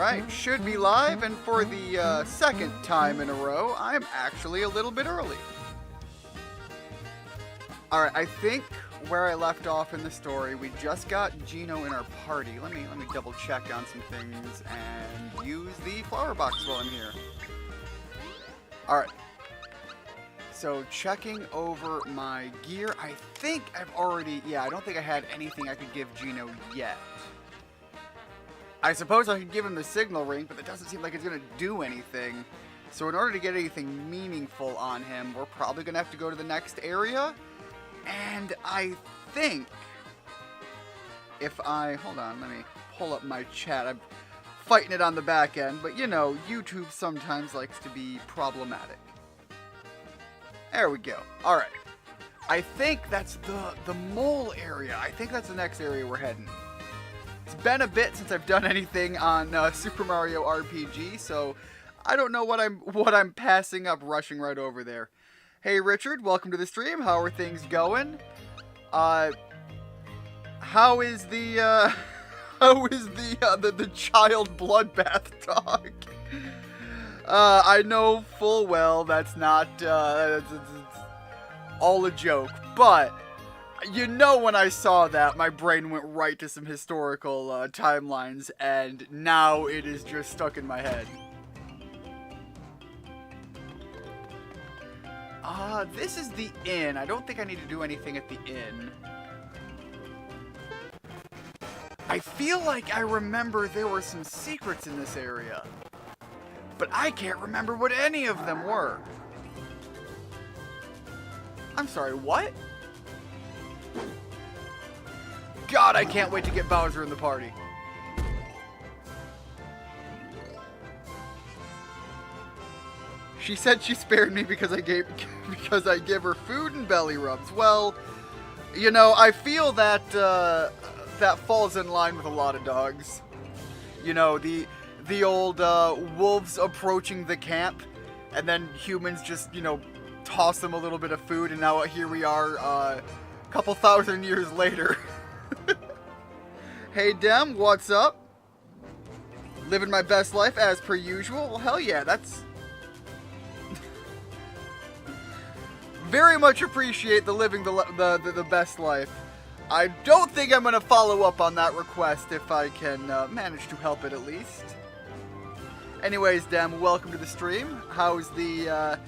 Alright, should be live, and for the second time in a row, I'm actually a little bit early. Alright, I think where I left off in the story, we just got Gino in our party. Let me double check on some things and use the flower box while I'm here. Alright. So checking over my gear, I think I've already, I don't think I had anything I could give Gino yet. I suppose I could give him the signal ring, but that doesn't seem like it's going to do anything. So in order to get anything meaningful on him, we're probably going to have to go to the next area. And I think if hold on, let me pull up my chat. I'm fighting it on the back end, but you know, YouTube sometimes likes to be problematic. There we go. All right. I think that's the mole area. I think that's the next area we're heading. It's been a bit since I've done anything on Super Mario RPG, so I don't know what I'm passing up rushing right over there. Hey Richard, welcome to the stream. How are things going? How is the child bloodbath dog? I know full well that's not it's all a joke, but you know, when I saw that, my brain went right to some historical timelines, and now it is just stuck in my head. This is the inn. I don't think I need to do anything at the inn. I feel like I remember there were some secrets in this area, but I can't remember what any of them were. I'm sorry, what? God, I can't wait to get Bowser in the party. She said she spared me because I give her food and belly rubs. Well, you know, I feel that that falls in line with a lot of dogs. You know, the old wolves approaching the camp, and then humans just, you know, toss them a little bit of food, and now here we are a couple thousand years later. Hey Dem, what's up? Living my best life as per usual? Well, hell yeah, that's... Very much appreciate the living the best life. I don't think I'm going to follow up on that request if I can manage to help it at least. Anyways, Dem, welcome to the stream. How's the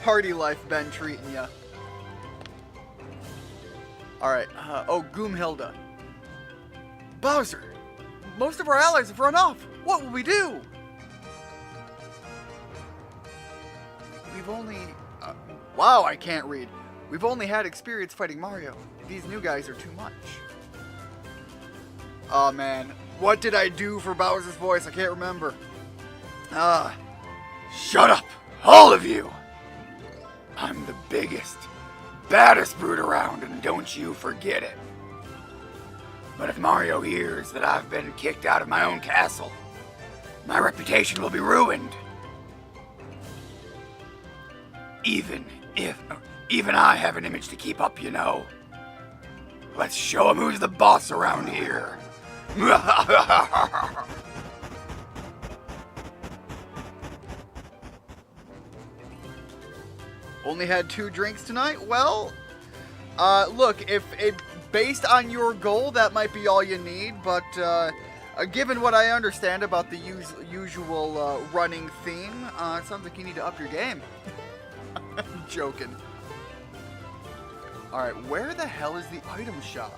party life been treating ya? Alright, Goomhilda. Bowser, most of our allies have run off. What will we do? We've only... wow, I can't read. We've only had experience fighting Mario. These new guys are too much. Oh man, what did I do for Bowser's voice? I can't remember. Shut up, all of you! I'm the biggest, baddest brute around, and don't you forget it. But if Mario hears that I've been kicked out of my own castle, my reputation will be ruined. Even I have an image to keep up, you know. Let's show him who's the boss around here. Only had 2 drinks tonight? Well, look, if based on your goal, that might be all you need, but given what I understand about the usual running theme, it sounds like you need to up your game. I'm joking. Alright, where the hell is the item shop?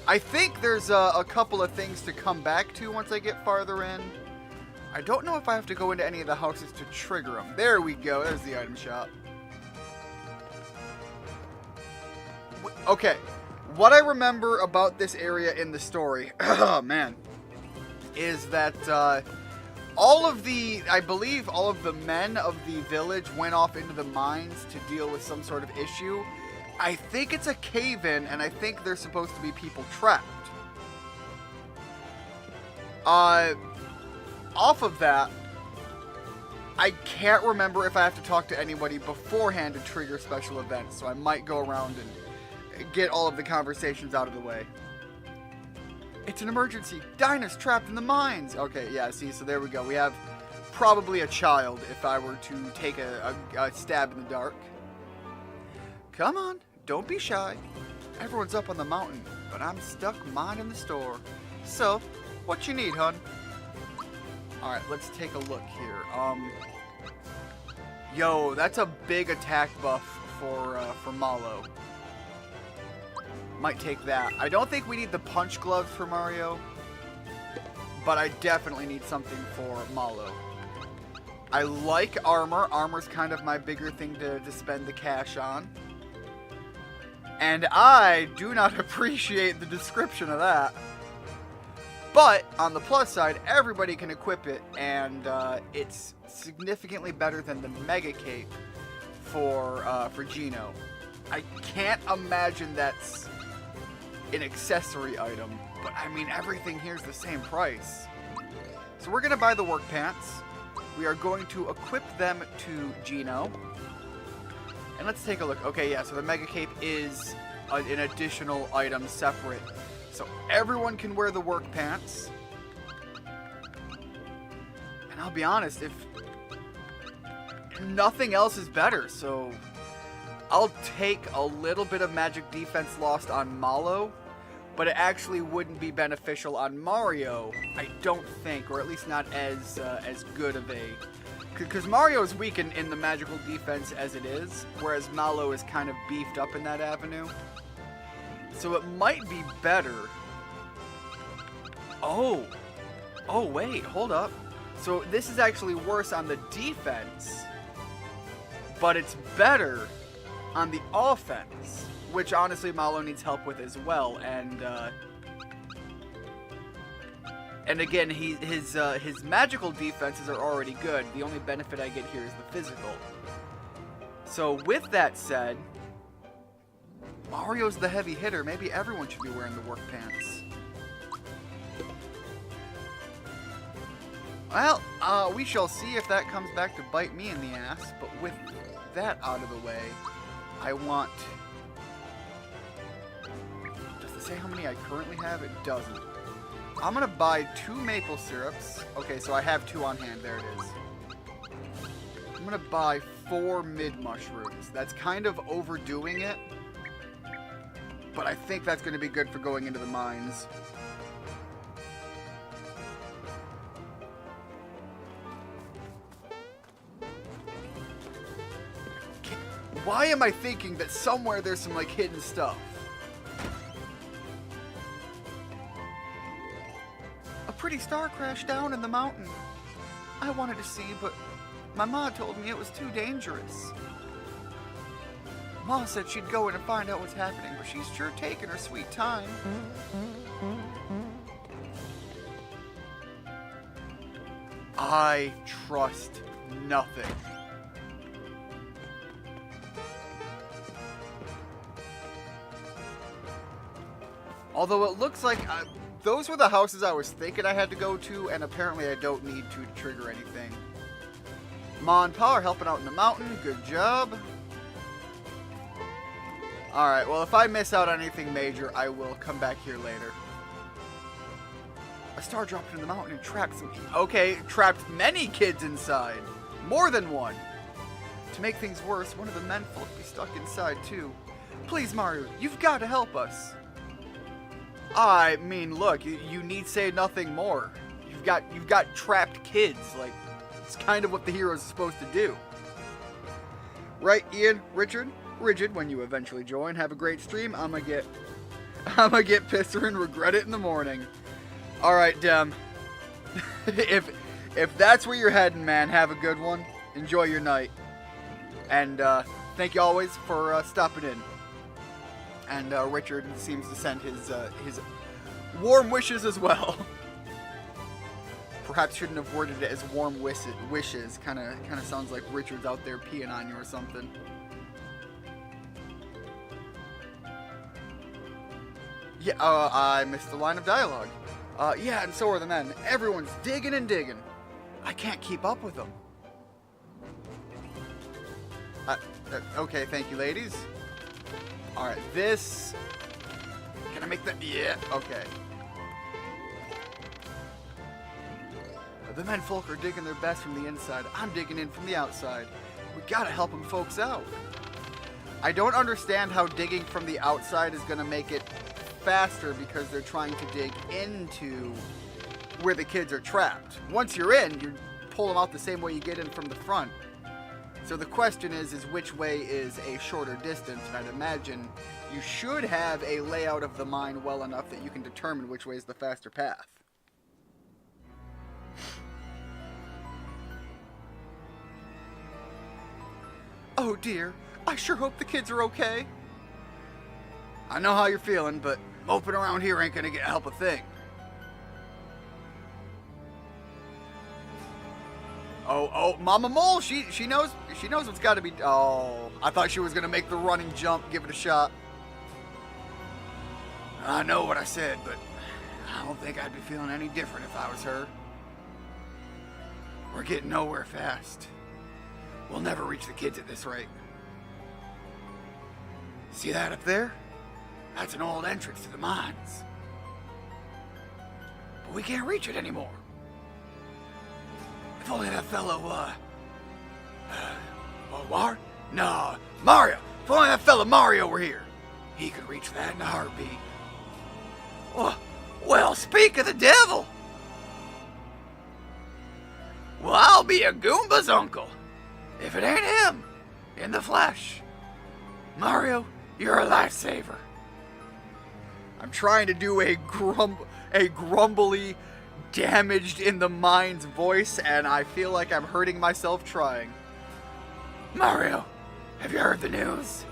I think there's a couple of things to come back to once I get farther in. I don't know if I have to go into any of the houses to trigger them. There we go, there's the item shop. Okay, what I remember about this area in the story, oh man, is that I believe all of the men of the village went off into the mines to deal with some sort of issue. I think it's a cave-in, and I think there's supposed to be people trapped. Off of that, I can't remember if I have to talk to anybody beforehand to trigger special events, so I might go around and get all of the conversations out of the way. It's an emergency. Dinah's trapped in the mines. Okay, yeah, see, so there we go. We have probably a child if I were to take a stab in the dark. Come on, don't be shy. Everyone's up on the mountain, but I'm stuck minding the store. So, what you need, hun? Alright, let's take a look here. Yo, that's a big attack buff for Mallow. Might take that. I don't think we need the punch gloves for Mario, but I definitely need something for Mallow. I like armor. Armor's kind of my bigger thing to spend the cash on. And I do not appreciate the description of that. But, on the plus side, everybody can equip it, and it's significantly better than the Mega Cape for Geno. I can't imagine that's an accessory item, but I mean, everything here's the same price. So we're going to buy the work pants. We are going to equip them to Geno. And let's take a look. Okay, yeah, so the Mega Cape is an additional item separate. So everyone can wear the work pants. And I'll be honest, if nothing else is better, so I'll take a little bit of magic defense lost on Mallow, but it actually wouldn't be beneficial on Mario, I don't think, or at least not as good of a... Because Mario is weak in the magical defense as it is, whereas Mallow is kind of beefed up in that avenue. So it might be better... Oh, wait, hold up. So this is actually worse on the defense, but it's better on the offense, which honestly Mallow needs help with as well. And again, his magical defenses are already good. The only benefit I get here is the physical. So with that said, Mario's the heavy hitter. Maybe everyone should be wearing the work pants. Well, we shall see if that comes back to bite me in the ass. But with that out of the way, I want... Does it say how many I currently have? It doesn't. I'm going to buy 2 maple syrups. Okay, so I have 2 on hand. There it is. I'm going to buy 4 mid mushrooms. That's kind of overdoing it, but I think that's going to be good for going into the mines. Why am I thinking that somewhere there's some, like, hidden stuff? A pretty star crashed down in the mountain. I wanted to see, but my ma told me it was too dangerous. Ma said she'd go in and find out what's happening, but she's sure taking her sweet time. I trust nothing. Although it looks like those were the houses I was thinking I had to go to, and apparently I don't need to trigger anything. Ma and Pa are helping out in the mountain. Good job. Alright, well, if I miss out on anything major, I will come back here later. A star dropped into the mountain and trapped some... Okay, trapped many kids inside. More than one. To make things worse, one of the men folk be stuck inside, too. Please, Mario, you've got to help us. I mean, look, you need say nothing more. You've got trapped kids. Like, it's kind of what the hero's supposed to do. Right, Ian, Richard, when you eventually join, have a great stream. I'm gonna get pissed and regret it in the morning. All right, Dem. if that's where you're heading, man, have a good one. Enjoy your night. And thank you always for stopping in. And Richard seems to send his warm wishes as well. Perhaps shouldn't have worded it as warm wishes. Kind of sounds like Richard's out there peeing on you or something. Yeah, I missed the line of dialogue. Yeah, and so are the men. Everyone's digging and digging. I can't keep up with them. Okay, thank you, ladies. Alright, this... Can I make that? Yeah, okay. The menfolk are digging their best from the inside. I'm digging in from the outside. We gotta help them folks out. I don't understand how digging from the outside is gonna make it faster because they're trying to dig into where the kids are trapped. Once you're in, you pull them out the same way you get in from the front. So the question is which way is a shorter distance? And I'd imagine you should have a layout of the mine well enough that you can determine which way is the faster path. Oh dear, I sure hope the kids are okay. I know how you're feeling, but moping around here ain't gonna help a thing. Oh, Mama Mole, she knows what's gotta be. Oh, I thought she was gonna make the running jump, give it a shot. I know what I said, but I don't think I'd be feeling any different if I was her. We're getting nowhere fast. We'll never reach the kids at this rate. See that up there? That's an old entrance to the mines. But we can't reach it anymore. If only that fellow, No, Mario! If only that fellow Mario were here. He could reach that in a heartbeat. Well, speak of the devil! Well, I'll be a Goomba's uncle. If it ain't him, in the flesh. Mario, you're a lifesaver. I'm trying to do a grumbly, damaged in the mind's voice, and I feel like I'm hurting myself trying. Mario, have you heard the news?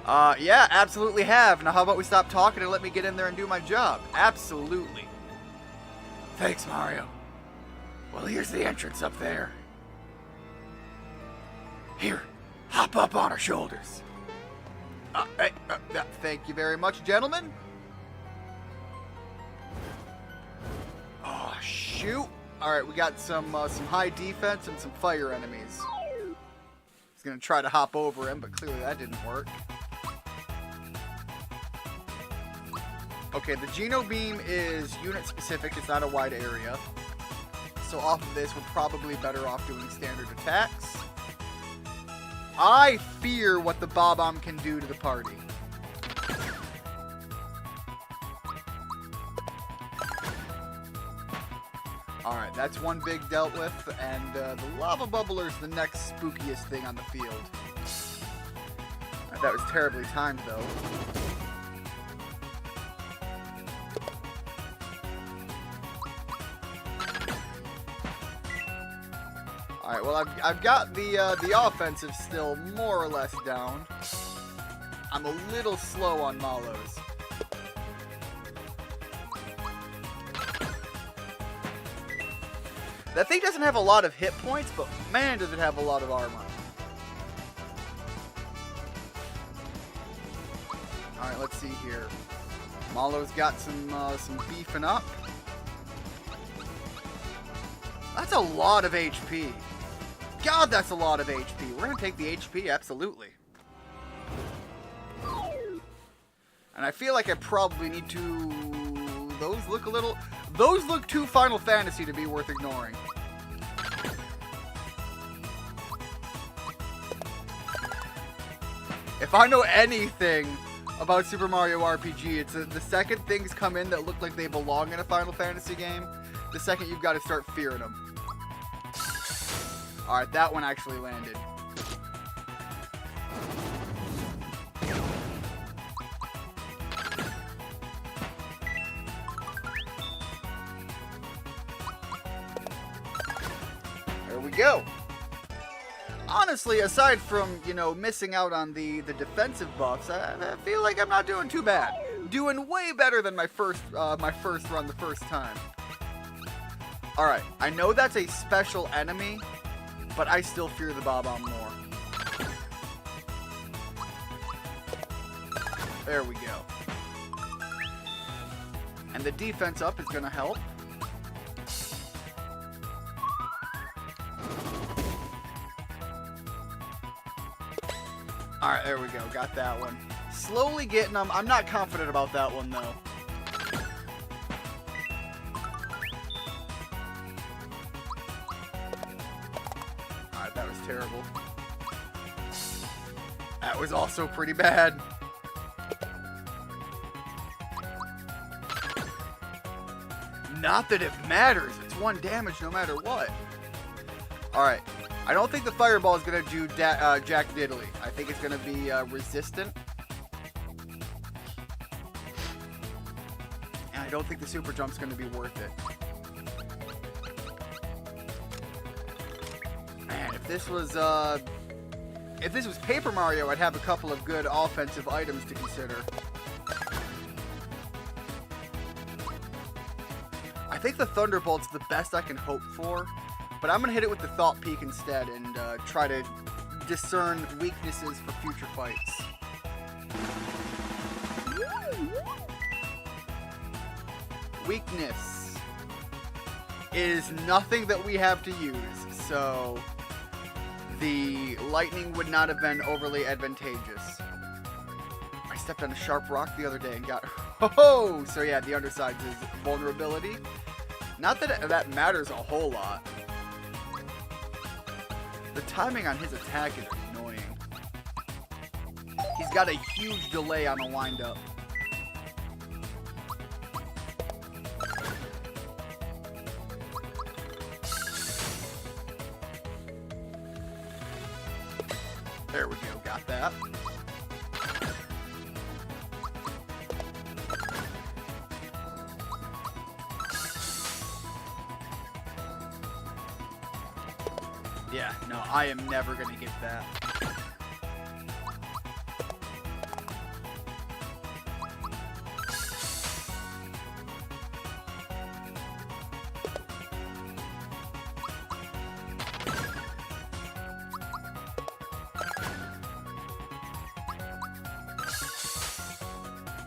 Yeah, absolutely have. Now how about we stop talking and let me get in there and do my job? Absolutely. Thanks, Mario. Well, here's the entrance up there. Here, hop up on our shoulders. Thank you very much, gentlemen. Oh, shoot. Alright, we got some high defense and some fire enemies. I was going to try to hop over him, but clearly that didn't work. Okay, the Geno Beam is unit specific. It's not a wide area. So off of this, we're probably better off doing standard attacks. I fear what the Bob-omb can do to the party. Alright, that's one big dealt with, and the Lava Bubbler's the next spookiest thing on the field. That was terribly timed, though. Alright, well, I've got the offensive still more or less down. I'm a little slow on Mallows. That thing doesn't have a lot of hit points, but man, does it have a lot of armor. Alright, let's see here. Mallows got some beefing up. That's a lot of HP. God, that's a lot of HP. We're going to take the HP, absolutely. And I feel like I probably need to... Those look too Final Fantasy to be worth ignoring. If I know anything about Super Mario RPG, it's the second things come in that look like they belong in a Final Fantasy game, the second you've got to start fearing them. Alright, that one actually landed. There we go. Honestly, aside from, you know, missing out on the defensive buffs, I feel like I'm not doing too bad. Doing way better than my first run the first time. Alright, I know that's a special enemy, but I still fear the Bob-omb more. There we go. And the defense up is going to help. Alright, there we go. Got that one. Slowly getting them. I'm not confident about that one, though. terrible. That was also pretty bad. Not that it matters. It's 1 damage no matter what. Alright. I don't think the fireball is going to do Jack Diddley. I think it's going to be resistant. And I don't think the super jump's going to be worth it. Man, if this was Paper Mario, I'd have a couple of good offensive items to consider. I think the Thunderbolt's the best I can hope for, but I'm going to hit it with the Thought Peak instead and try to discern weaknesses for future fights. Weakness is nothing that we have to use, so the lightning would not have been overly advantageous. I stepped on a sharp rock the other day and got... Oh! So yeah, the underside's is vulnerability. Not that that matters a whole lot. The timing on his attack is annoying. He's got a huge delay on the wind-up. There we go, got that. Yeah, no, I am never gonna get that.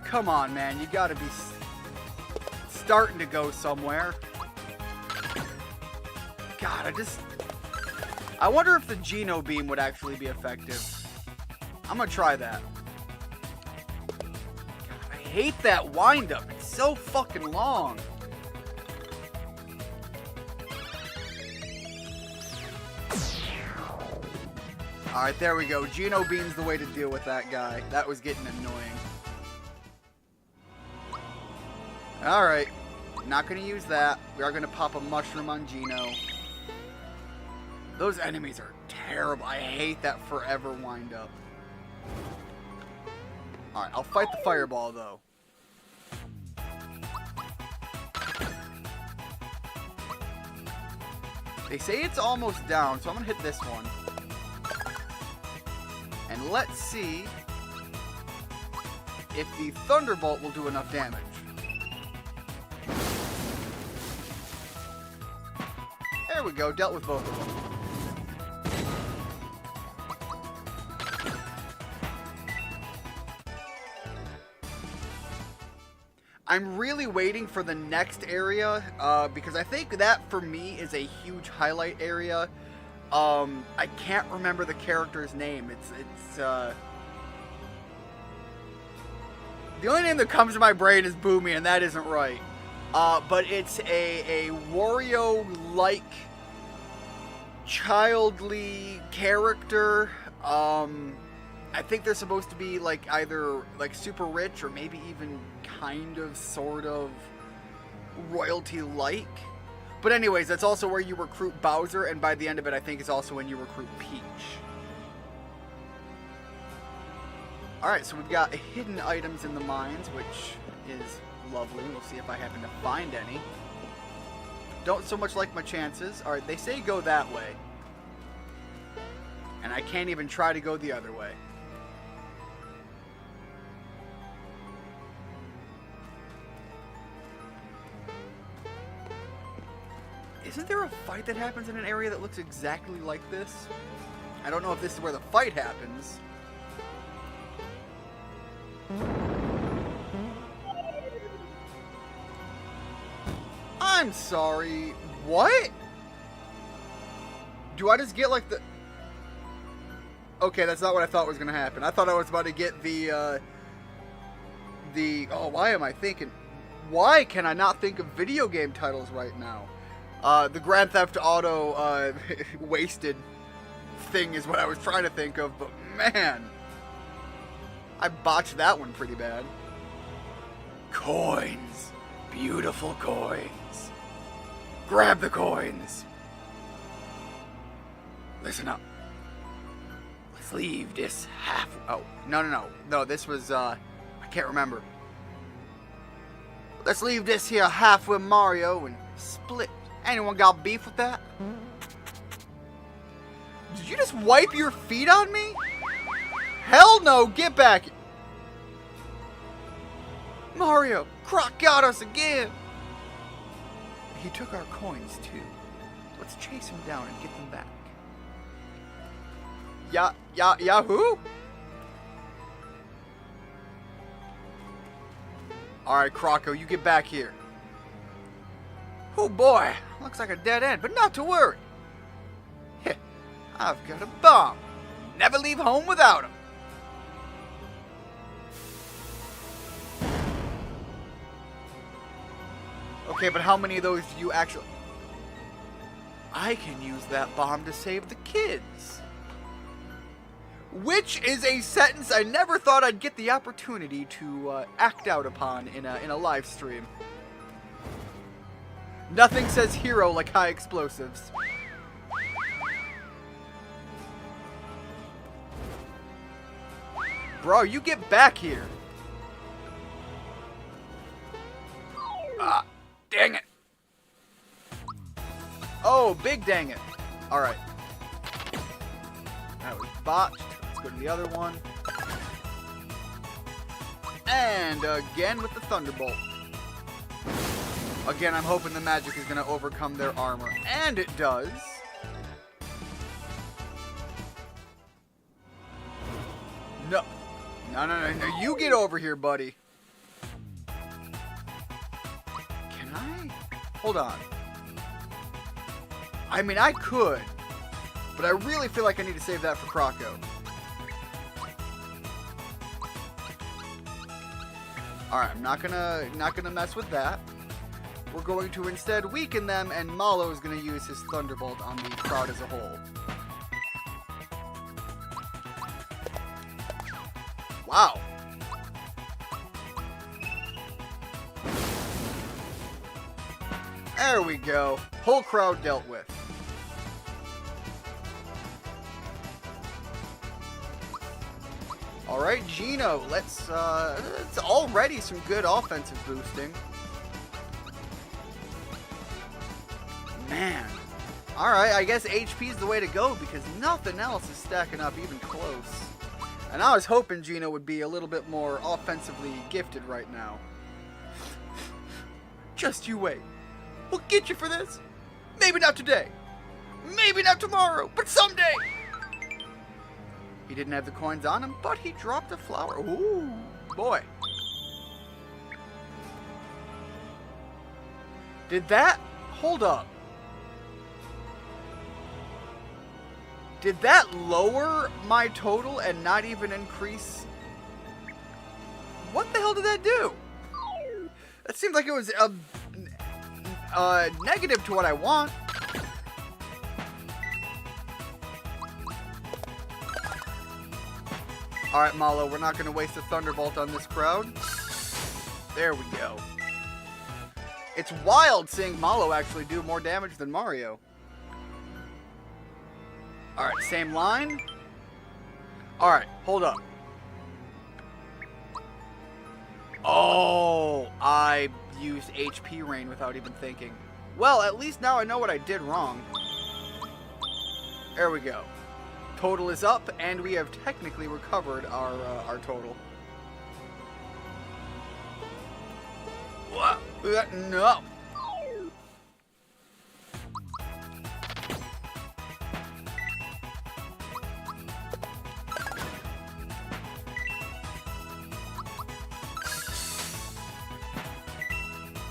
Come on, man, you gotta be starting to go somewhere. God, I wonder if the Geno Beam would actually be effective. I'm gonna try that. God, I hate that wind-up. It's so fucking long. Alright, there we go. Geno Beam's the way to deal with that guy. That was getting annoying. Alright. Not gonna use that. We are gonna pop a mushroom on Geno. Those enemies are terrible. I hate that forever wind-up. Alright, I'll fight the fireball, though. They say it's almost down, so I'm going to hit this one. And let's see if the Thunderbolt will do enough damage. There we go, dealt with both of them. I'm really waiting for the next area, because I think that, for me, is a huge highlight area. I can't remember the character's name. It's the only name that comes to my brain is Boomy, and that isn't right. But it's a Wario-like, childly character. I think they're supposed to be, like, either, like, super rich or maybe even kind of, sort of, royalty-like. But anyways, that's also where you recruit Bowser, and by the end of it, I think it's also when you recruit Peach. Alright, so we've got hidden items in the mines, which is lovely. We'll see if I happen to find any. Don't so much like my chances. Alright, they say go that way. And I can't even try to go the other way. Isn't there a fight that happens in an area that looks exactly like this? I don't know if this is where the fight happens. I'm sorry. What? Do I just get like the... Okay, that's not what I thought was going to happen. I thought I was about to get the... Oh, why am I thinking... Why can I not think of video game titles right now? The Grand Theft Auto, Wasted thing is what I was trying to think of, but man, I botched that one pretty bad. Coins. Beautiful coins. Grab the coins. Listen up. Let's leave this half... Oh, no, this was, I can't remember. Let's leave this here half with Mario and split. Anyone got beef with that? Did you just wipe your feet on me? Hell no, get back. Mario, Croc got us again. He took our coins too. Let's chase him down and get them back. Yahoo? Alright, Croco, you get back here. Oh boy, looks like a dead end, but not to worry. I've got a bomb. Never leave home without him. Okay, but how many of those do you actually... I can use that bomb to save the kids. Which is a sentence I never thought I'd get the opportunity to act out upon in a live stream. Nothing says hero like high explosives. Bro, you get back here. Ah, dang it. Oh, big dang it. Alright. That was botched. Let's go to the other one. And again with the Thunderbolt. Again, I'm hoping the magic is going to overcome their armor. And it does. No. No. You get over here, buddy. Can I? Hold on. I mean, I could. But I really feel like I need to save that for Croco. Alright, I'm not gonna mess with that. We're going to instead weaken them, and Mallow is going to use his Thunderbolt on the crowd as a whole. Wow. There we go. Whole crowd dealt with. Alright, Geno, let's it's already some good offensive boosting. Man. Alright, I guess HP is the way to go because nothing else is stacking up even close. And I was hoping Geno would be a little bit more offensively gifted right now. Just you wait. We'll get you for this. Maybe not today. Maybe not tomorrow, but someday. He didn't have the coins on him, but he dropped a flower. Ooh, boy. Did that... Hold up. Did that lower my total and not even increase? What the hell did that do? That seemed like it was negative to what I want. Alright, Mallow, we're not going to waste a Thunderbolt on this crowd. There we go. It's wild seeing Mallow actually do more damage than Mario. Alright, same line. Alright, hold up. Oh, I used HP Rain without even thinking. Well, at least now I know what I did wrong. There we go. Total is up, and we have technically recovered our total. What? No.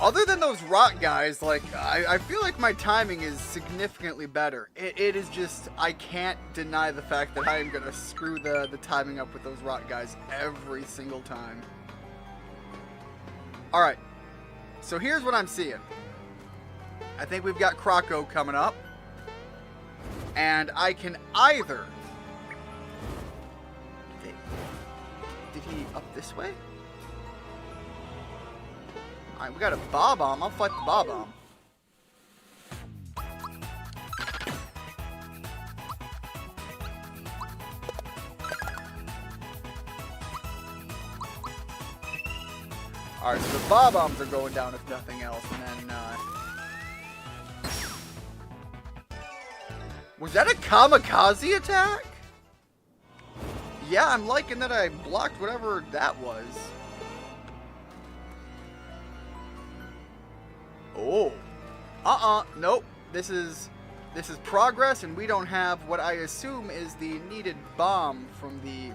Other than those rock guys, like, I feel like my timing is significantly better. It is just, I can't deny the fact that I am going to screw the timing up with those rock guys every single time. Alright, so here's what I'm seeing. I think we've got Croco coming up. And I can either... Did he up this way? Alright, we got a Bob-omb. I'll fight the Bob-omb. Alright, so the Bob-ombs are going down if nothing else, and then, was that a kamikaze attack? Yeah, I'm liking that I blocked whatever that was. Oh. Nope. This is progress, and we don't have what I assume is the needed bomb from the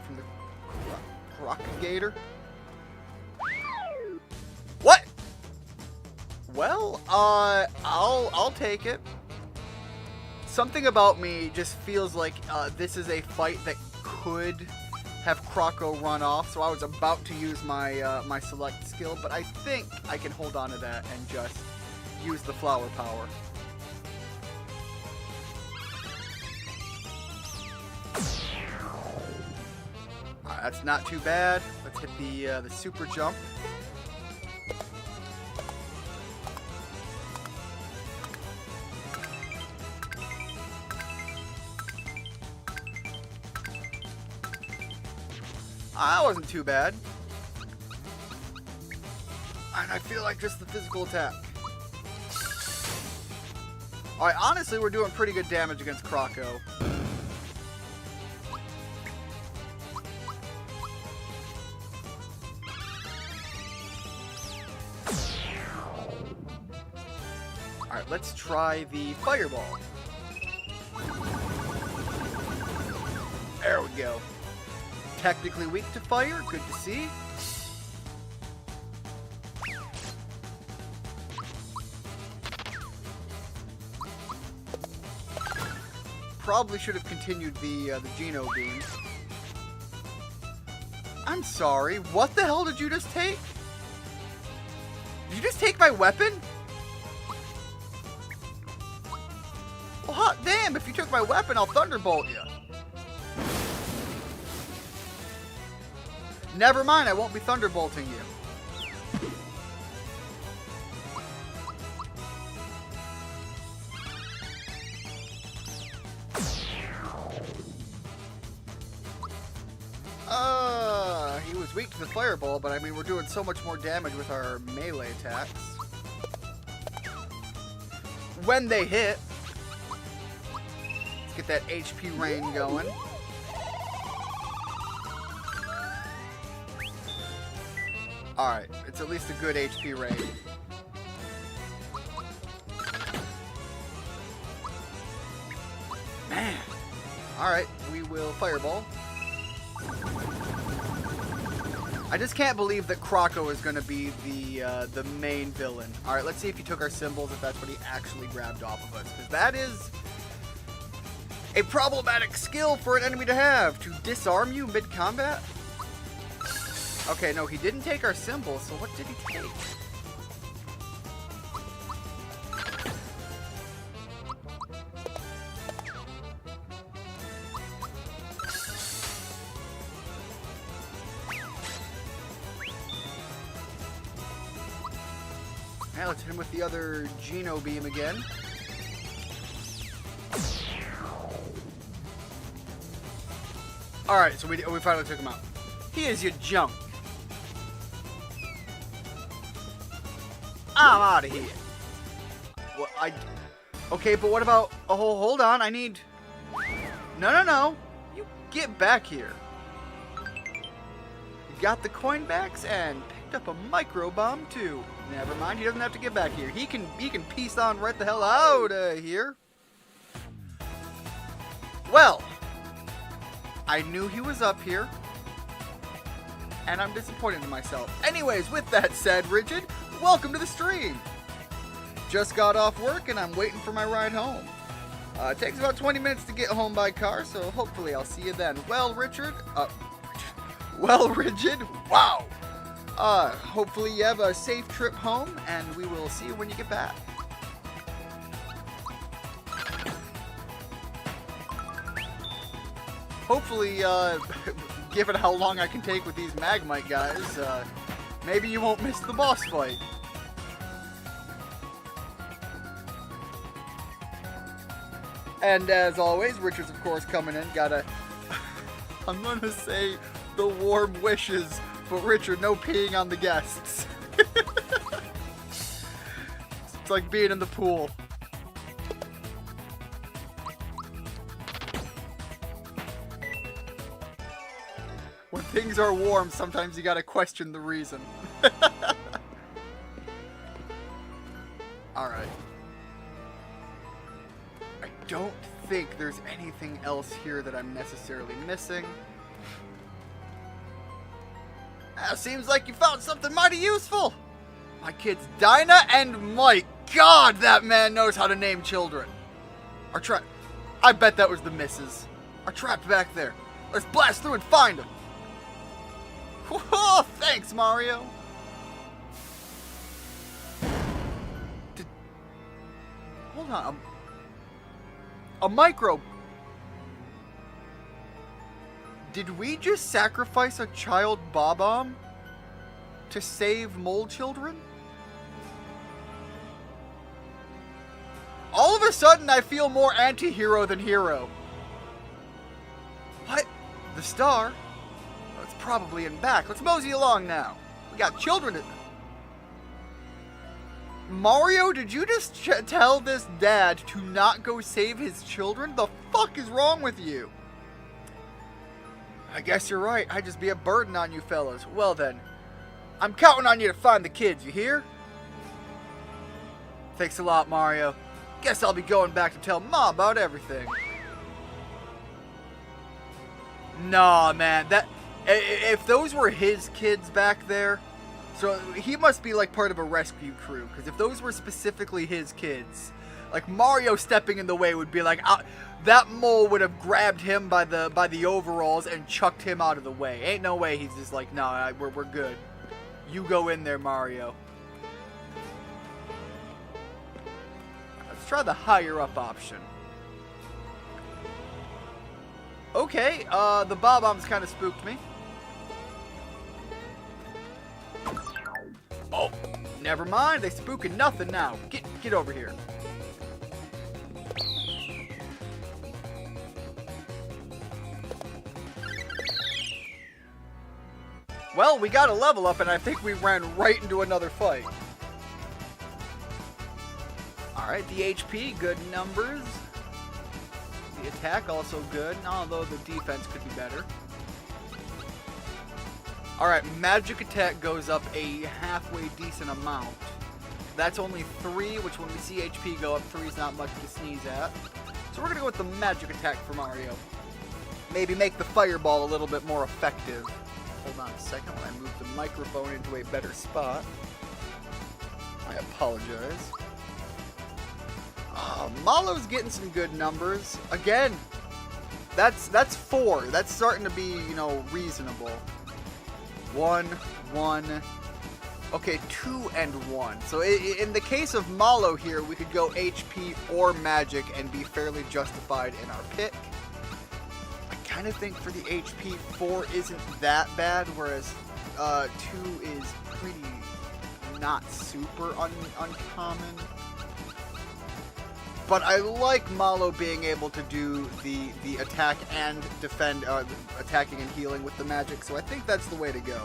Crocagator. What? Well, I'll take it. Something about me just feels like this is a fight that could have Croco run off, so I was about to use my my select skill, but I think I can hold on to that and just use the flower power. Alright, that's not too bad. Let's hit the super jump. That wasn't too bad. And I feel like just the physical attack. Alright, honestly, we're doing pretty good damage against Croco. Alright, let's try the fireball. There we go. Technically weak to fire, good to see. Probably should have continued the Geno beam. I'm sorry, what the hell did you just take? Did you just take my weapon? Well, hot damn, if you took my weapon, I'll Thunderbolt you. Never mind, I won't be Thunderbolting you. He was weak to the fireball, but I mean, we're doing so much more damage with our melee attacks. When they hit. Let's get that HP rain going. Alright, it's at least a good HP raid. Man. Alright, we will fireball. I just can't believe that Croco is going to be the main villain. Alright, let's see if he took our symbols, if that's what he actually grabbed off of us. Because that is a problematic skill for an enemy to have. To disarm you mid-combat? Okay, no, he didn't take our symbol, so what did he take? Now let's hit him with the other Geno beam again. Alright, so we finally took him out. He is your junk. I'm out of here. Well, okay, but what about... Oh, hold on. I need... No. You get back here. You got the coin backs and picked up a micro bomb too. Never mind. He doesn't have to get back here. He can peace on right the hell out of here. Well, I knew he was up here, and I'm disappointed in myself. Anyways, with that said, Rigid, welcome to the stream. Just got off work and I'm waiting for my ride home. It takes about 20 minutes to get home by car, so hopefully I'll see you then. Well, Rigid, wow. Hopefully you have a safe trip home, and we will see you when you get back. hopefully, given how long I can take with these Magmite guys, maybe you won't miss the boss fight. And as always, Richard's of course coming in, gotta, I'm gonna say the warm wishes, but Richard, no peeing on the guests. It's like being in the pool. When things are warm, sometimes you gotta question the reason. Alright. I don't think there's anything else here that I'm necessarily missing. Seems like you found something mighty useful. My kids Dinah and Mike. God, that man knows how to name children. I bet that was the missus. Are trapped back there. Let's blast through and find them. Whoa, thanks, Mario. Hold on. A micro. Did we just sacrifice a child Bob-omb to save mole children? All of a sudden, I feel more anti-hero than hero. What? The star? Oh, it's probably in back. Let's mosey along now. We got children. Mario, did you just tell this dad to not go save his children? The fuck is wrong with you? I guess you're right. I'd just be a burden on you fellas. Well then, I'm counting on you to find the kids, you hear? Thanks a lot, Mario. Guess I'll be going back to tell Ma about everything. Nah, man, if those were his kids back there, so he must be like part of a rescue crew, because if those were specifically his kids, like Mario stepping in the way would be like, that mole would have grabbed him by the overalls and chucked him out of the way. Ain't no way he's just like, no, we're good. You go in there, Mario. Let's try the higher up option. Okay, the Bob-ombs kind of spooked me. Oh, never mind. They spooking nothing now. Get over here. Well, we got a level up, and I think we ran right into another fight. Alright, the HP, good numbers. The attack, also good, although the defense could be better. Alright, magic attack goes up a halfway decent amount. That's only 3, which when we see HP go up, 3 is not much to sneeze at. So we're going to go with the magic attack for Mario. Maybe make the fireball a little bit more effective. Hold on a second while I move the microphone into a better spot. I apologize. Malo's getting some good numbers. Again, that's 4. That's starting to be, you know, reasonable. 1, 1. Okay, 2 and 1. So in the case of Malo here, we could go HP or magic and be fairly justified in our pick. I kind of think for the HP, 4 isn't that bad, whereas 2 is pretty not super uncommon. But I like Malo being able to do the attack and defend, attacking and healing with the magic, so I think that's the way to go.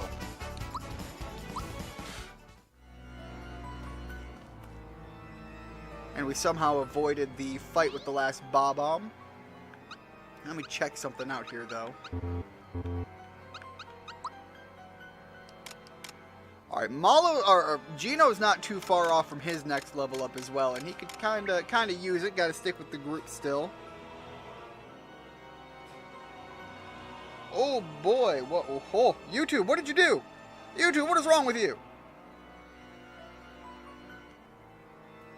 And we somehow avoided the fight with the last Bob-omb. Let me check something out here, though. Alright, Geno's not too far off from his next level up as well, and he could kinda use it. Gotta stick with the group still. Oh boy, what? Oh, YouTube, what did you do? YouTube, what is wrong with you?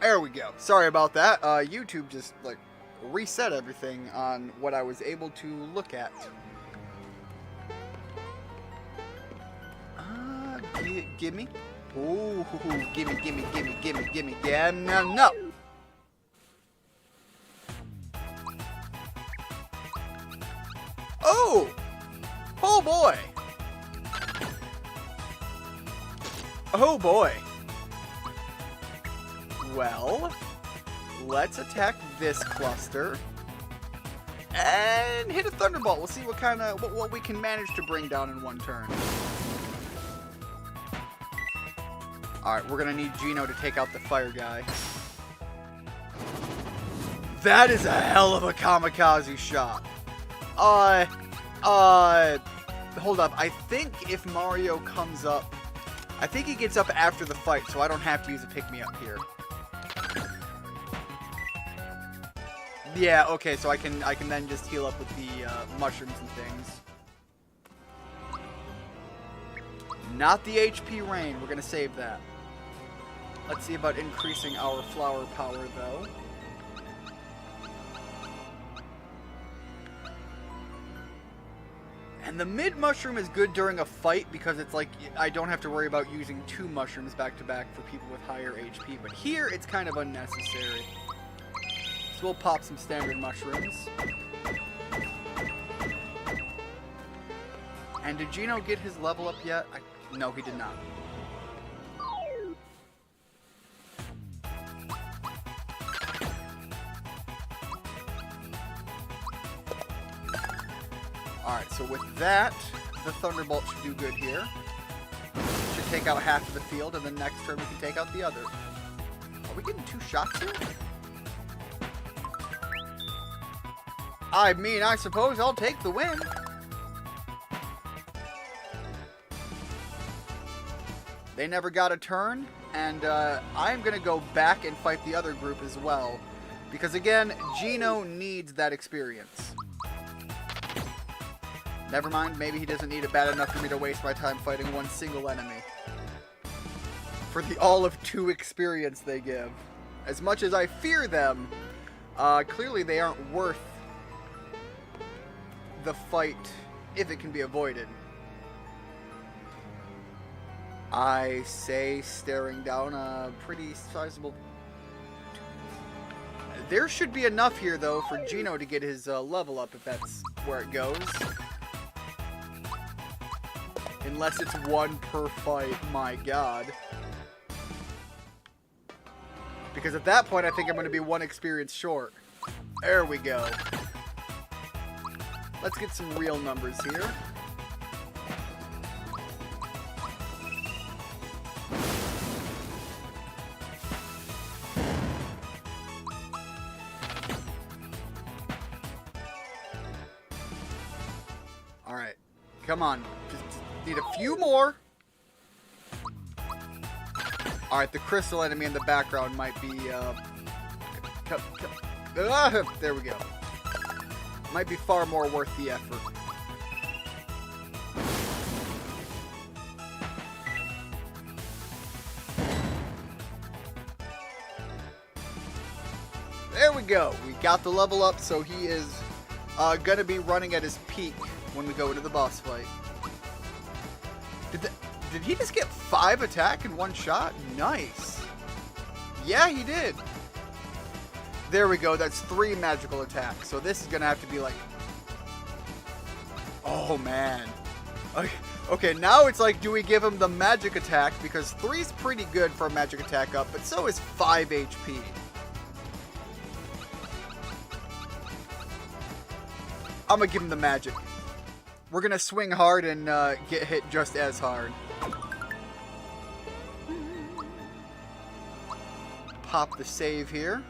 There we go. Sorry about that. YouTube just like reset everything on what I was able to look at. Gimme. Ooh, gimme. Yeah, no. Ooh! Oh boy! Oh boy! Well, let's attack this cluster and hit a Thunderbolt. We'll see what we can manage to bring down in one turn. Alright, we're gonna need Geno to take out the fire guy. That is a hell of a kamikaze shot. Hold up. I think if Mario comes up, I think he gets up after the fight, so I don't have to use a pick-me-up here. Yeah, okay, so I can then just heal up with the mushrooms and things. Not the HP rain. We're gonna save that. Let's see about increasing our flower power, though. And the mid mushroom is good during a fight because it's like I don't have to worry about using 2 mushrooms back to back for people with higher HP. But here it's kind of unnecessary. So we'll pop some standard mushrooms. And did Geno get his level up yet? No, he did not. Alright, so with that, the Thunderbolt should do good here. Should take out half of the field, and then next turn we can take out the other. Are we getting 2 shots here? I mean, I suppose I'll take the win. They never got a turn, and I'm going to go back and fight the other group as well. Because again, Geno needs that experience. Never mind, maybe he doesn't need it bad enough for me to waste my time fighting one single enemy. For the all of 2 experience they give. As much as I fear them, clearly they aren't worth the fight if it can be avoided. I say staring down a pretty sizable... There should be enough here, though, for Geno to get his level up if that's where it goes. Unless it's 1 per fight, my god. Because at that point, I think I'm going to be 1 experience short. There we go. Let's get some real numbers here. Alright. Come on. Just need a few more. Alright, the crystal enemy in the background might be, there we go. Might be far more worth the effort. There we go. We got the level up, so he is gonna be running at his peak when we go into the boss fight. Did he just get 5 attack in 1 shot? Nice. Yeah, he did. There we go. That's 3 magical attacks. So this is going to have to be like... Oh, man. Okay, now it's like, do we give him the magic attack? Because 3's pretty good for a magic attack up, but so is 5 HP. I'm going to give him the magic. We're going to swing hard and get hit just as hard. Pop the save here.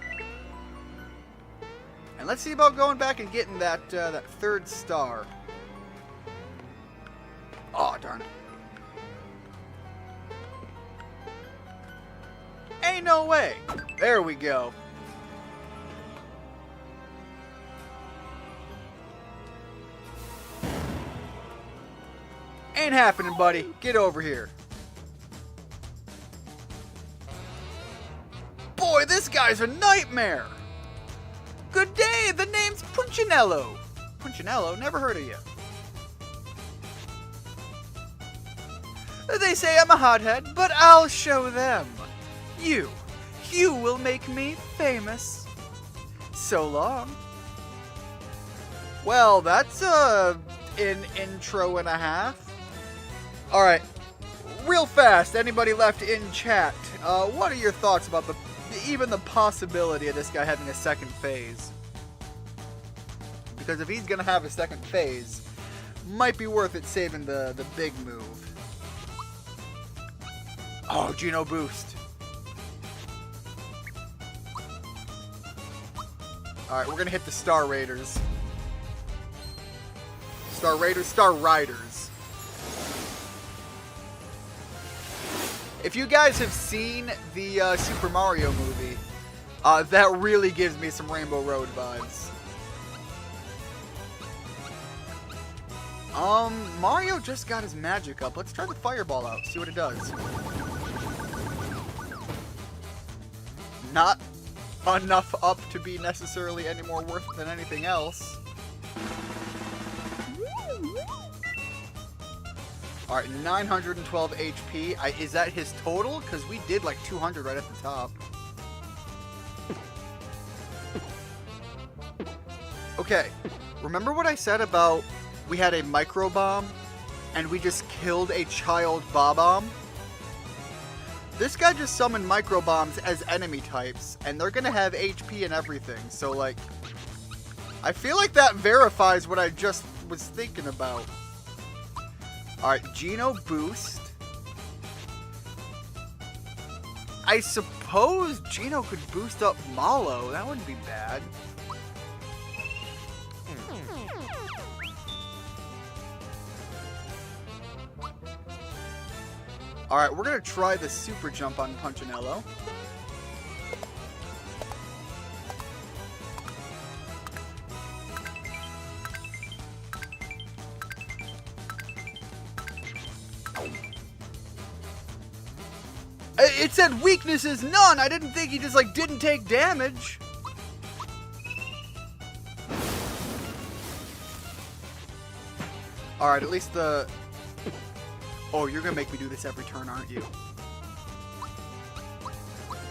And let's see about going back and getting that, that 3rd star. Oh, darn it. Ain't no way. There we go. Ain't happening, buddy. Get over here. Boy, this guy's a nightmare. Good day, the name's Punchinello. Punchinello? Never heard of you. They say I'm a hothead, but I'll show them. You will make me famous. So long. Well, that's an intro and a half. Alright, real fast, anybody left in chat, what are your thoughts about even the possibility of this guy having a second phase? Because if he's gonna have a second phase, might be worth it saving the big move. Oh, Geno boost. Alright, we're gonna hit the Star Raiders. Star Raiders, Star Riders. If you guys have seen the Super Mario movie, that really gives me some Rainbow Road vibes. Mario just got his magic up. Let's try the fireball out, see what it does. Not enough up to be necessarily any more worth than anything else. Alright, 912 HP. Is that his total? Because we did like 200 right at the top. Okay, remember what I said about we had a micro bomb and we just killed a child Bob-omb? This guy just summoned micro bombs as enemy types, and they're gonna have HP and everything, so like, I feel like that verifies what I just was thinking about. Alright, Geno boost. I suppose Geno could boost up Mallow, that wouldn't be bad. Alright, we're going to try the super jump on Punchinello. It said weakness is none! I didn't think he just, like, didn't take damage. Alright, at least the... Oh, you're gonna make me do this every turn, aren't you?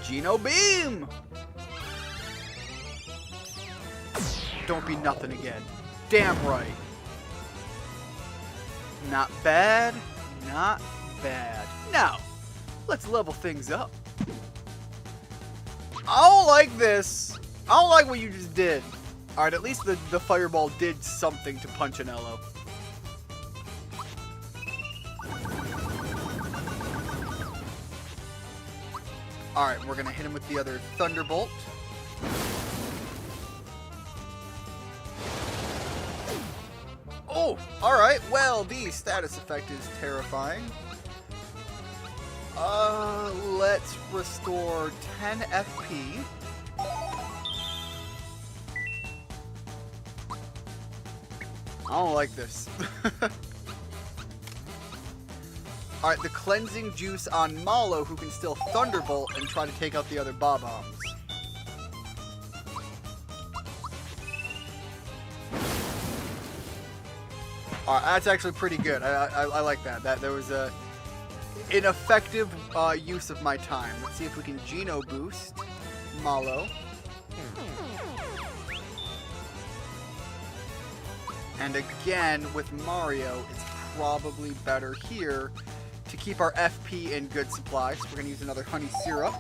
Geno Beam! Don't be nothing again. Damn right. Not bad. Not bad. Now, let's level things up. I don't like this. I don't like what you just did. Alright, at least the fireball did something to Punchinello. Alright, we're gonna hit him with the other Thunderbolt. Oh, alright, well, the status effect is terrifying. Let's restore 10 FP. I don't like this. Alright, the cleansing juice on Mallow, who can still Thunderbolt and try to take out the other Bob-ombs. Alright, that's actually pretty good. I like that. There was an effective use of my time. Let's see if we can Geno boost Mallow. And again, with Mario, it's probably better here to keep our FP in good supply. So we're going to use another honey syrup.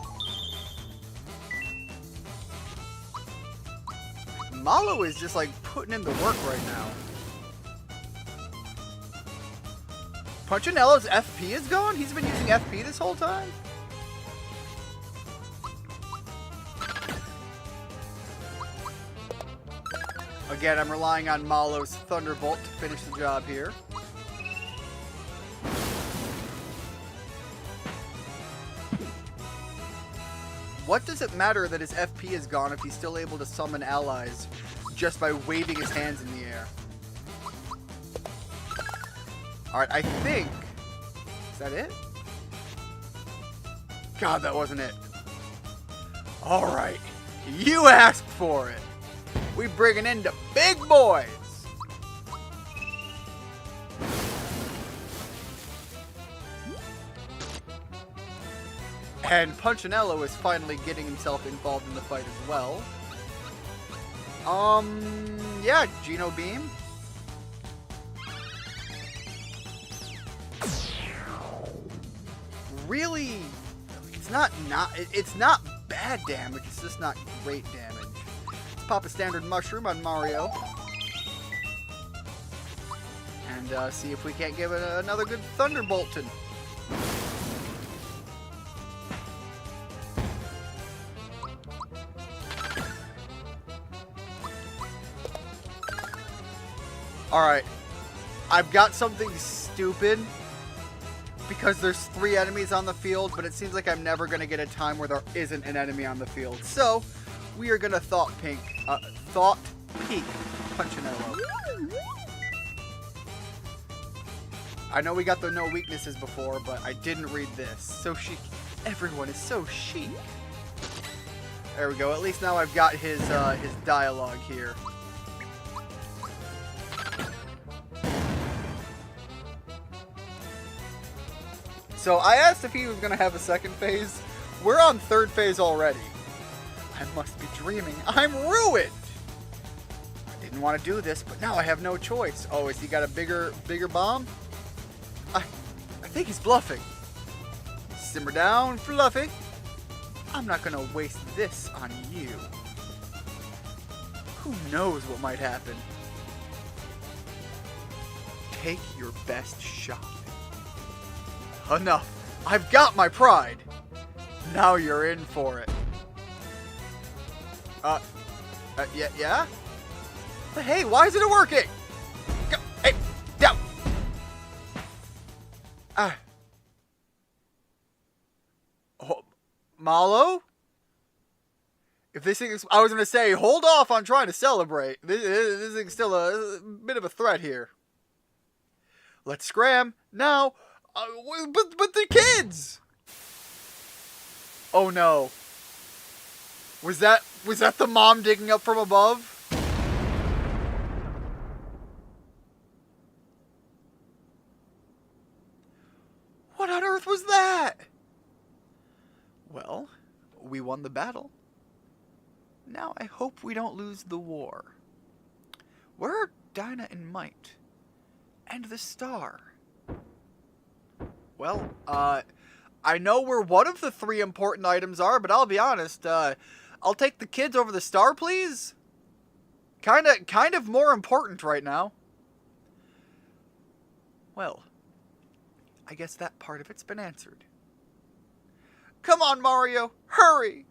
Mallow is just like putting in the work right now. Punchinello's FP is gone? He's been using FP this whole time? Again, I'm relying on Mallow's Thunderbolt to finish the job here. What does it matter that his FP is gone if he's still able to summon allies just by waving his hands in the air? Alright, I think... Is that it? God, that wasn't it. Alright, you asked for it. We bringing in the big boys. And Punchinello is finally getting himself involved in the fight as well. Yeah, Geno Beam. really, it's not it's not bad damage. It's just not great damage. Let's pop a standard mushroom on Mario. And see if we can't give it another good Thunderbolton. Alright. I've got something stupid. Because there's 3 enemies on the field, but it seems like I'm never going to get a time where there isn't an enemy on the field. So, we are going to Thought Peak Punch and Arrow. I know we got the no weaknesses before, but I didn't read this. So chic. Everyone is so chic. There we go. At least now I've got his dialogue here. So I asked if he was going to have a second phase. We're on 3rd phase already. I must be dreaming. I'm ruined! I didn't want to do this, but now I have no choice. Oh, has he got a bigger bomb? I think he's bluffing. Simmer down, Fluffy. I'm not going to waste this on you. Who knows what might happen? Take your best shot. Enough. I've got my pride. Now you're in for it. Yeah? But hey, why isn't it working? Go, hey, down. Oh, Mallow? If this thing is, I was going to say, hold off on trying to celebrate. This is still a bit of a threat here. Let's scram now. But the kids! Oh no. Was that the mom digging up from above? What on earth was that? Well, we won the battle. Now I hope we don't lose the war. Where are Dyna and Might? And the star? Well, I know where one of the 3 important items are, but I'll be honest, I'll take the kids over the star, please. Kind of more important right now. Well, I guess that part of it's been answered. Come on, Mario, hurry!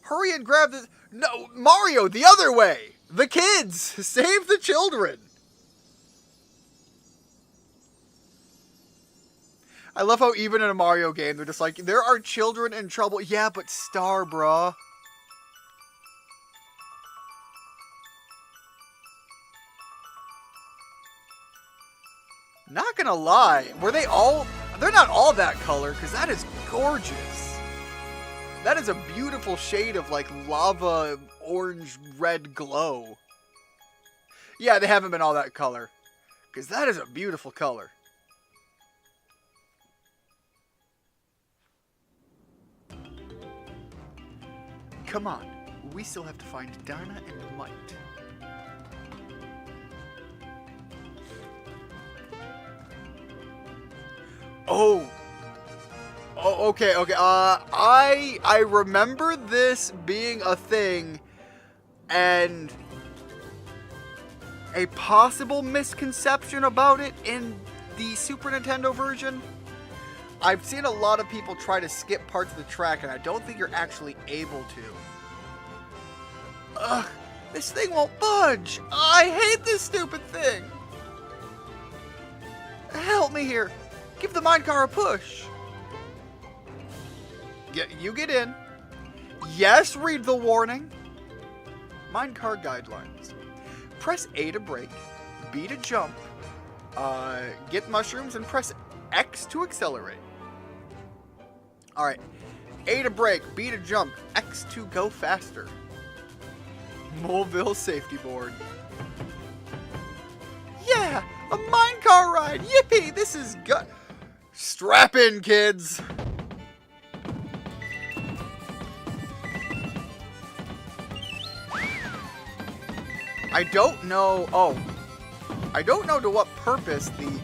Hurry and grab the... No, Mario, the other way! The kids! Save the children! I love how even in a Mario game, they're just like, there are children in trouble. Yeah, but star, bruh. Not gonna lie, were they all... They're not all that color, because that is gorgeous. That is a beautiful shade of, like, lava, orange, red glow. Yeah, they haven't been all that color. Because that is a beautiful color. Come on, we still have to find Dyna and Might. Oh, okay. I remember this being a thing, and a possible misconception about it in the Super Nintendo version. I've seen a lot of people try to skip parts of the track, and I don't think you're actually able to. Ugh, this thing won't budge. I hate this stupid thing. Help me here. Give the minecar a push. You get in. Yes, read the warning. Minecar guidelines. Press A to brake, B to jump, get mushrooms, and press X to accelerate. Alright. A to brake, B to jump, X to go faster. Moleville Safety Board. Yeah! A minecar ride! Yippee! This is good. Strap in, kids! I don't know... Oh. I don't know to what purpose the...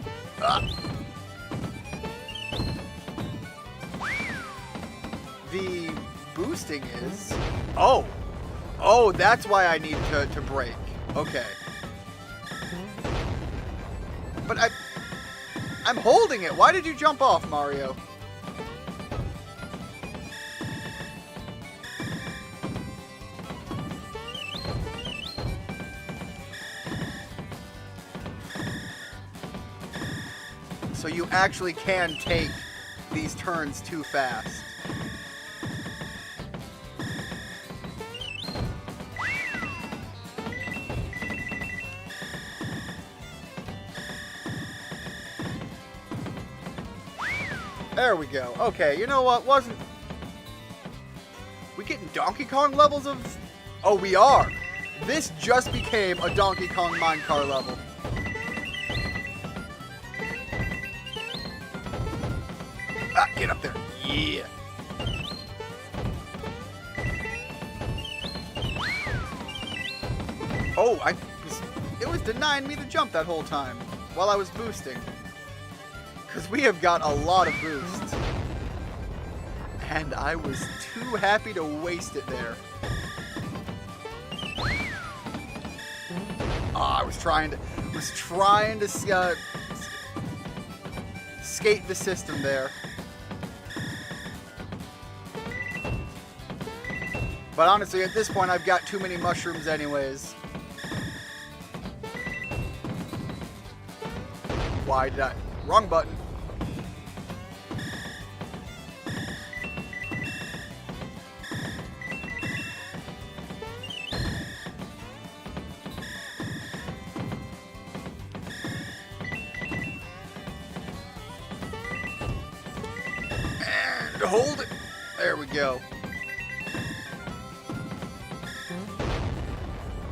the boosting is. Oh. Oh, that's why I need to brake. Okay. But I'm holding it. Why did you jump off, Mario? So you actually can take these turns too fast. There we go. Okay, you know what? Wasn't... We getting Donkey Kong levels of... Oh, we are. This just became a Donkey Kong minecart level. Ah, get up there. Yeah. Oh, it was denying me the jump that whole time while I was boosting. Because we have got a lot of boosts. And I was too happy to waste it there. Oh, I was trying to skate the system there. But honestly, at this point, I've got too many mushrooms anyways. Why did I... Wrong button. And hold it. There we go.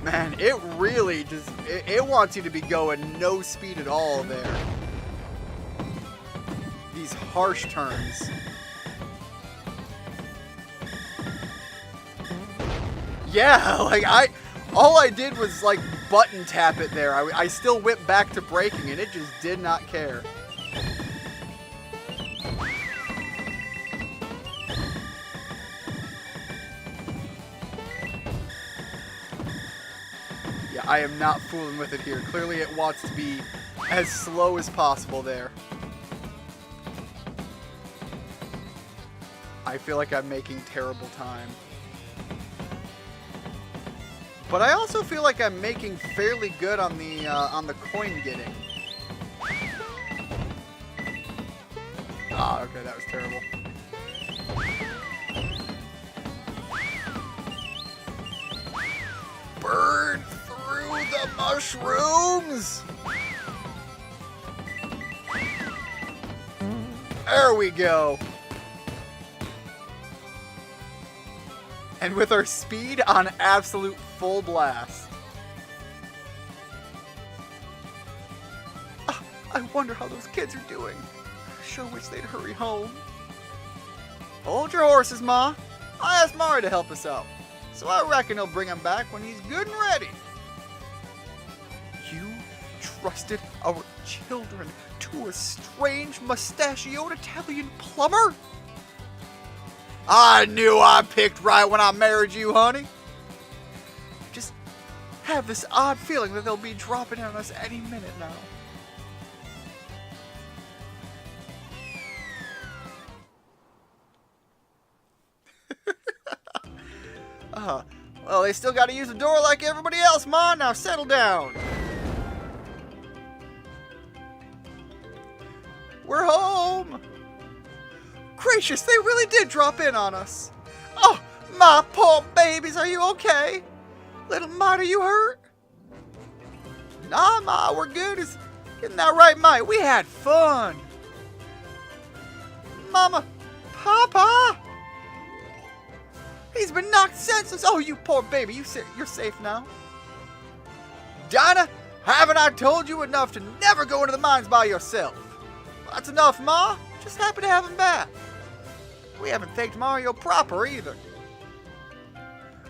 Man, it really just... It wants you to be going no speed at all there. These harsh turns. Yeah, like all I did was like button tap it there. I still went back to braking and it just did not care. Yeah, I am not fooling with it here. Clearly it wants to be as slow as possible there. I feel like I'm making terrible time. But I also feel like I'm making fairly good on the coin getting. Ah, okay, that was terrible. Burn through the mushrooms! There we go. And with our speed on absolute full blast. I wonder how those kids are doing. I sure wish they'd hurry home. Hold your horses, Ma. I asked Mario to help us out, so I reckon he'll bring him back when he's good and ready. You trusted our children to a strange mustachioed Italian plumber? I knew I picked right when I married you, honey. Just have this odd feeling that they'll be dropping in on us any minute now. Well, they still gotta use the door like everybody else, Ma. Now settle down. We're home. Gracious, they really did drop in on us. Oh, my poor babies, are you okay? Little Mite, are you hurt? Nah, Ma, we're good. Isn't that right, Mite? We had fun. Mama, Papa, he's been knocked senseless. Oh, you poor baby, you're safe now. Dinah, haven't I told you enough to never go into the mines by yourself? Well, that's enough, Ma. Just happy to have him back. We haven't thanked Mario proper either.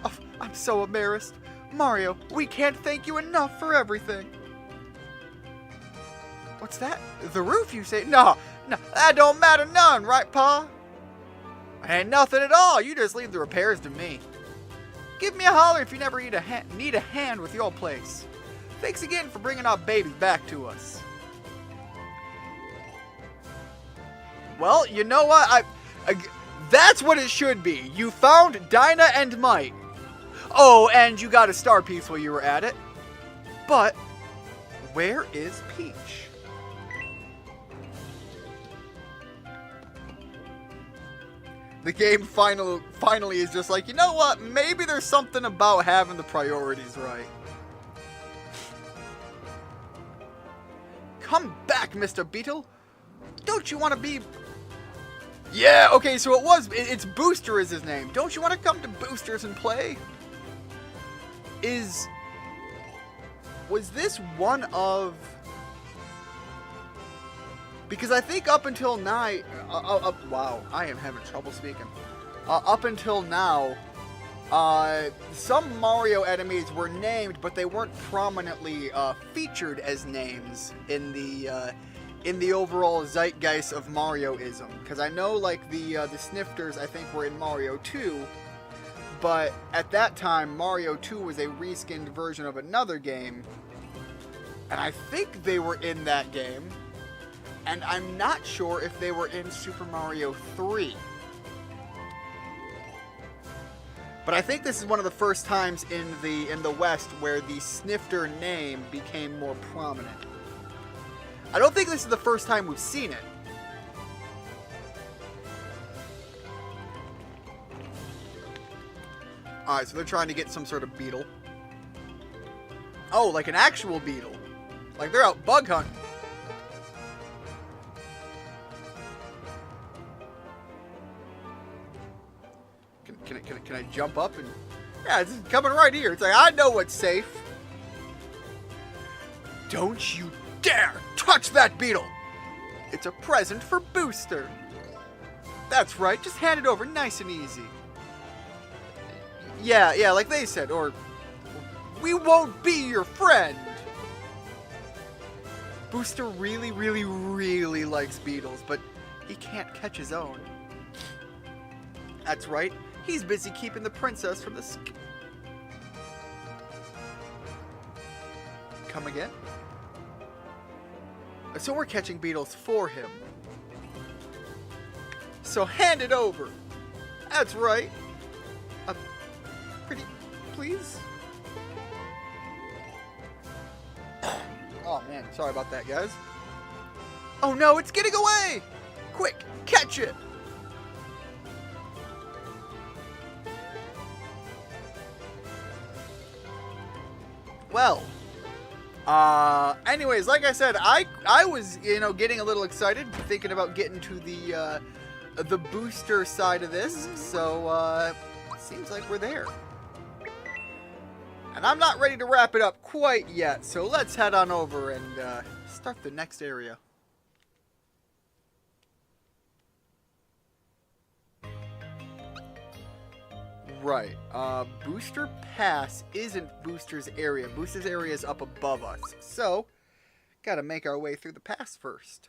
Oh, I'm so embarrassed. Mario, we can't thank you enough for everything. What's that? The roof, you say? No, that don't matter none, right, Pa? Ain't nothing at all. You just leave the repairs to me. Give me a holler if you never need a hand with your place. Thanks again for bringing our babies back to us. Well, you know what? That's what it should be. You found Dinah and Mike. Oh, and you got a star piece while you were at it. But where is Peach? The game finally is just like, you know what? Maybe there's something about having the priorities right. Come back, Mr. Beetle. Don't you want to be... Yeah, okay, so it's Booster is his name. Don't you want to come to Boosters and play? Was this one of... Because I think up until now... wow, I am having trouble speaking. Up until now, some Mario enemies were named, but they weren't prominently featured as names in the overall zeitgeist of Marioism. Because I know, like, the Snifters, I think, were in Mario 2, but at that time, Mario 2 was a reskinned version of another game, and I think they were in that game. And I'm not sure if they were in Super Mario 3. But I think this is one of the first times in the West where the Snifter name became more prominent. I don't think this is the first time we've seen it. Alright, so they're trying to get some sort of beetle. Oh, like an actual beetle. Like they're out bug hunting. Can I jump up and... Yeah, it's coming right here. It's like, I know what's safe. Don't you dare touch that beetle! It's a present for Booster. That's right, just hand it over nice and easy. Yeah, like they said, or... We won't be your friend! Booster really, really, really likes beetles, but he can't catch his own. That's right. He's busy keeping the princess from the Come again? So we're catching beetles for him. So hand it over. That's right. Pretty please? Oh man, sorry about that, guys. Oh no, it's getting away! Quick, catch it! Well, anyways, like I said, I was, getting a little excited, thinking about getting to the booster side of this, so, seems like we're there. And I'm not ready to wrap it up quite yet, so let's head on over and, start the next area. Right. Booster Pass isn't Booster's area. Booster's area is up above us. So, gotta make our way through the pass first.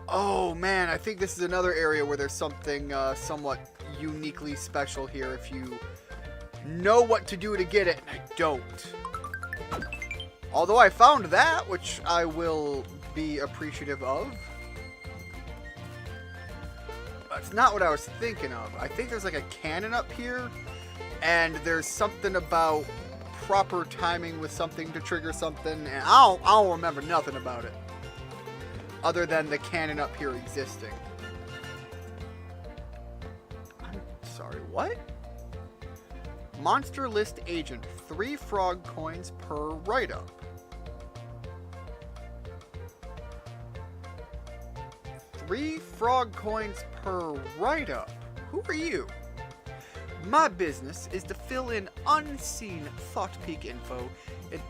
Oh man, I think this is another area where there's something somewhat uniquely special here if you know what to do to get it, and I don't. Although I found that, which I will be appreciative of. That's not what I was thinking of. I think there's like a cannon up here, and there's something about proper timing with something to trigger something, and I don't remember nothing about it. Other than the cannon up here existing. I'm sorry, what? Monster List Agent, 3 frog coins per write-up. Three frog coins per write-up. Who are you? My business is to fill in unseen Thought Peak info and...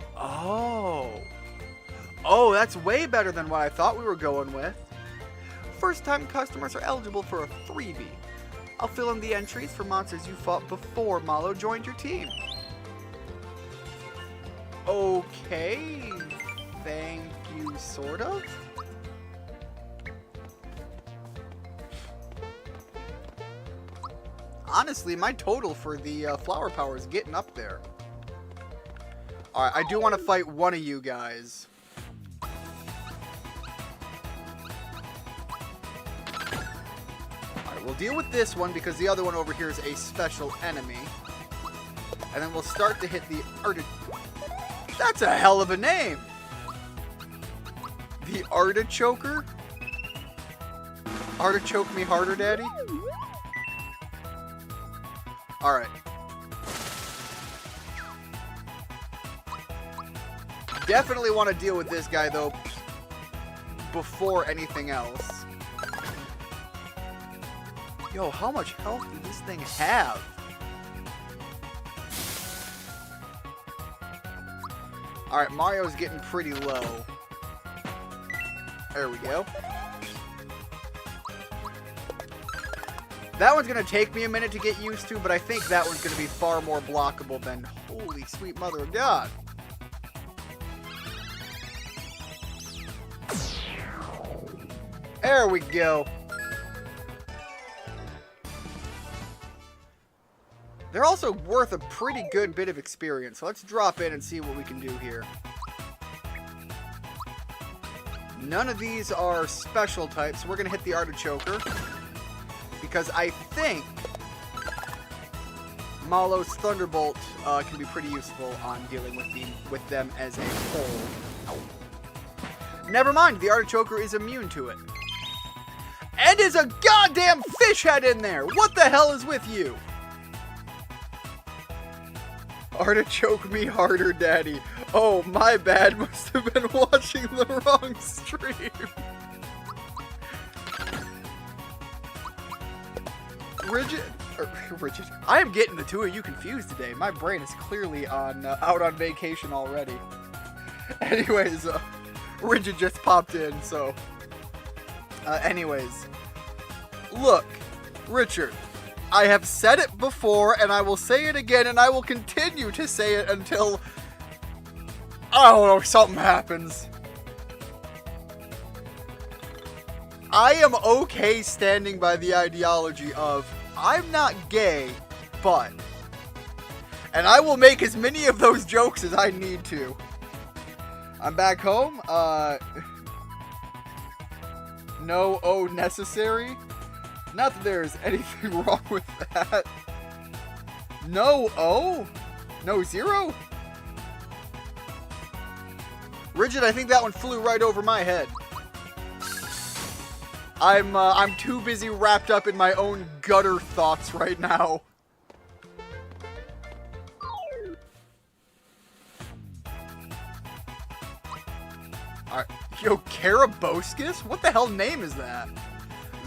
Oh, that's way better than what I thought we were going with. First-time customers are eligible for a freebie. I'll fill in the entries for monsters you fought before Mallow joined your team. Okay, thank you, sort of. honestly, my total for the flower power is getting up there. Alright, I do want to fight one of you guys. Alright, we'll deal with this one because the other one over here is a special enemy. And then we'll start to hit the That's a hell of a name! The Artichoker? Artichoke me harder, Daddy? Alright. Definitely want to deal with this guy, though, before anything else. Yo, how much health does this thing have? Alright, Mario's getting pretty low. There we go. That one's going to take me a minute to get used to, but I think that one's going to be far more blockable than... Holy sweet mother of God. There we go. They're also worth a pretty good bit of experience, so let's drop in and see what we can do here. None of these are special types, so we're going to hit the Artichoker. Because I think Mallow's Thunderbolt can be pretty useful on dealing with them as a whole. Never mind, the Artichoker is immune to it. And is a goddamn fish head in there! What the hell is with you? Artichoke me harder, Daddy. Oh, my bad. Must have been watching the wrong stream. Rigid. I am getting the two of you confused today. My brain is clearly on out on vacation already. Anyways, Rigid just popped in, so... anyways. Look, Richard. I have said it before, and I will say it again, and I will continue to say it until... I don't know, something happens. I am okay standing by the ideology of, I'm not gay, but... And I will make as many of those jokes as I need to. I'm back home. No O necessary. Not that there's anything wrong with that. No O? No zero? Rigid, I think that one flew right over my head. I'm too busy wrapped up in my own gutter thoughts right now. Alright. Yo, Karaboscus? What the hell name is that?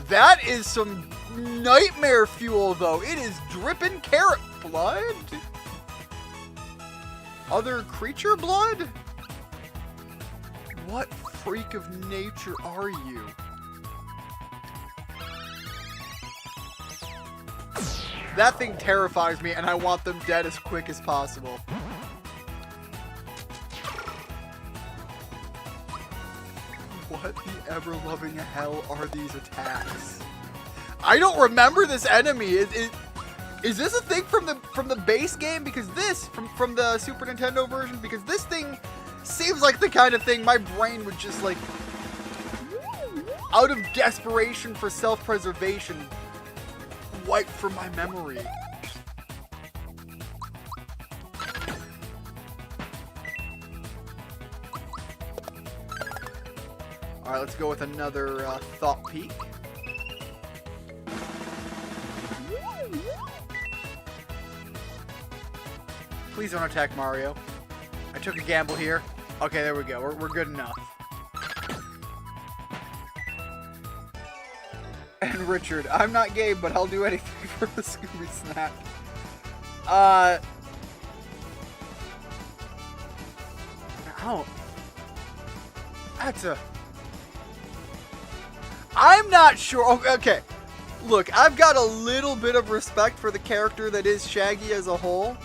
That is some nightmare fuel, though. It is dripping carrot blood? Other creature blood? What freak of nature are you? That thing terrifies me, and I want them dead as quick as possible. What the ever-loving hell are these attacks? I don't remember this enemy. Is this a thing from the base game? Because this from the Super Nintendo version. Because this thing seems like the kind of thing my brain would just like, out of desperation for self-preservation, wipe from my memory. Alright, let's go with another Thought Peak. Please don't attack Mario. I took a gamble here. Okay, there we go. We're good enough. And Richard, I'm not gay, but I'll do anything for the Scooby Snack. Oh. That's a... I'm not sure. Okay. Look, I've got a little bit of respect for the character that is Shaggy as a whole.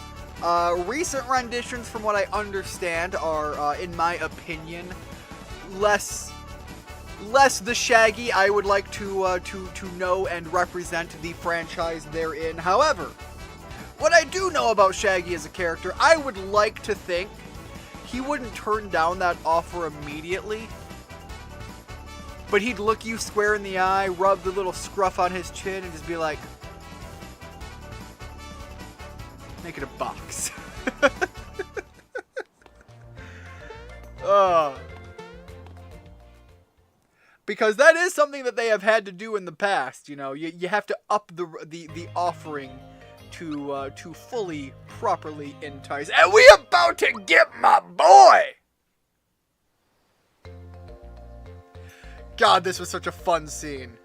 Recent renditions, from what I understand, are, in my opinion, less less the Shaggy I would like to know and represent the franchise therein. However, what I do know about Shaggy as a character, I would like to think he wouldn't turn down that offer immediately. But he'd look you square in the eye, rub the little scruff on his chin, and just be like, make it a box. Because that is something that they have had to do in the past. You know, you have to up the offering to fully, properly entice. And we about to get my boy! God, this was such a fun scene.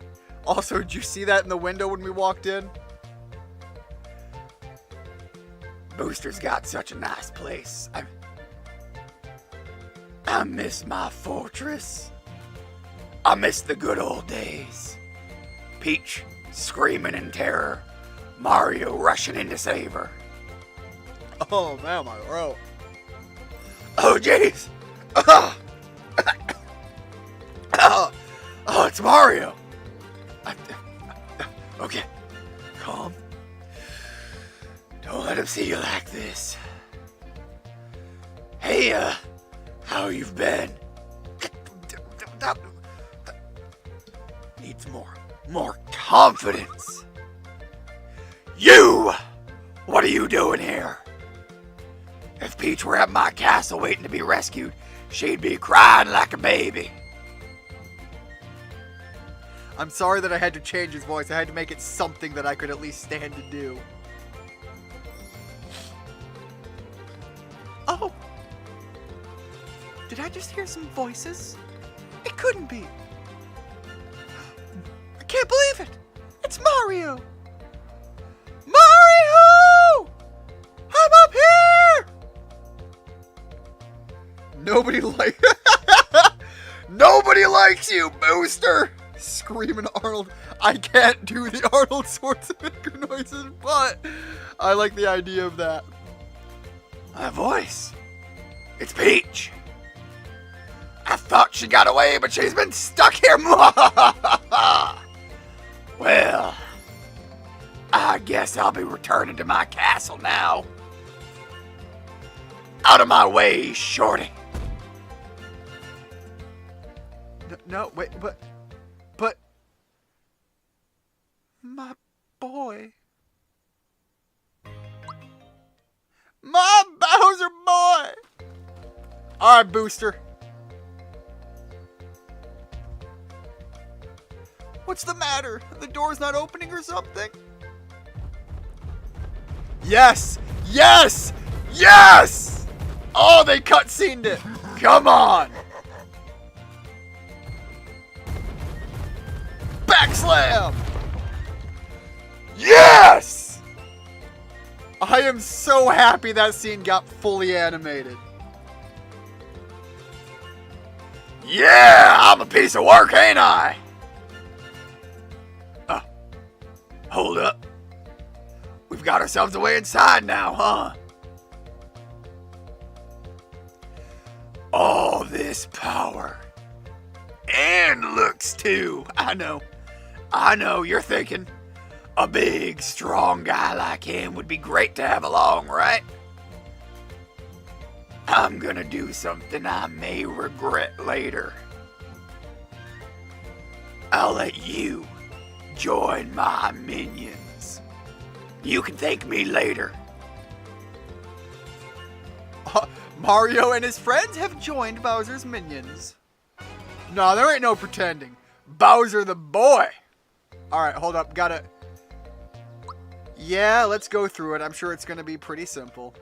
Also, did you see that in the window when we walked in? Booster's got such a nice place. I miss my fortress. I miss the good old days. Peach screaming in terror. Mario rushing in to save her. Oh, man, my throat. Oh, jeez. Oh, it's Mario. Okay, calm. Don't let him see you like this. Hey, how you've been? Needs more confidence. You! What are you doing here? If Peach were at my castle waiting to be rescued, she'd be crying like a baby. I'm sorry that I had to change his voice. I had to make it something that I could at least stand to do. Oh! Did I just hear some voices? It couldn't be. I can't believe it! It's Mario! Mario! I'm up here! Nobody likes you, Booster! Screaming Arnold. I can't do the Arnold Schwarzenegger noises, but I like the idea of that. My voice. It's Peach. I thought she got away, but she's been stuck here. Well, I guess I'll be returning to my castle now. Out of my way, Shorty. No, wait, but... My boy. My Bowser boy! Alright, Booster. What's the matter? The door's not opening or something? Yes! Yes! Yes! Oh, they cutscened it! Come on! Backslam! Yes! I am so happy that scene got fully animated. Yeah, I'm a piece of work, ain't I? Hold up. We've got ourselves a way inside now, huh? All this power. And looks too. I know, you're thinking, a big, strong guy like him would be great to have along, right? I'm gonna do something I may regret later. I'll let you join my minions. You can thank me later. Mario and his friends have joined Bowser's minions. No, there ain't no pretending. Bowser the boy. Alright, hold up. Gotta... Yeah, let's go through it. I'm sure it's gonna be pretty simple.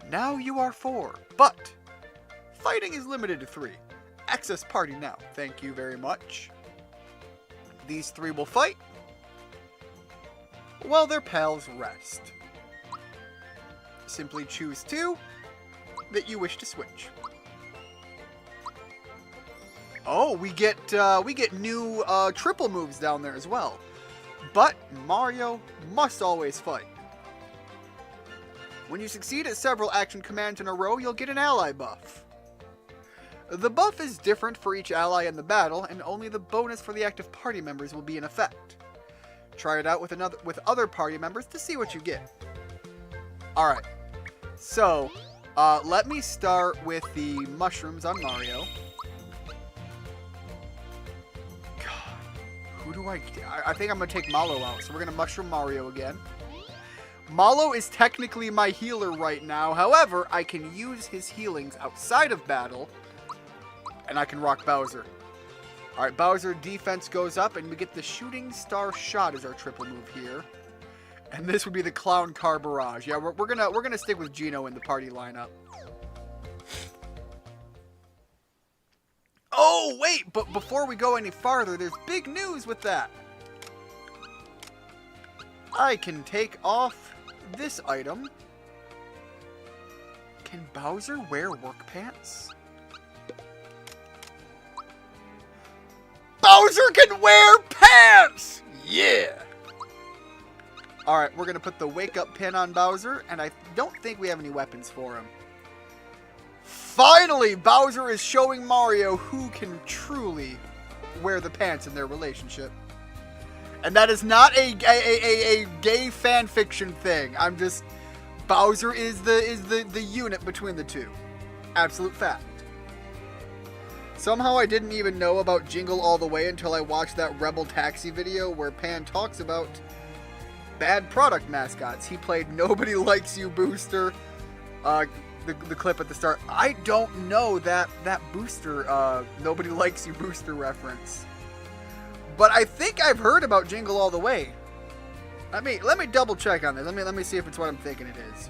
Now you are 4, but fighting is limited to 3. Access party now. Thank you very much. These 3 will fight while their pals rest. Simply choose 2 that you wish to switch. Oh, we get new triple moves down there as well. But Mario must always fight. When you succeed at several action commands in a row, you'll get an ally buff. The buff is different for each ally in the battle, and only the bonus for the active party members will be in effect. Try it out with other party members to see what you get. Alright, so let me start with the mushrooms on Mario. Who do I think I'm going to take Mallow out, so we're going to mushroom Mario again. Mallow is technically my healer right now, however, I can use his healings outside of battle, and I can rock Bowser. Alright, Bowser defense goes up, and we get the Shooting Star Shot as our triple move here. And this would be the Clown Car Barrage. Yeah, we're gonna stick with Geno in the party lineup. Oh, wait, but before we go any farther, there's big news with that. I can take off this item. Can Bowser wear work pants? Bowser can wear pants! Yeah! Alright, we're gonna put the wake up pin on Bowser, and I don't think we have any weapons for him. Finally, Bowser is showing Mario who can truly wear the pants in their relationship. And that is not a gay fan fiction thing. I'm just... Bowser is the unit between the two. Absolute fact. Somehow I didn't even know about Jingle All the Way until I watched that Rebel Taxi video where Pan talks about bad product mascots. He played Nobody Likes You Booster, the clip at the start. I don't know that Booster, Nobody Likes You Booster reference. But I think I've heard about Jingle All the Way. Let me double check on this. Let me see if it's what I'm thinking it is.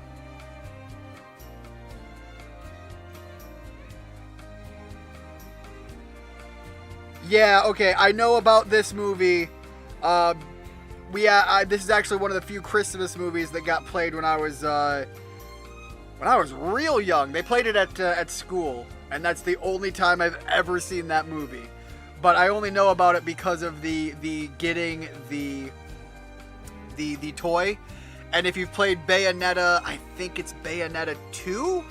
Yeah, okay, I know about this movie. This is actually one of the few Christmas movies that got played when I was real young. They played it at school, and that's the only time I've ever seen that movie. But I only know about it because of the getting the toy. And if you've played Bayonetta, I think it's Bayonetta 2,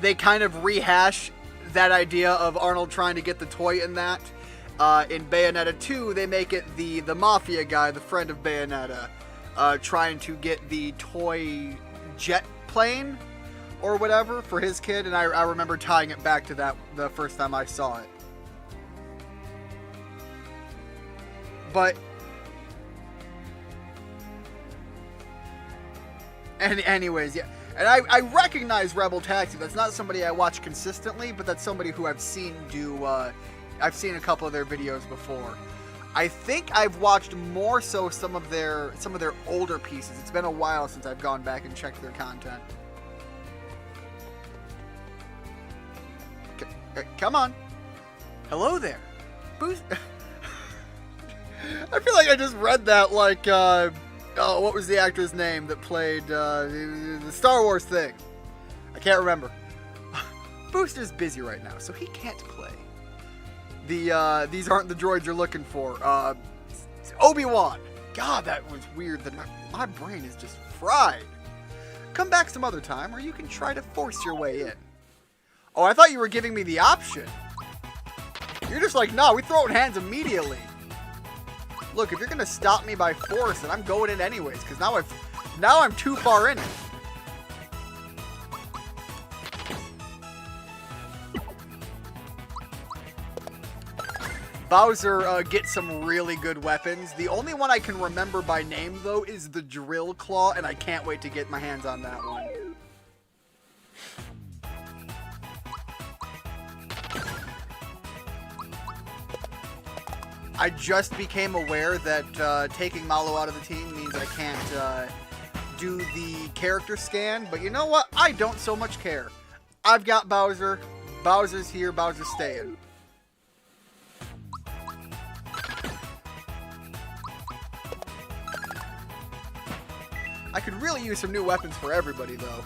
they kind of rehash that idea of Arnold trying to get the toy in that. In Bayonetta 2, they make it the mafia guy, the friend of Bayonetta, trying to get the toy jet plane or whatever for his kid, and I remember tying it back to that the first time I saw it. But anyways, yeah. And I recognize Rebel Taxi. That's not somebody I watch consistently, but that's somebody who I've seen do, I've seen a couple of their videos before. I think I've watched more so some of their older pieces. It's been a while since I've gone back and checked their content. Come on. Hello there. Boost. I feel like I just read that like, oh, what was the actor's name that played the Star Wars thing? I can't remember. Booster's busy right now, so he can't play. These aren't the droids you're looking for. Obi-Wan. God, that was weird. That my brain is just fried. Come back some other time, or you can try to force your way in. Oh, I thought you were giving me the option. You're just like, no, we throw it in hands immediately. Look, if you're gonna stop me by force, then I'm going in anyways, because now I'm too far in it. Bowser gets some really good weapons. The only one I can remember by name, though, is the Drill Claw, and I can't wait to get my hands on that one. I just became aware that taking Mallow out of the team means I can't do the character scan, but you know what? I don't so much care. I've got Bowser. Bowser's here. Bowser's staying. I could really use some new weapons for everybody, though.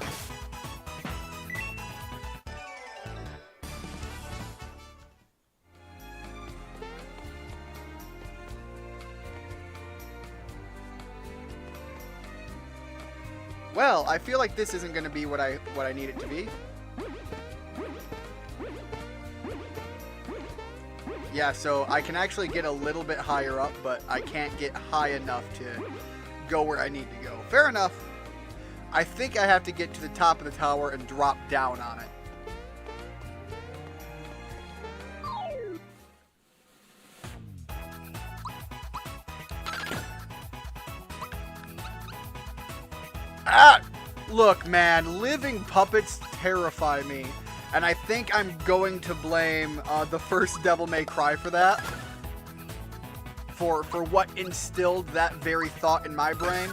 Well, I feel like this isn't going to be what I need it to be. Yeah, so I can actually get a little bit higher up, but I can't get high enough to go where I need to go. Fair enough. I think I have to get to the top of the tower and drop down on it. Ah! Look, man, living puppets terrify me. And I think I'm going to blame the first Devil May Cry for that. For what instilled that very thought in my brain.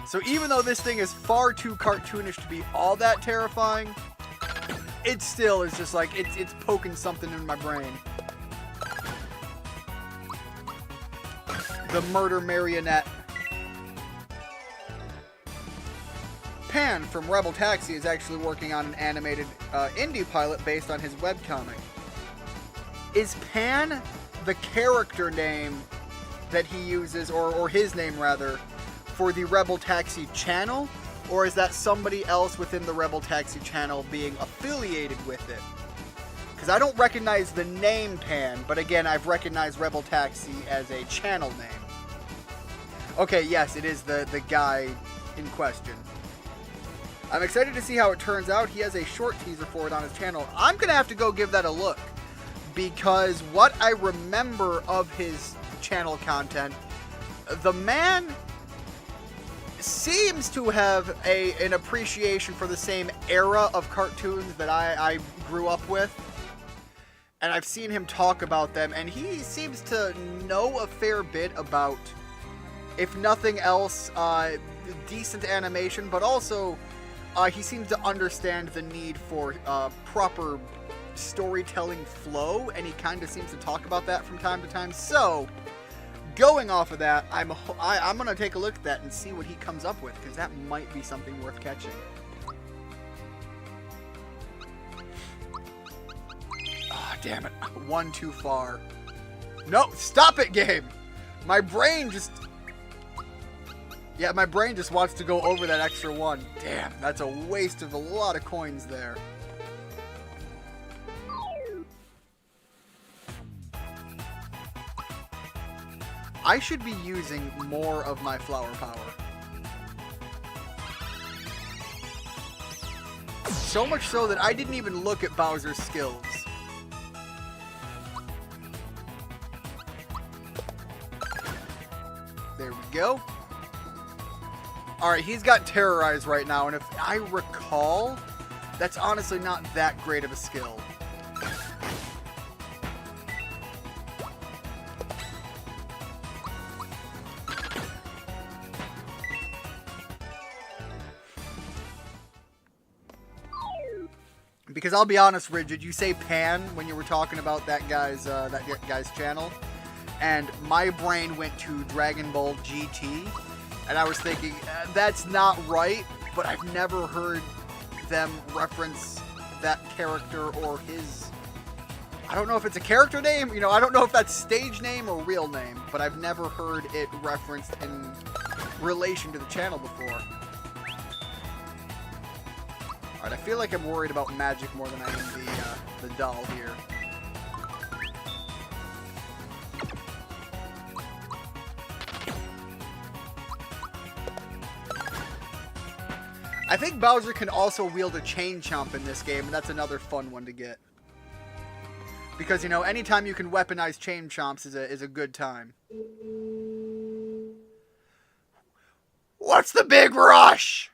So even though this thing is far too cartoonish to be all that terrifying, it still is just like, it's poking something in my brain. The murder marionette. Pan from Rebel Taxi is actually working on an animated indie pilot based on his webcomic. Is Pan the character name that he uses, or his name rather, for the Rebel Taxi channel? Or is that somebody else within the Rebel Taxi channel being affiliated with it? Because I don't recognize the name Pan, but again, I've recognized Rebel Taxi as a channel name. Okay, yes, it is the guy in question. I'm excited to see how it turns out. He has a short teaser for it on his channel. I'm going to have to go give that a look. Because what I remember of his channel content, the man seems to have an appreciation for the same era of cartoons that I grew up with. And I've seen him talk about them, and he seems to know a fair bit about, if nothing else, decent animation, but also he seems to understand the need for proper storytelling flow, and he kind of seems to talk about that from time to time. So, going off of that, I'm going to take a look at that and see what he comes up with, because that might be something worth catching. Ah, damn it. One too far. No, stop it, game! My brain just... Yeah, my brain just wants to go over that extra one. Damn, that's a waste of a lot of coins there. I should be using more of my flower power. So much so that I didn't even look at Bowser's skills. There we go. Alright, he's got Terrorize right now, and if I recall, that's honestly not that great of a skill. Because I'll be honest, Rigid, you say Pan when you were talking about that guy's channel, and my brain went to Dragon Ball GT, and I was thinking, that's not right, but I've never heard them reference that character or his... I don't know if it's a character name, you know, I don't know if that's stage name or real name, but I've never heard it referenced in relation to the channel before. Alright, I feel like I'm worried about magic more than I am the doll here. I think Bowser can also wield a Chain Chomp in this game, and that's another fun one to get. Because, you know, anytime you can weaponize Chain Chomps is a good time. What's the big rush?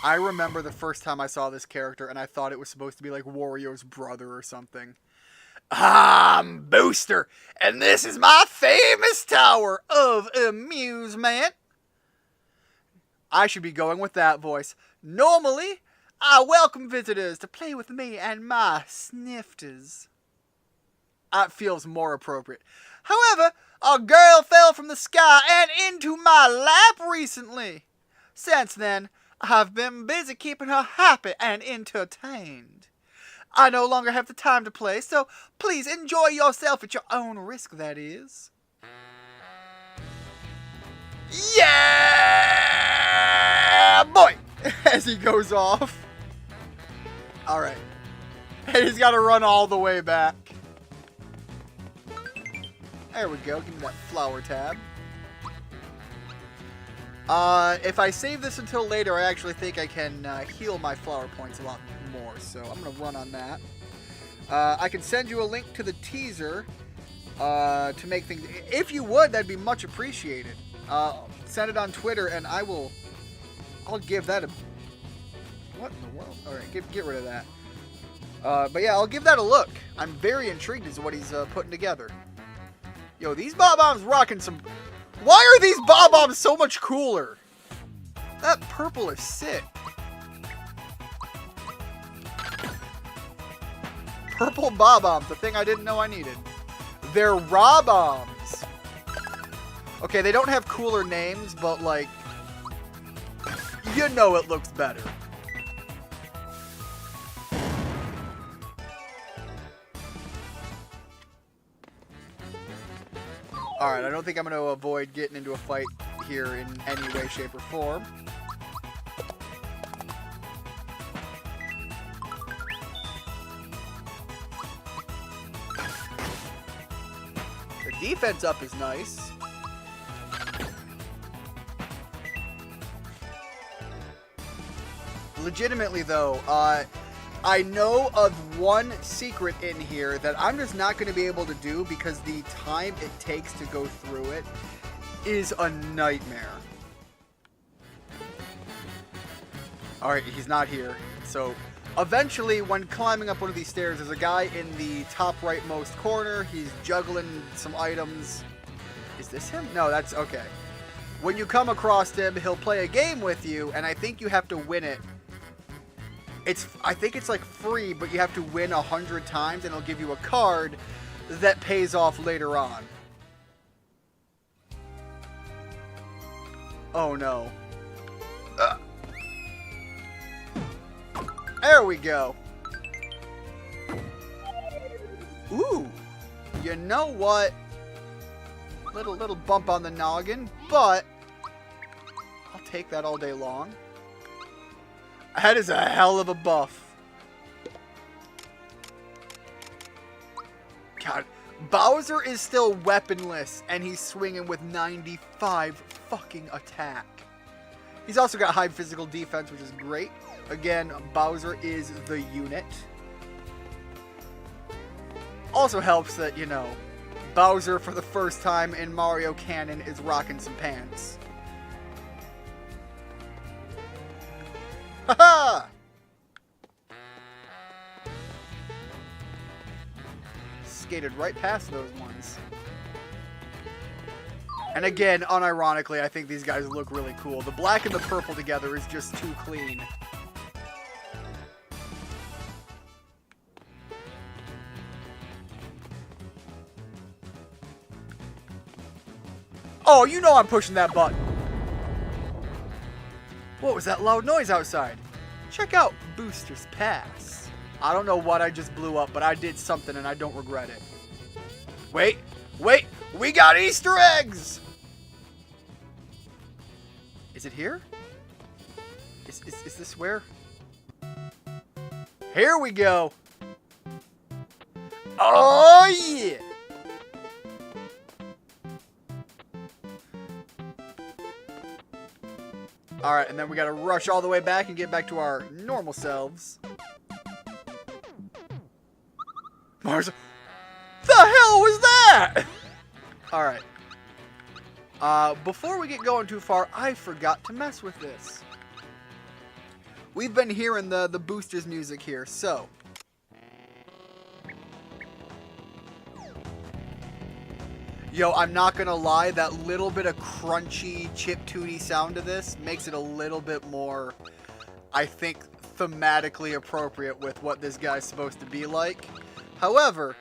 I remember the first time I saw this character, and I thought it was supposed to be like Wario's brother or something. I'm Booster, and this is my famous tower of amusement. I should be going with that voice. Normally, I welcome visitors to play with me and my snifters. That feels more appropriate. However, a girl fell from the sky and into my lap recently. Since then, I've been busy keeping her happy and entertained. I no longer have the time to play, so please enjoy yourself at your own risk, that is. Yeah, boy! as he goes off. Alright. And he's got to run all the way back. There we go. Give me that flower tab. If I save this until later, I actually think I can heal my flower points a lot more. So I'm going to run on that. I can send you a link to the teaser to make things... If you would, that'd be much appreciated. Send it on Twitter, and I'll give that a... What in the world? Alright, get rid of that. But yeah, I'll give that a look. I'm very intrigued as to what he's putting together. Yo, these Bob-ombs rocking some... Why are these Bob-ombs so much cooler? That purple is sick. Purple Bob-ombs, the thing I didn't know I needed. They're Rob-ombs. Okay, they don't have cooler names, but like... You know it looks better. Alright, I don't think I'm going to avoid getting into a fight here in any way, shape, or form. The defense up is nice. Legitimately, though, I know of one secret in here that I'm just not going to be able to do because the time it takes to go through it is a nightmare. Alright, he's not here. So, eventually, when climbing up one of these stairs, there's a guy in the top rightmost corner. He's juggling some items. Is this him? No, that's... okay. When you come across him, he'll play a game with you, and I think you have to win it. I think it's like free, but you have to win 100 times, and it'll give you a card that pays off later on. Oh no. There we go. Ooh. You know what? Little bump on the noggin, but I'll take that all day long. That is a hell of a buff. God, Bowser is still weaponless, and he's swinging with 95 fucking attack. He's also got high physical defense, which is great. Again, Bowser is the unit. Also helps that, you know, Bowser, for the first time in Mario canon, is rocking some pants. Haha! Skated right past those ones. And again, unironically, I think these guys look really cool. The black and the purple together is just too clean. Oh, you know I'm pushing that button. What was that loud noise outside? Check out Booster's Pass. I don't know what I just blew up, but I did something and I don't regret it. Wait, we got Easter eggs! Is it here? Is this where? Here we go. Oh yeah! Alright, and then we gotta rush all the way back and get back to our normal selves. Mars. The hell was that? Alright. Before we get going too far, I forgot to mess with this. We've been hearing the boosters music here, so. Yo, I'm not gonna lie, that little bit of crunchy, chiptune sound to this makes it a little bit more, I think, thematically appropriate with what this guy's supposed to be like. However,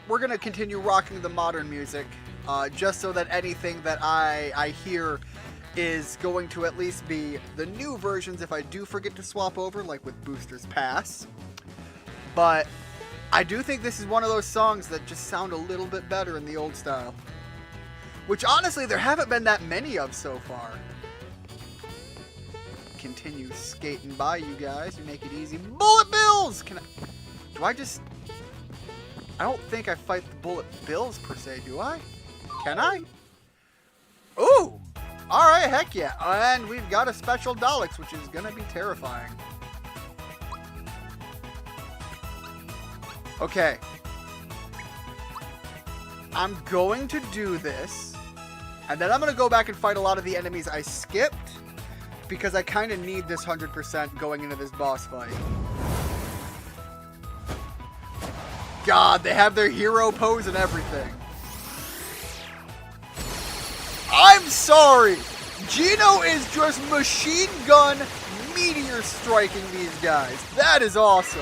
we're gonna continue rocking the modern music, just so that anything that I hear is going to at least be the new versions if I do forget to swap over, like with Booster's Pass. But I do think this is one of those songs that just sound a little bit better in the old style. Which honestly, there haven't been that many of so far. continue skating by you guys. You make it easy. Bullet Bills! Can I... Do I just... I don't think I fight the Bullet Bills, per se, do I? Can I? Ooh! Alright, heck yeah. And we've got a special Daleks, which is gonna be terrifying. Okay. I'm going to do this. And then I'm going to go back and fight a lot of the enemies I skipped. Because I kind of need this 100% going into this boss fight. God, they have their hero pose and everything. I'm sorry! Geno is just machine gun meteor striking these guys. That is awesome.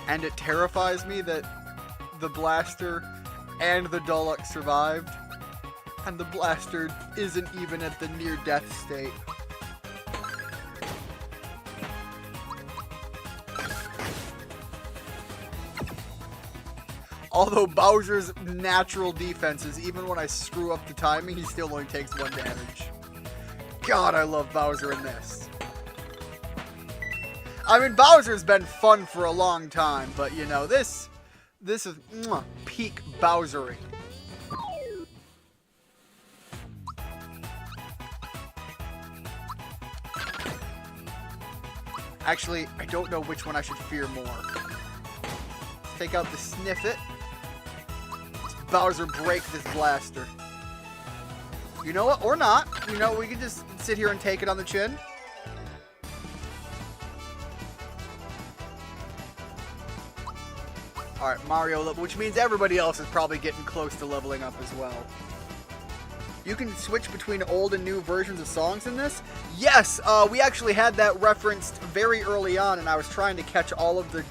And it terrifies me that the blaster and the Dalek survived. And the blaster isn't even at the near-death state. Although Bowser's natural defenses, even when I screw up the timing, he still only takes 1 damage. God, I love Bowser in this. I mean, Bowser's been fun for a long time, but you know, this is peak Bowsering. Actually, I don't know which one I should fear more. Let's take out the Sniffit. Let's Bowser break this blaster. You know what? Or not. You know, we can just sit here and take it on the chin. Alright, Mario, which means everybody else is probably getting close to leveling up as well. You can switch between old and new versions of songs in this? Yes, we actually had that referenced very early on, and I was trying to catch all of the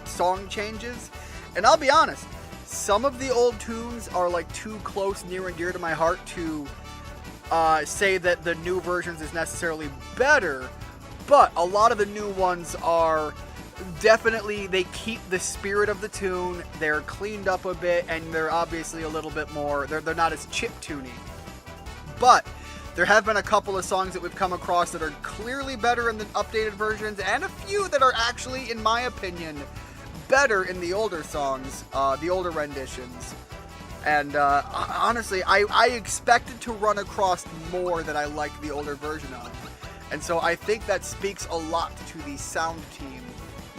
song changes. And I'll be honest, some of the old tunes are like too close, near and dear to my heart to say that the new versions is necessarily better, but a lot of the new ones are definitely, they keep the spirit of the tune, they're cleaned up a bit, and they're obviously a little bit more, they're not as chiptune-y. But there have been a couple of songs that we've come across that are clearly better in the updated versions, and a few that are actually, in my opinion, better in the older songs, the older renditions. And honestly, I expected to run across more that I liked the older version of. And so I think that speaks a lot to the sound team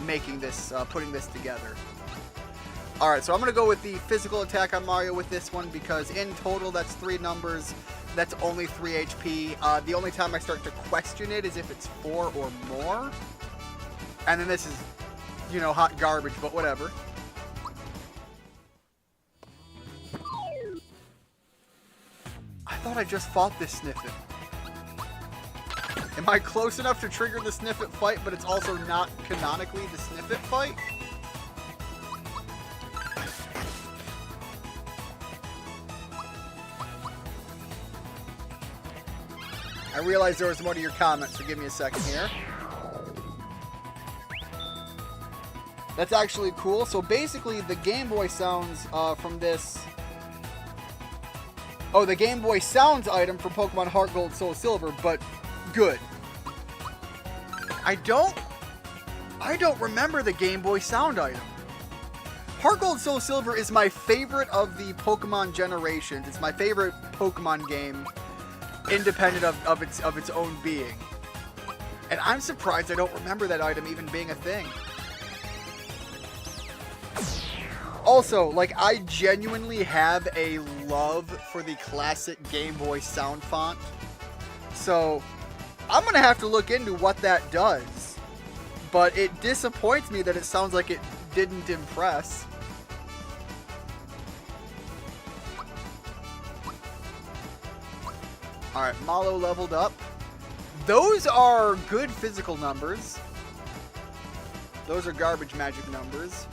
making this, putting this together. Alright, so I'm going to go with the physical attack on Mario with this one, because in total that's 3 numbers, that's only 3 HP. The only time I start to question it is if it's 4 or more. And then this is, you know, hot garbage, but whatever. I thought I just fought this Sniffit. Am I close enough to trigger the Sniffit fight, but it's also not canonically the Sniffit fight? I realized there was more to your comments, so give me a second here. That's actually cool. So basically, the Game Boy sounds from this... Oh, the Game Boy sounds item for Pokemon Heart Gold, Soul Silver, but... good. I don't remember the Game Boy sound item. Heart Gold Soul Silver is my favorite of the Pokemon generations. It's my favorite Pokemon game, independent of its own being. And I'm surprised I don't remember that item even being a thing. Also, like, I genuinely have a love for the classic Game Boy sound font. So I'm going to have to look into what that does. But it disappoints me that it sounds like it didn't impress. Alright, Mallow leveled up. Those are good physical numbers. Those are garbage magic numbers.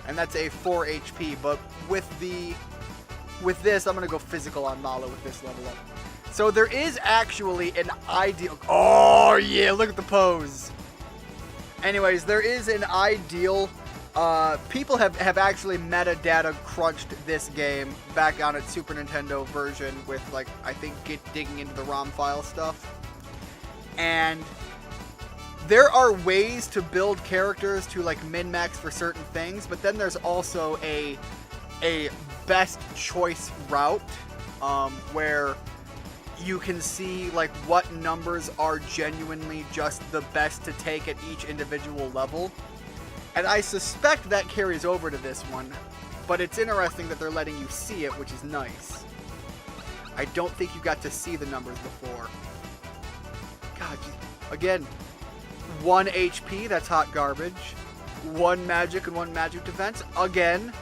And that's a 4 HP, but with this, I'm going to go physical on Mallow with this level up. So there is actually an ideal... Oh, yeah, look at the pose. Anyways, there is an ideal People have actually metadata crunched this game back on its Super Nintendo version with, like, I think digging into the ROM file stuff. And there are ways to build characters to, like, min-max for certain things, but then there's also a best choice route, where you can see, like, what numbers are genuinely just the best to take at each individual level. And I suspect that carries over to this one, but it's interesting that they're letting you see it, which is nice. I don't think you got to see the numbers before. God, again, 1 HP, that's hot garbage. 1 magic and 1 magic defense. Again,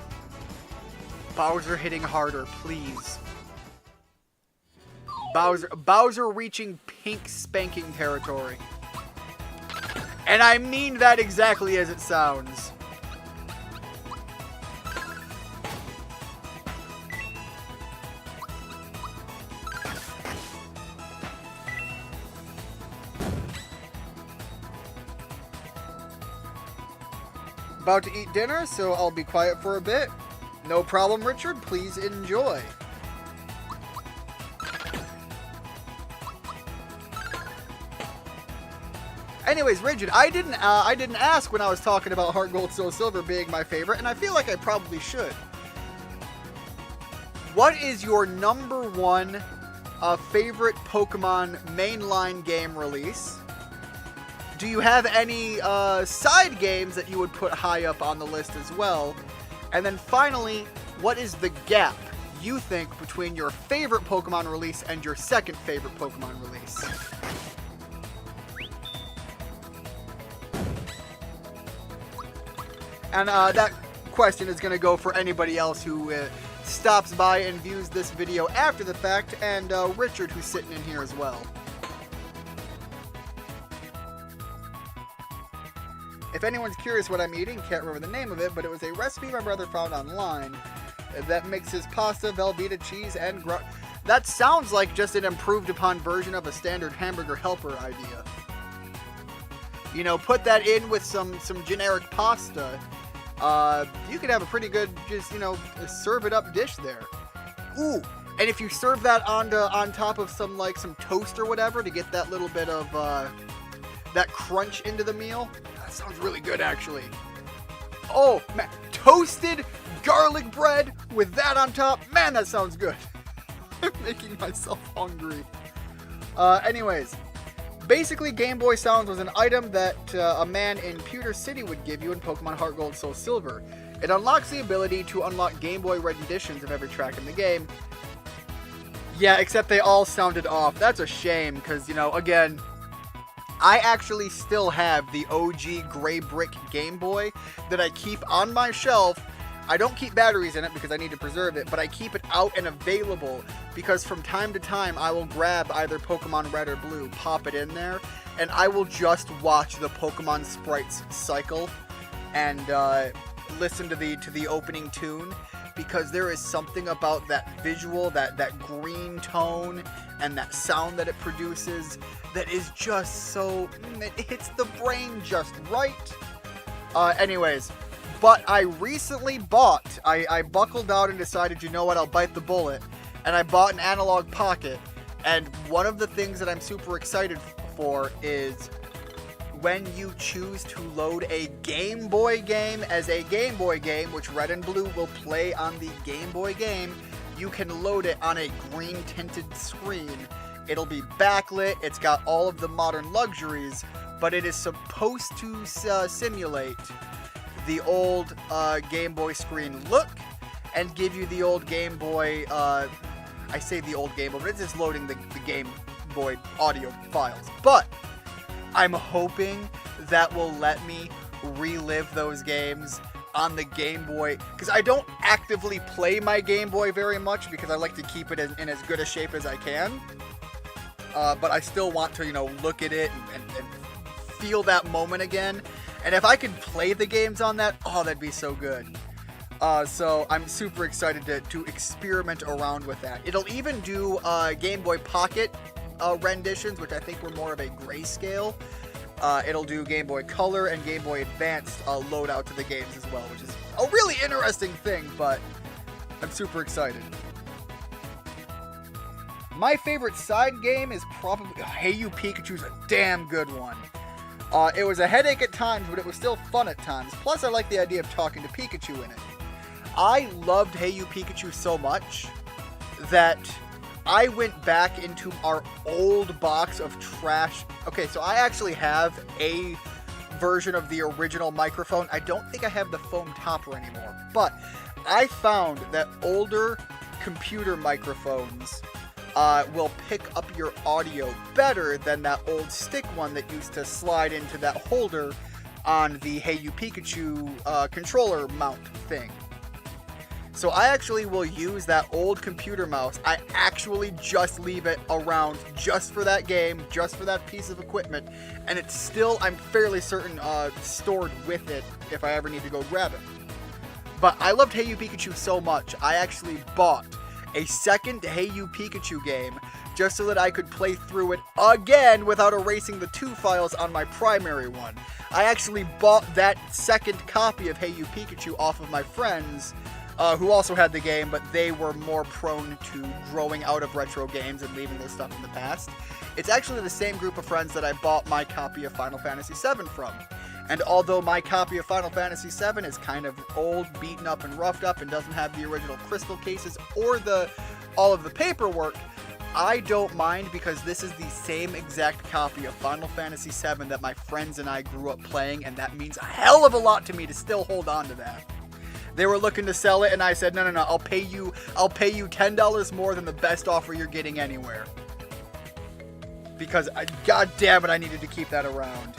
Bowser hitting harder, please. Bowser reaching pink spanking territory. And I mean that exactly as it sounds. About to eat dinner, so I'll be quiet for a bit. No problem, Richard. Please enjoy. Anyways, Rigid, I didn't ask when I was talking about Heart Gold Soul Silver being my favorite, and I feel like I probably should. What is your number 1 favorite Pokemon mainline game release? Do you have any side games that you would put high up on the list as well? And then finally, what is the gap you think between your favorite Pokemon release and your second favorite Pokemon release? And that question is going to go for anybody else who stops by and views this video after the fact, and Richard, who's sitting in here as well. If anyone's curious what I'm eating, can't remember the name of it, but it was a recipe my brother found online that mixes pasta, Velveeta cheese, and that sounds like just an improved upon version of a standard hamburger helper idea. You know, put that in with some generic pasta. You could have a pretty good, just, you know, serve it up dish there. Ooh, and if you serve that on top of some toast or whatever to get that little bit of that crunch into the meal, that sounds really good actually. Oh man, toasted garlic bread with that on top, man, that sounds good. I'm making myself hungry. Anyways. Basically, Game Boy Sounds was an item that a man in Pewter City would give you in Pokemon Heart Gold Soul Silver. It unlocks the ability to unlock Game Boy renditions of every track in the game. Yeah, except they all sounded off. That's a shame, because, you know, again, I actually still have the OG Gray Brick Game Boy that I keep on my shelf. I don't keep batteries in it because I need to preserve it, but I keep it out and available because from time to time I will grab either Pokemon Red or Blue, pop it in there, and I will just watch the Pokemon sprites cycle and listen to the opening tune, because there is something about that visual, that green tone, and that sound that it produces that is just so, it hits the brain just right. Anyways. But I recently bought, I buckled out and decided, you know what, I'll bite the bullet. And I bought an Analog Pocket. And one of the things that I'm super excited for is when you choose to load a Game Boy game as a Game Boy game, which Red and Blue will play on the Game Boy game, you can load it on a green tinted screen. It'll be backlit, it's got all of the modern luxuries, but it is supposed to simulate the old Game Boy screen look and give you the old Game Boy, I say the old Game Boy, but it's just loading the Game Boy audio files. But I'm hoping that will let me relive those games on the Game Boy, because I don't actively play my Game Boy very much because I like to keep it in as good a shape as I can. But I still want to, you know, look at it and feel that moment again. And if I could play the games on that, oh, that'd be so good. So I'm super excited to experiment around with that. It'll even do Game Boy Pocket renditions, which I think were more of a grayscale. it'll do Game Boy Color and Game Boy Advanced loadout to the games as well, which is a really interesting thing, but I'm super excited. My favorite side game is probably Hey You Pikachu's a damn good one. It was a headache at times, but it was still fun at times. Plus, I like the idea of talking to Pikachu in it. I loved Hey You Pikachu so much that I went back into our old box of trash. Okay, so I actually have a version of the original microphone. I don't think I have the foam topper anymore, but I found that older computer microphones will pick up your audio better than that old stick one that used to slide into that holder on the Hey You Pikachu controller mount thing. So I actually will use that old computer mouse. I actually just leave it around just for that game, just for that piece of equipment, and it's still, I'm fairly certain, stored with it if I ever need to go grab it. But I loved Hey You Pikachu so much, I actually bought a second Hey You Pikachu game just so that I could play through it again without erasing the 2 files on my primary one. I actually bought that second copy of Hey You Pikachu off of my friends who also had the game, but they were more prone to growing out of retro games and leaving their stuff in the past. It's actually the same group of friends that I bought my copy of Final Fantasy VII from. And although my copy of Final Fantasy VII is kind of old, beaten up, and roughed up, and doesn't have the original crystal cases or all of the paperwork, I don't mind because this is the same exact copy of Final Fantasy VII that my friends and I grew up playing, and that means a hell of a lot to me to still hold on to that. They were looking to sell it, and I said, no, I'll pay you $10 more than the best offer you're getting anywhere. Because, god damn it, I needed to keep that around.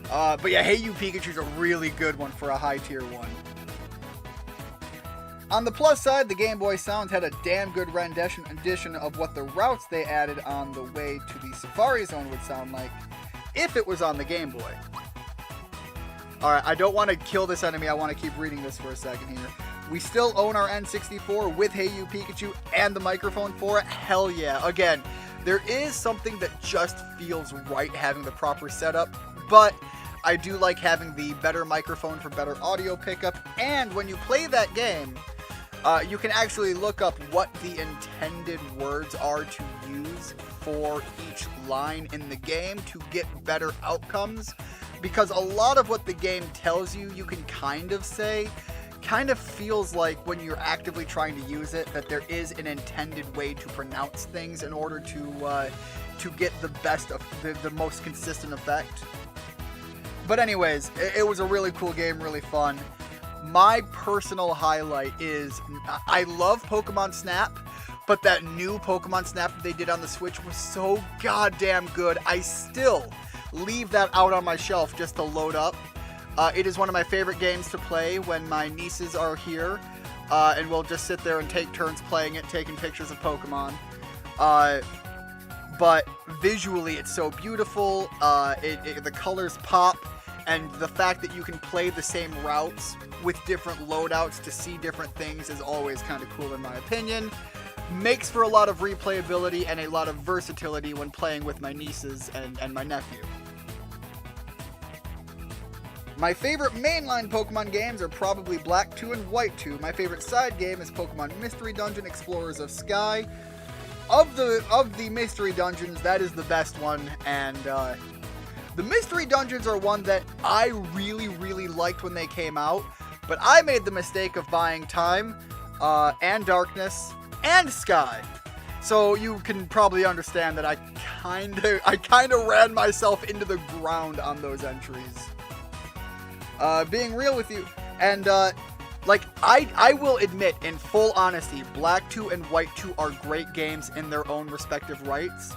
But yeah, Hey You Pikachu's a really good one for a high tier one. On the plus side, the Game Boy Sounds had a damn good rendition of what the routes they added on the way to the Safari Zone would sound like if it was on the Game Boy. Alright, I don't want to kill this enemy, I want to keep reading this for a second here. We still own our N64 with Hey You Pikachu and the microphone for it. Hell yeah. Again, there is something that just feels right having the proper setup, but I do like having the better microphone for better audio pickup, and when you play that game, you can actually look up what the intended words are to use for each line in the game to get better outcomes, because a lot of what the game tells you, you can kind of say, kind of feels like when you're actively trying to use it, that there is an intended way to pronounce things in order to get the best of the most consistent effect. But anyways, it was a really cool game, really fun. My personal highlight is, I love Pokemon Snap, but that new Pokemon Snap that they did on the Switch was so goddamn good. I still leave that out on my shelf just to load up. It is one of my favorite games to play when my nieces are here, and we'll just sit there and take turns playing it, taking pictures of Pokemon. But visually, it's so beautiful. The colors pop. And the fact that you can play the same routes with different loadouts to see different things is always kind of cool in my opinion. Makes for a lot of replayability and a lot of versatility when playing with my nieces and my nephew. My favorite mainline Pokemon games are probably Black 2 and White 2. My favorite side game is Pokemon Mystery Dungeon Explorers of Sky. Of the Mystery Dungeons, that is the best one, and the Mystery Dungeons are one that I really, really liked when they came out, but I made the mistake of buying Time, and Darkness, and Sky. So you can probably understand that I kinda ran myself into the ground on those entries. Being real with you, and I will admit, in full honesty, Black 2 and White 2 are great games in their own respective rights.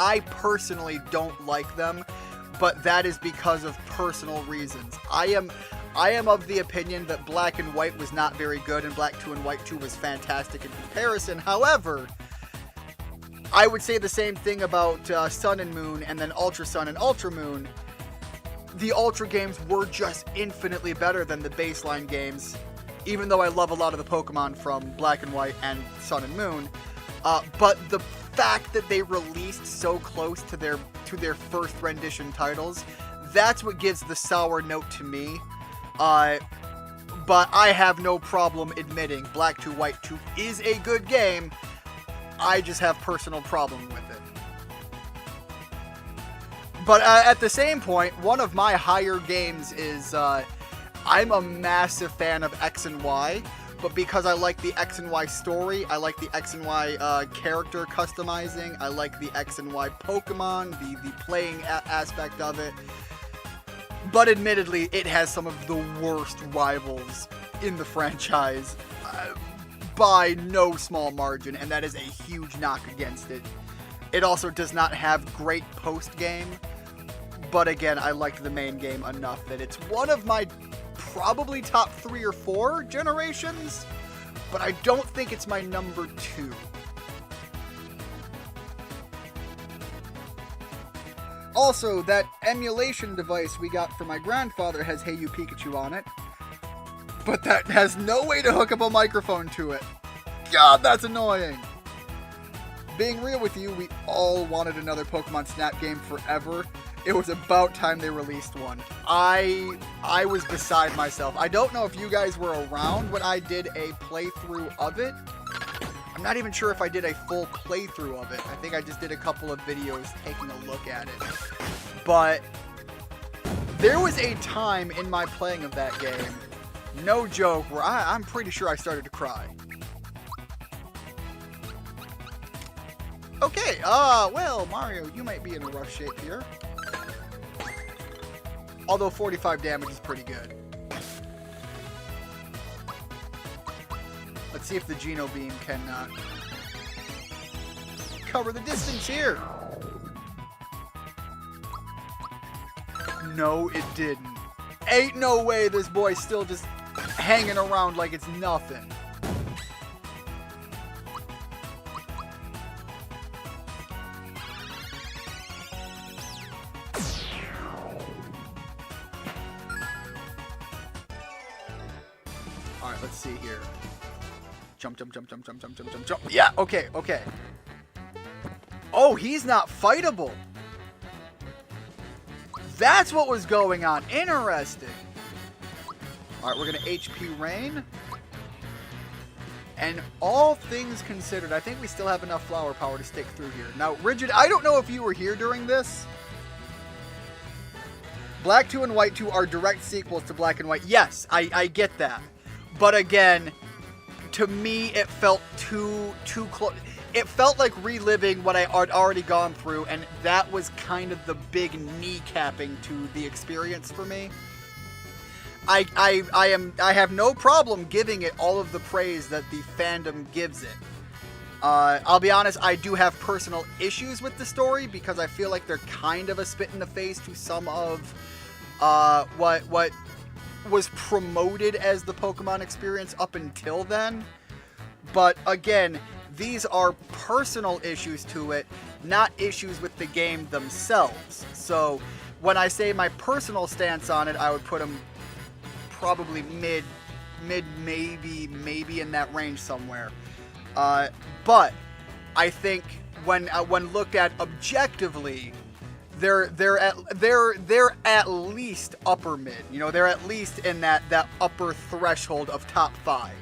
I personally don't like them, but that is because of personal reasons. I am of the opinion that Black and White was not very good, and Black 2 and White 2 was fantastic in comparison. However, I would say the same thing about Sun and Moon, and then Ultra Sun and Ultra Moon. The Ultra games were just infinitely better than the baseline games, even though I love a lot of the Pokemon from Black and White and Sun and Moon. But the fact that they released so close to their first rendition titles, that's what gives the sour note to me. But I have no problem admitting Black 2 White 2 is a good game. I just have personal problem with it. But at the same point, one of my higher games is, I'm a massive fan of X and Y, but because I like the X and Y story, I like the X and Y character customizing, I like the X and Y Pokemon, the playing aspect of it. But admittedly, it has some of the worst rivals in the franchise by no small margin, and that is a huge knock against it. It also does not have great post-game, but again, I liked the main game enough that it's one of my probably top 3 or 4 generations, but I don't think it's my number 2. Also, that emulation device we got from my grandfather has Hey You Pikachu on it, but that has no way to hook up a microphone to it. God, that's annoying! Being real with you, we all wanted another Pokemon Snap game forever. It was about time they released one. I was beside myself. I don't know if you guys were around when I did a playthrough of it. I'm not even sure if I did a full playthrough of it. I think I just did a couple of videos taking a look at it. But there was a time in my playing of that game, no joke, where I'm pretty sure I started to cry. Okay, well, Mario, you might be in a rough shape here. Although 45 damage is pretty good. Let's see if the Geno Beam can cover the distance here. No, it didn't. Ain't no way this boy's still just hanging around like it's nothing. Alright, let's see here. Jump, jump, jump, jump, jump, jump, jump, jump, jump. Yeah, okay, okay. Oh, he's not fightable. That's what was going on. Interesting. Alright, we're going to HP Rain. And all things considered, I think we still have enough flower power to stick through here. Now, Rigid, I don't know if you were here during this. Black 2 and White 2 are direct sequels to Black and White. Yes, I get that. But again, to me, it felt too close. It felt like reliving what I had already gone through, and that was kind of the big kneecapping to the experience for me. I have no problem giving it all of the praise that the fandom gives it. I'll be honest, I do have personal issues with the story because I feel like they're kind of a spit in the face to some of what was promoted as the Pokemon experience up until then. But again, these are personal issues to it, not issues with the game themselves. So when I say my personal stance on it, I would put them probably mid, maybe in that range somewhere. But I think when looked at objectively, they're at least upper mid. You know, they're at least in that upper threshold of top 5.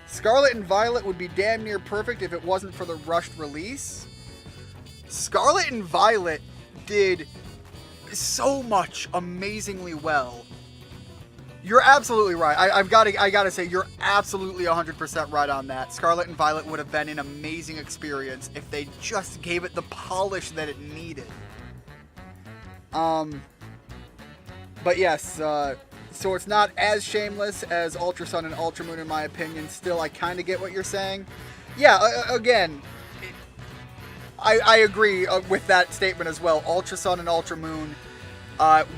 Scarlet and Violet would be damn near perfect if it wasn't for the rushed release. Scarlet and Violet did so much amazingly well. You're absolutely right. I gotta say, you're absolutely 100% right on that. Scarlet and Violet would have been an amazing experience if they just gave it the polish that it needed. But yes, so it's not as shameless as Ultra Sun and Ultra Moon in my opinion. Still, I kind of get what you're saying. Yeah, again, I agree with that statement as well. Ultra Sun and Ultra Moon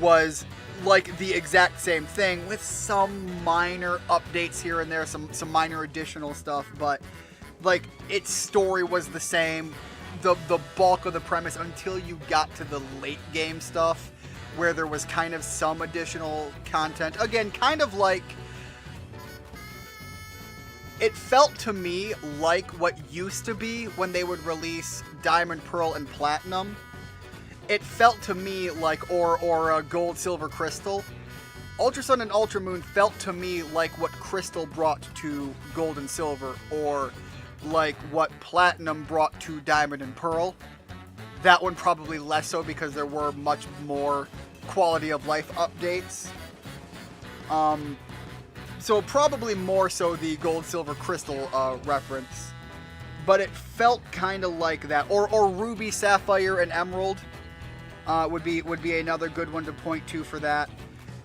was like the exact same thing with some minor updates here and there, some minor additional stuff, but like its story was the same, the bulk of the premise until you got to the late game stuff where there was kind of some additional content. Again, kind of like it felt to me like what used to be when they would release Diamond, Pearl, and Platinum. It felt to me like, or Gold, Silver, Crystal. Ultra Sun and Ultra Moon felt to me like what Crystal brought to Gold and Silver, or like what Platinum brought to Diamond and Pearl. That one probably less so because there were much more quality of life updates. So probably more so the Gold, Silver, Crystal reference. But it felt kind of like that. Or Ruby, Sapphire, and Emerald would be another good one to point to for that.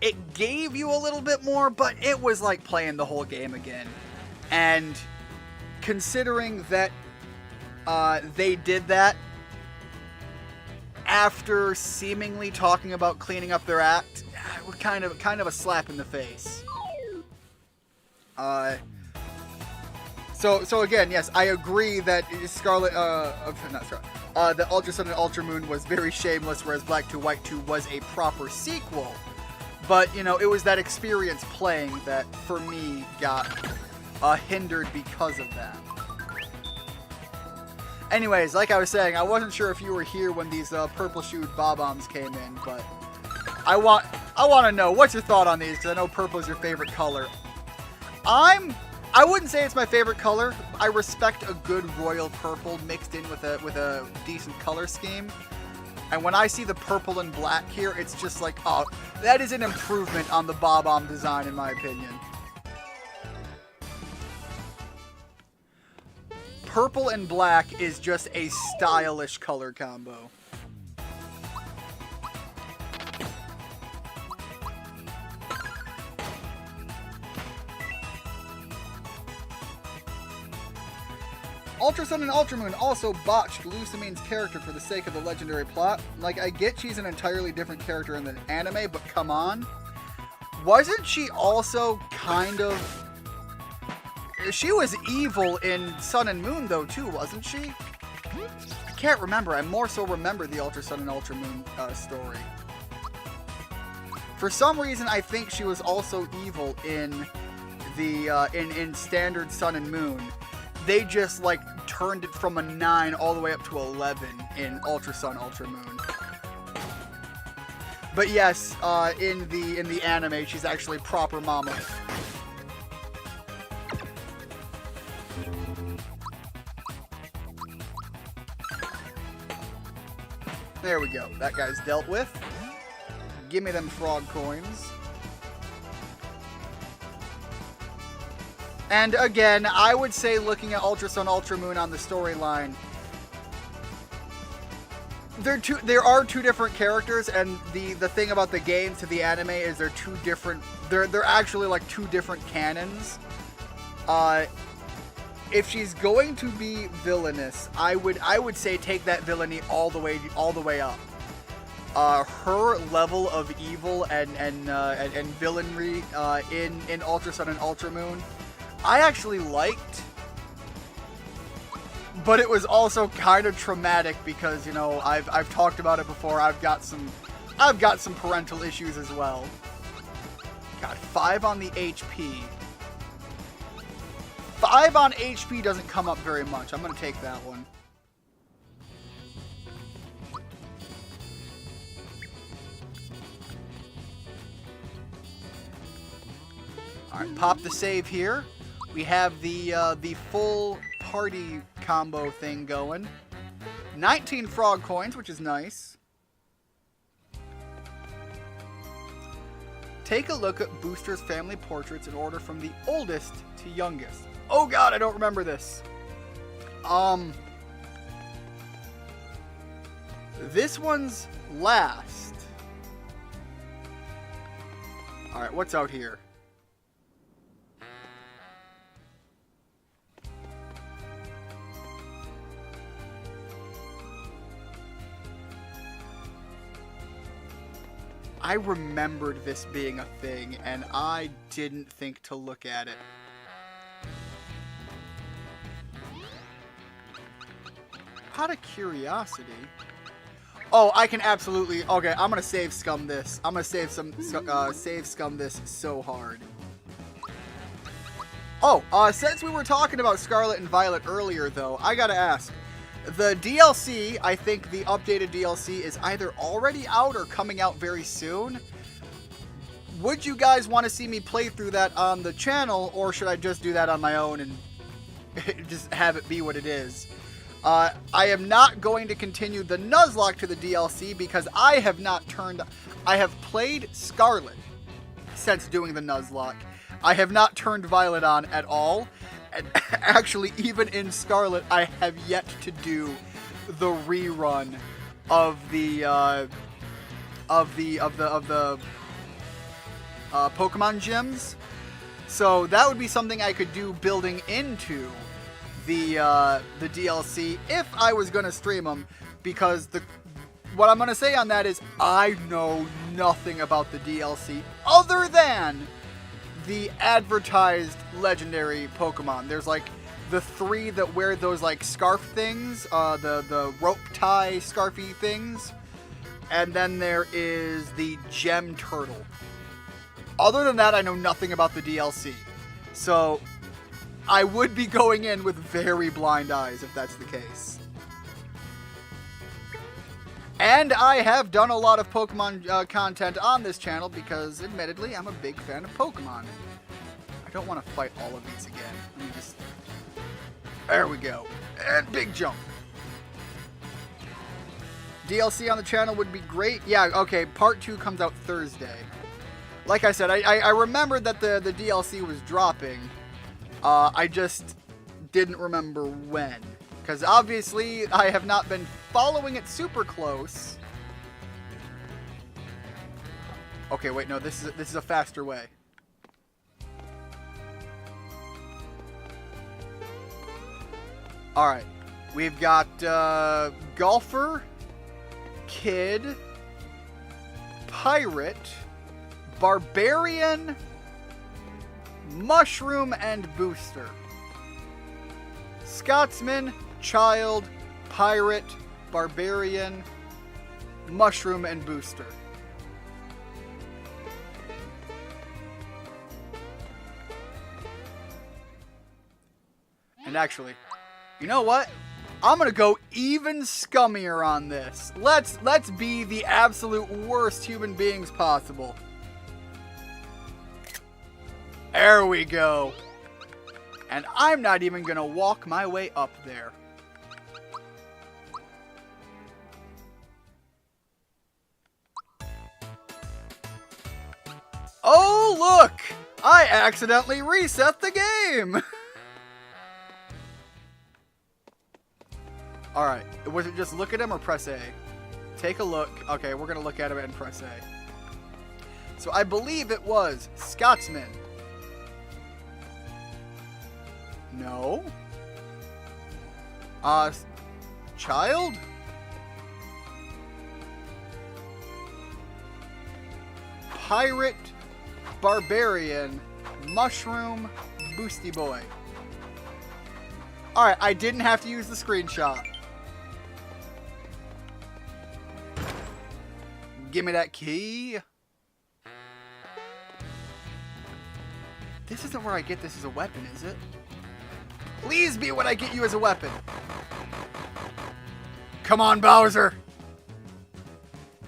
It gave you a little bit more, but it was like playing the whole game again. And considering that they did that after seemingly talking about cleaning up their act, it was kind of a slap in the face. So again, yes, I agree that the Ultra Sun and Ultra Moon was very shameless, whereas Black 2 White 2 was a proper sequel. But, you know, it was that experience playing that, for me, got hindered because of that. Anyways, like I was saying, I wasn't sure if you were here when these purple-shoed Bob-ombs came in, but I want to know, what's your thought on these? Because I know purple is your favorite color. I wouldn't say it's my favorite color. I respect a good royal purple mixed in with a decent color scheme. And when I see the purple and black here, it's just like, oh, that is an improvement on the Bob-omb design, in my opinion. Purple and black is just a stylish color combo. Ultra Sun and Ultra Moon also botched Lucimine's character for the sake of the legendary plot. Like, I get she's an entirely different character in the anime, but come on. Wasn't she also kind of... She was evil in Sun and Moon, though, too, wasn't she? I can't remember. I more so remember the Ultra Sun and Ultra Moon story. For some reason, I think she was also evil in the in standard Sun and Moon. They just, like, turned it from a 9 all the way up to 11 in Ultra Sun, Ultra Moon. But yes, in the anime, she's actually proper mama. There we go. That guy's dealt with. Give me them frog coins. And again, I would say looking at Ultra Sun, Ultra Moon on the storyline, there are two different characters, and the thing about the game to the anime is they're two different. They're actually like two different canons. If she's going to be villainous, I would say take that villainy all the way up. Her level of evil and villainry in Ultra Sun and Ultra Moon, I actually liked, but it was also kind of traumatic because, you know, I've talked about it before. I've got some parental issues as well. Got 5 on the HP. 5 on HP doesn't come up very much. I'm gonna take that one. All right, pop the save here. We have the full party combo thing going. 19 frog coins, which is nice. Take a look at Booster's family portraits in order from the oldest to youngest. Oh god, I don't remember this. This one's last. Alright, what's out here? I remembered this being a thing, and I didn't think to look at it. Out of curiosity... Oh, I can absolutely... Okay, I'm gonna save scum this. I'm gonna save scum this so hard. Oh, since we were talking about Scarlet and Violet earlier, though, I gotta ask. The DLC, I think the updated DLC is either already out or coming out very soon. Would you guys want to see me play through that on the channel, or should I just do that on my own and just have it be what it is? I am not going to continue the Nuzlocke to the DLC because I have played Scarlet since doing the Nuzlocke. I have not turned Violet on at all. And actually, even in Scarlet, I have yet to do the rerun of the Pokemon gyms. So that would be something I could do building into the DLC if I was gonna stream them, because what I'm gonna say on that is I know nothing about the DLC other than the advertised legendary Pokemon. There's like the 3 that wear those like scarf things, the rope tie scarfy things, and then there is the gem turtle. Other than that, I know nothing about the DLC. So I would be going in with very blind eyes if that's the case. And I have done a lot of Pokemon content on this channel because, admittedly, I'm a big fan of Pokemon. I don't want to fight all of these again. Let me just... There we go. And big jump. DLC on the channel would be great. Yeah, okay, part 2 comes out Thursday. Like I said, I remembered that the DLC was dropping. I just didn't remember when. Because obviously, I have not been following it super close. Okay, wait, no, this is a faster way. Alright, we've got Golfer, Kid, Pirate, Barbarian, Mushroom, and Booster. Scotsman, Child, Pirate, Barbarian, Mushroom, and Booster. And actually, you know what? I'm gonna go even scummier on this. Let's be the absolute worst human beings possible. There we go. And I'm not even gonna walk my way up there. Oh, look! I accidentally reset the game! Alright, was it just look at him or press A? Take a look. Okay, we're gonna look at him and press A. So I believe it was Scotsman. No. Child? Pirate, Barbarian, Mushroom, Boosty Boy. Alright, I didn't have to use the screenshot. Give me that key. This isn't where I get this as a weapon, is it? Please be what I get you as a weapon. Come on, Bowser.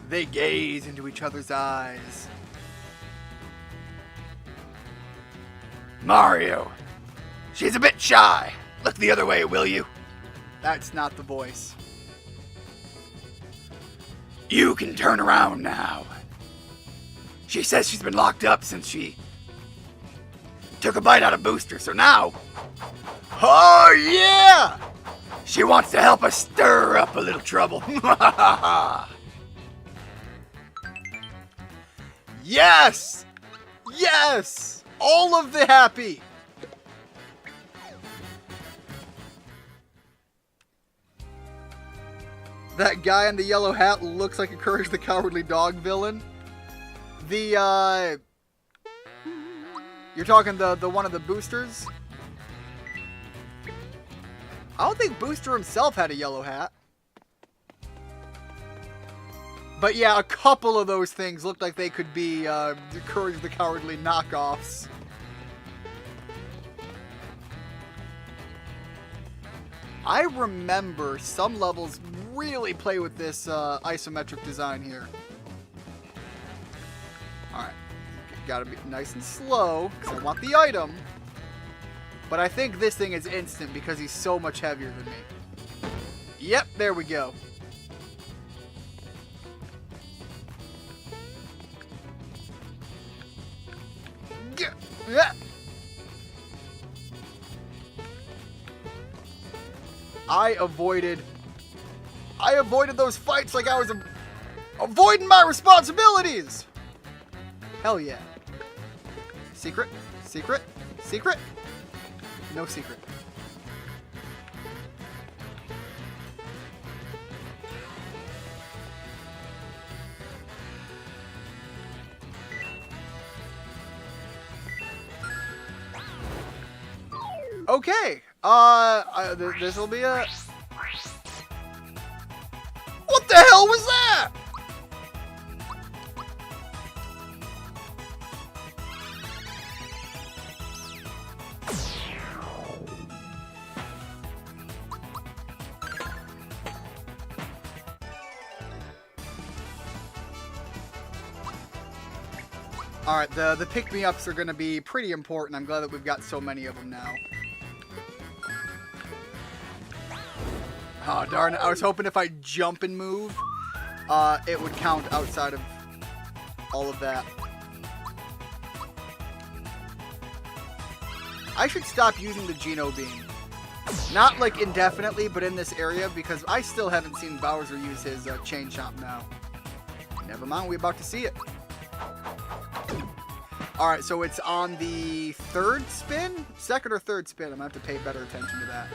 They gaze into each other's eyes. Mario. She's a bit shy. Look the other way, will you? That's not the voice. You can turn around now. She says she's been locked up since she took a bite out of Booster, so now... Oh, yeah! She wants to help us stir up a little trouble. Yes! Yes! All of the happy! That guy in the yellow hat looks like a Courage the Cowardly Dog villain. The, You're talking the one of the boosters? I don't think Booster himself had a yellow hat. But yeah, a couple of those things looked like they could be Courage the Cowardly knockoffs. I remember some levels really play with this isometric design here. Alright. Gotta be nice and slow, because I want the item. But I think this thing is instant because he's so much heavier than me. Yep, there we go. Yeah. I avoided those fights like I was avoiding my responsibilities. Hell yeah. Secret, secret, secret. No secret. Okay. This will be a... What the hell was that? Alright, the pick-me-ups are going to be pretty important. I'm glad that we've got so many of them now. Oh, darn it. I was hoping if I jump and move, it would count outside of all of that. I should stop using the Geno Beam. Not, like, indefinitely, but in this area, because I still haven't seen Bowser use his Chain Chomp now. Never mind, we're about to see it. Alright, so it's on the third spin? Second or third spin. I'm going to have to pay better attention to that.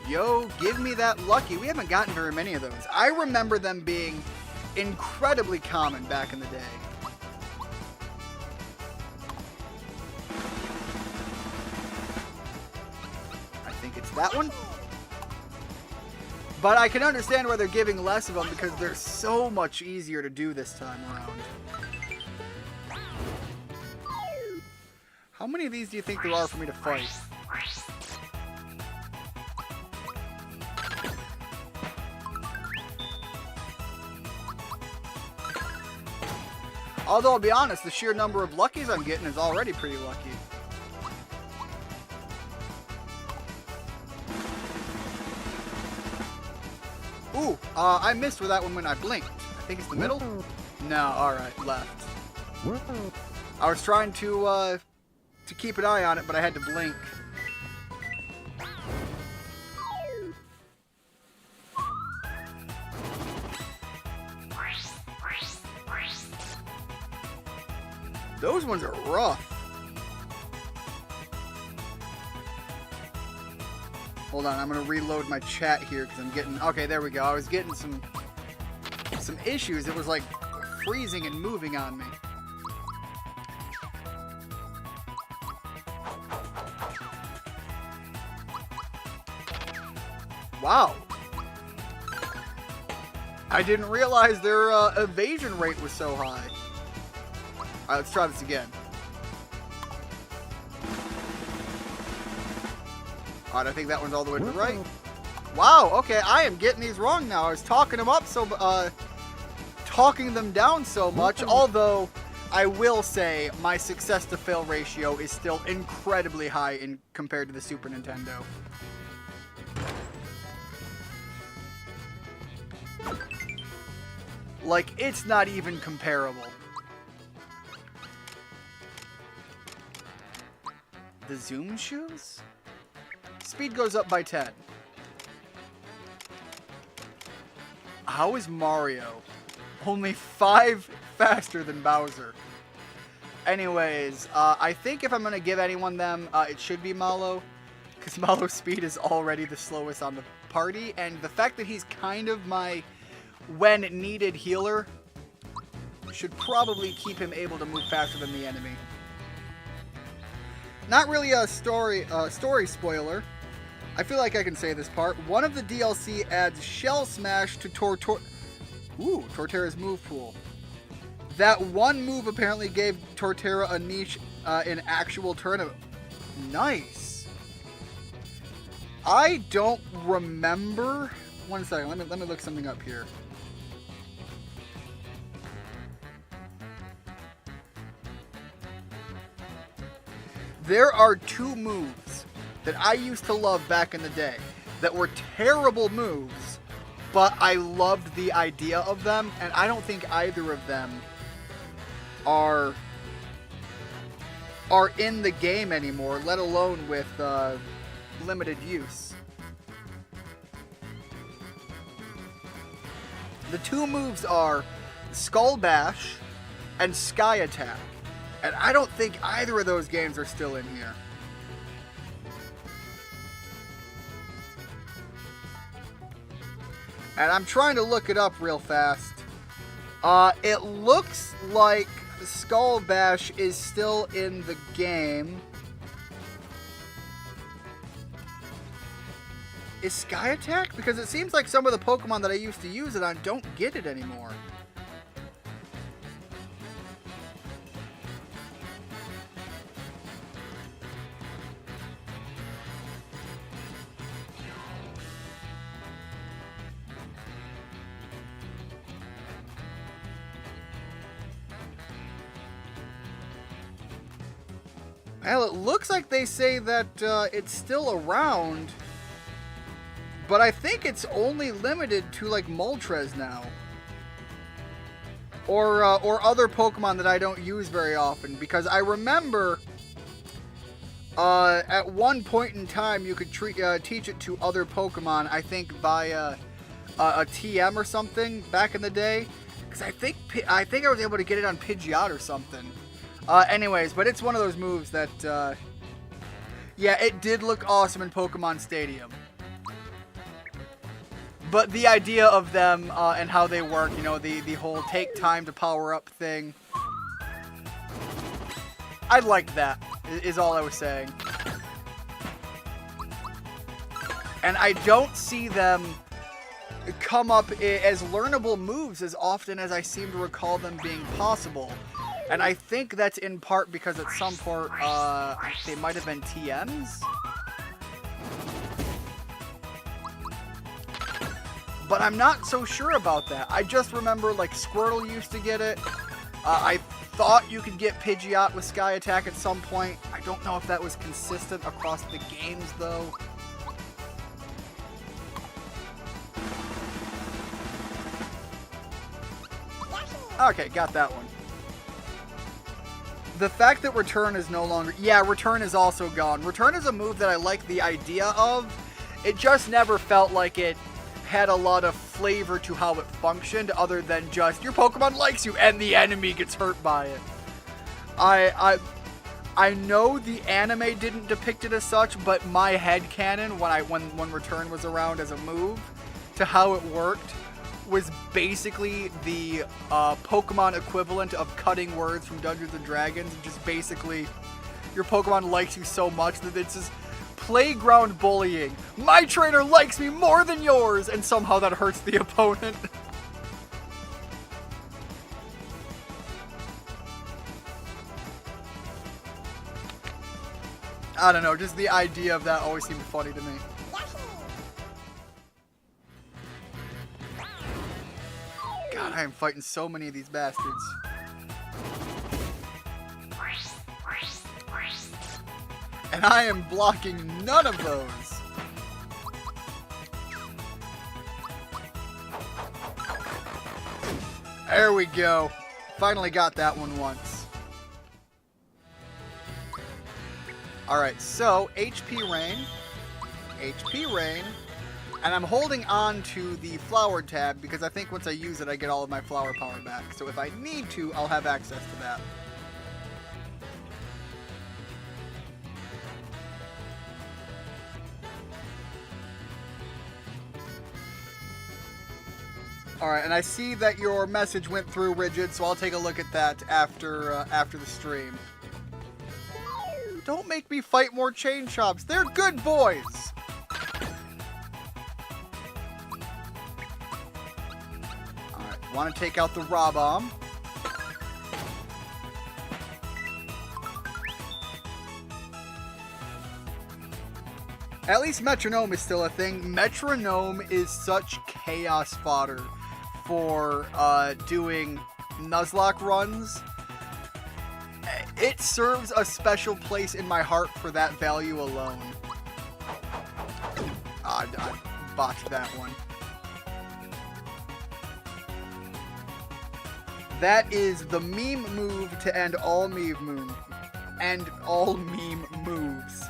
Yo, give me that lucky. We haven't gotten very many of those. I remember them being incredibly common back in the day. I think it's that one. But I can understand why they're giving less of them because they're so much easier to do this time around. How many of these do you think there are for me to fight? Although, I'll be honest, the sheer number of luckies I'm getting is already pretty lucky. Ooh, I missed with that one when I blinked. I think it's the middle? No, alright, left. I was trying to keep an eye on it, but I had to blink. Those ones are rough. Hold on, I'm gonna reload my chat here because I'm getting... Okay, there we go. I was getting some issues. It was like freezing and moving on me. Wow. I didn't realize their evasion rate was so high. Alright, let's try this again. Alright, I think that one's all the way to the right. Wow, okay, I am getting these wrong now. I was talking them up so, talking them down so much, although I will say my success to fail ratio is still incredibly high in compared to the Super Nintendo. Like, it's not even comparable. The Zoom shoes? Speed goes up by 10. How is Mario only 5 faster than Bowser? Anyways, I think if I'm going to give anyone them, it should be Mallow. Because Mallow's speed is already the slowest on the party. And the fact that he's kind of my when needed healer should probably keep him able to move faster than the enemy. Not really a story spoiler, I feel like I can say this part. One of the DLC adds Shell Smash to Torterra's move pool. That one move apparently gave Torterra a niche in actual tournament. Nice. I don't remember. One second. Let me look something up here. There are two moves that I used to love back in the day that were terrible moves, but I loved the idea of them, and I don't think either of them are in the game anymore, let alone with limited use. The two moves are Skull Bash and Sky Attack. And I don't think either of those games are still in here. And I'm trying to look it up real fast. It looks like Skull Bash is still in the game. Is Sky Attack? Because it seems like some of the Pokemon that I used to use it on don't get it anymore. Well, it looks like they say that it's still around, but I think it's only limited to like Moltres now, or other Pokemon that I don't use very often. Because I remember at one point in time you could teach it to other Pokemon. I think via a TM or something back in the day. Because I think I was able to get it on Pidgeot or something. Anyways, but it's one of those moves that, yeah, it did look awesome in Pokemon Stadium. But the idea of them and how they work, you know, the whole take time to power up thing, I liked that, is all I was saying. And I don't see them come up as learnable moves as often as I seem to recall them being possible. And I think that's in part because at some point, they might have been TMs? But I'm not so sure about that. I just remember, like, Squirtle used to get it. I thought you could get Pidgeot with Sky Attack at some point. I don't know if that was consistent across the games, though. Okay, got that one. The fact that Return is no longer... Yeah, Return is also gone. Return is a move that I like the idea of. It just never felt like it had a lot of flavor to how it functioned, other than just, your Pokemon likes you and the enemy gets hurt by it. I know the anime didn't depict it as such, but my headcanon, when Return was around as a move, to how it worked, was basically the Pokemon equivalent of cutting words from Dungeons & Dragons. Just basically, your Pokemon likes you so much that it's just playground bullying. My trainer likes me more than yours, and somehow that hurts the opponent. I don't know, just the idea of that always seemed funny to me. God, I am fighting so many of these bastards. And I am blocking none of those. There we go. Finally got that one once. Alright, so HP Rain, and I'm holding on to the Flower tab because I think once I use it I get all of my Flower power back. So if I need to, I'll have access to that. Alright, and I see that your message went through, Rigid, so I'll take a look at that after the stream. Don't make me fight more Chain Chomps. They're good boys! Want to take out the Raw Bomb. At least Metronome is still a thing. Metronome is such chaos fodder for doing Nuzlocke runs. It serves a special place in my heart for that value alone. I botched that one. That is the meme move to end all meme moves.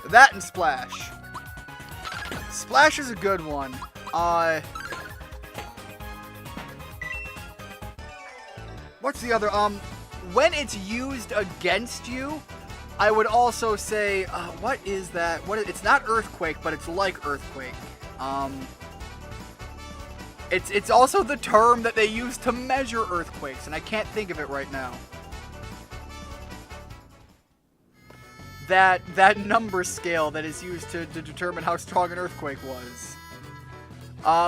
That and Splash. Splash is a good one. What's the other? When it's used against you, I would also say, what is that? It's not Earthquake, but it's like Earthquake. It's also the term that they use to measure earthquakes, and I can't think of it right now. That number scale that is used to determine how strong an earthquake was.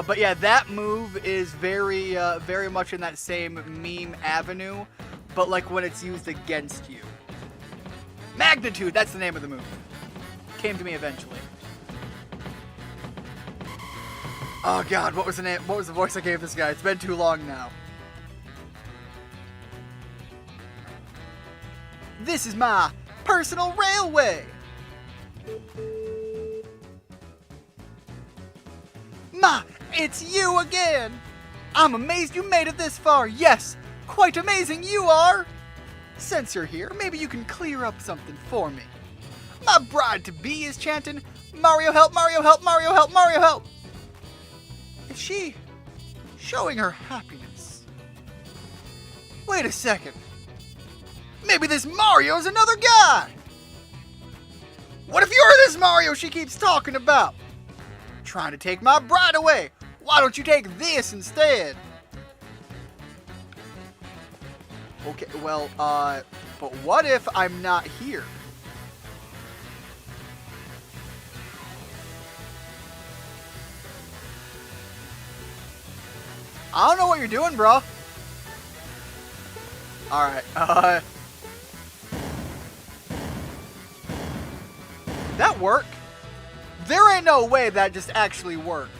But yeah, that move is very much in that same meme avenue, but like when it's used against you. Magnitude, that's the name of the move. Came to me eventually. Oh god, what was the name? What was the voice I gave this guy? It's been too long now. This is my personal railway. Ma, it's you again. I'm amazed you made it this far. Yes, quite amazing you are. Since you're here, maybe you can clear up something for me. My bride-to-be is chanting, Mario help, Mario help, Mario help, Mario help. Is she showing her happiness? Wait a second. Maybe this Mario's another guy. What if you're this Mario she keeps talking about? Trying to take my bride away. Why don't you take this instead? Okay, well, but what if I'm not here? I don't know what you're doing, bro. Alright, that worked? There ain't no way that just actually worked.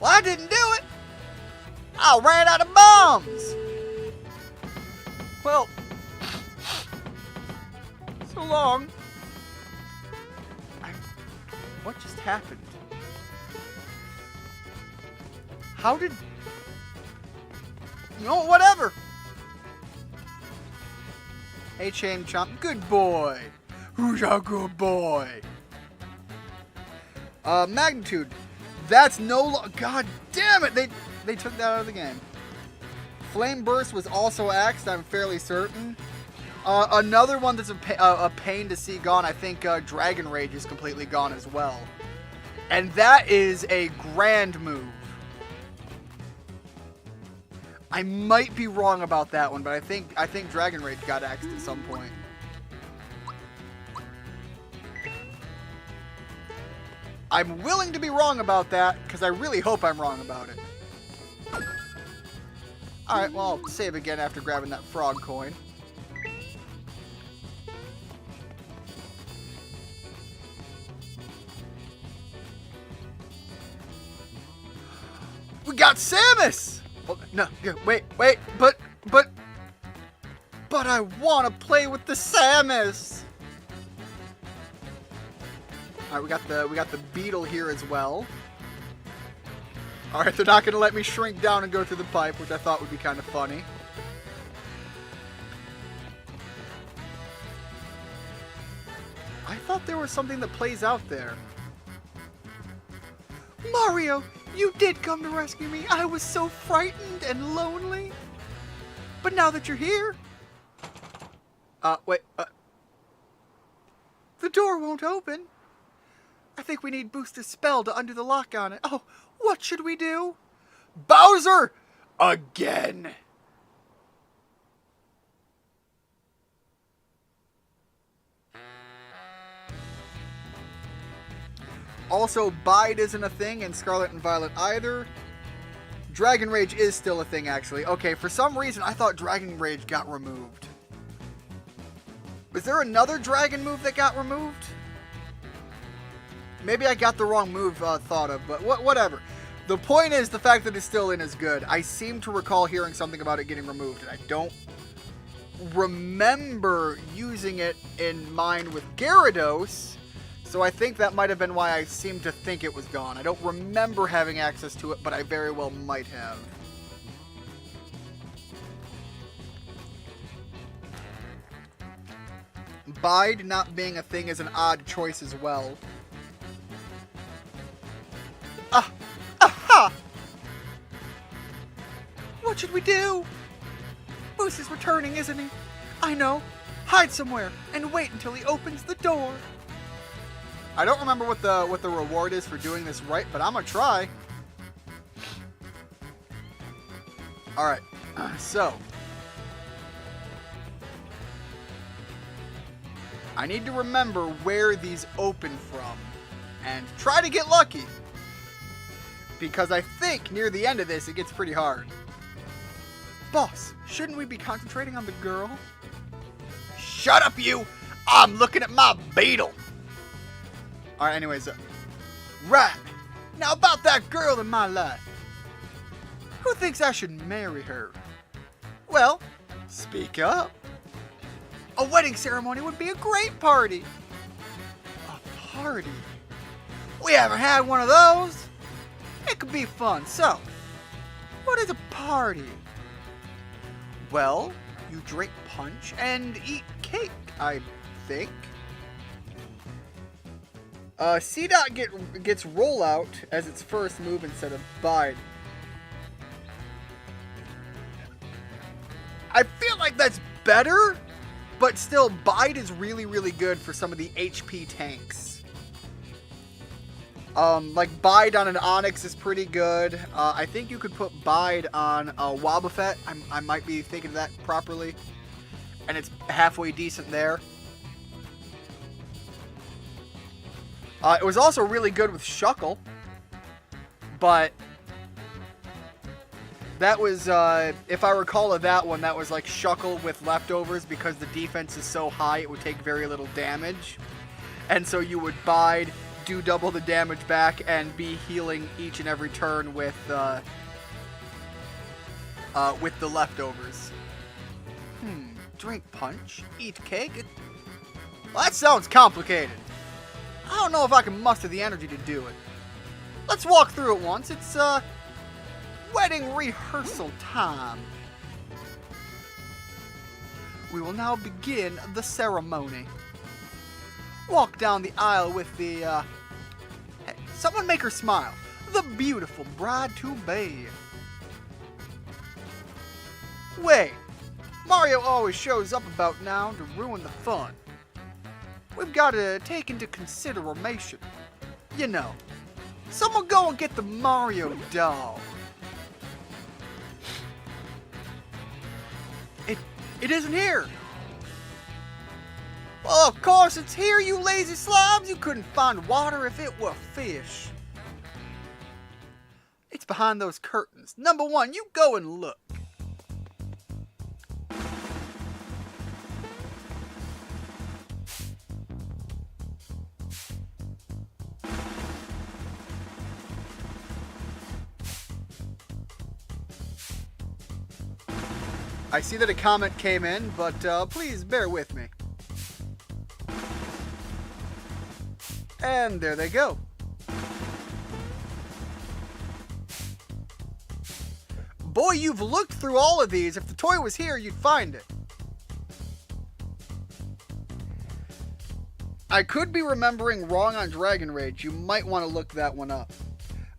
Well, I didn't do it. I ran out of bombs. Well, so long. What just happened? How did... You know, whatever. Hey, Chain Chomp. Good boy. Who's a good boy? Magnitude. That's no... God damn it. They took that out of the game. Flame Burst was also axed, I'm fairly certain. Another one that's a pain to see gone, I think Dragon Rage is completely gone as well. And that is a grand move. I might be wrong about that one, but I think Dragon Rage got axed at some point. I'm willing to be wrong about that, because I really hope I'm wrong about it. Alright, well, I'll save again after grabbing that frog coin. We got Samus! Oh, no, wait, but I want to play with the Samus! Alright, we got the Beetle here as well. Alright, they're not going to let me shrink down and go through the pipe, which I thought would be kind of funny. I thought there was something that plays out there. Mario, you did come to rescue me. I was so frightened and lonely. But now that you're here... wait, the door won't open. I think we need Booster's spell to undo the lock on it. Oh, what should we do? Bowser! Again! Also, Bide isn't a thing in Scarlet and Violet either. Dragon Rage is still a thing, actually. Okay, for some reason, I thought Dragon Rage got removed. Was there another dragon move that got removed? Maybe I got the wrong move thought of, but whatever. The point is, the fact that it's still in is good. I seem to recall hearing something about it getting removed, and I don't remember using it in mine with Gyarados, so I think that might have been why I seem to think it was gone. I don't remember having access to it, but I very well might have. Bide not being a thing is an odd choice as well. Aha! What should we do? Moose is returning, isn't he? I know. Hide somewhere and wait until he opens the door. I don't remember what the reward is for doing this right, but I'm gonna try. All right. So I need to remember where these open from and try to get lucky. Because I think near the end of this, it gets pretty hard. Boss, shouldn't we be concentrating on the girl? Shut up, you! I'm looking at my beetle! Alright, anyways. Right. Now about that girl in my life. Who thinks I should marry her? Well, speak up. A wedding ceremony would be a great party. A party? We haven't had one of those. It could be fun. So, what is a party? Well, you drink punch and eat cake, I think. C-Dot gets rollout as its first move instead of bide. I feel like that's better, but still, bide is really, really good for some of the HP tanks. Like bide on an Onix is pretty good. I think you could put bide on a Wobbuffet. I might be thinking of that properly. And it's halfway decent there. It was also really good with Shuckle. But that was, if I recall of that one, that was like Shuckle with leftovers because the defense is so high it would take very little damage. And so you would bide, do double the damage back, and be healing each and every turn with the leftovers. Drink punch, eat cake. Well, that sounds complicated. I don't know if I can muster the energy to do it. Let's walk through it once. It's wedding rehearsal time. We will now begin the ceremony. Walk down the aisle with the hey, someone make her smile. The beautiful bride-to-be. Wait, Mario always shows up about now to ruin the fun. We've got to take into consideration, you know, someone go and get the Mario doll. It isn't here. Well, of course it's here, you lazy slobs. You couldn't find water if it were fish. It's behind those curtains. Number one, you go and look. I see that a comment came in, but please bear with me. And there they go. Boy, you've looked through all of these. If the toy was here, you'd find it. I could be remembering wrong on Dragon Rage. You might want to look that one up.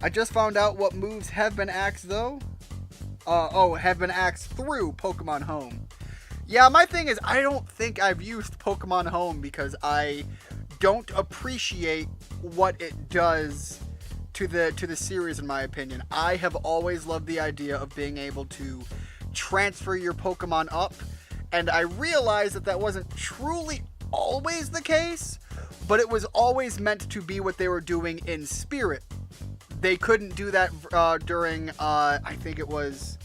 I just found out what moves have been axed, though. Have been axed through Pokemon Home. Yeah, my thing is, I don't think I've used Pokemon Home because I don't appreciate what it does to the series, in my opinion. I have always loved the idea of being able to transfer your Pokemon up, and I realized that wasn't truly always the case, but it was always meant to be what they were doing in spirit. they couldn't do that during, I think it was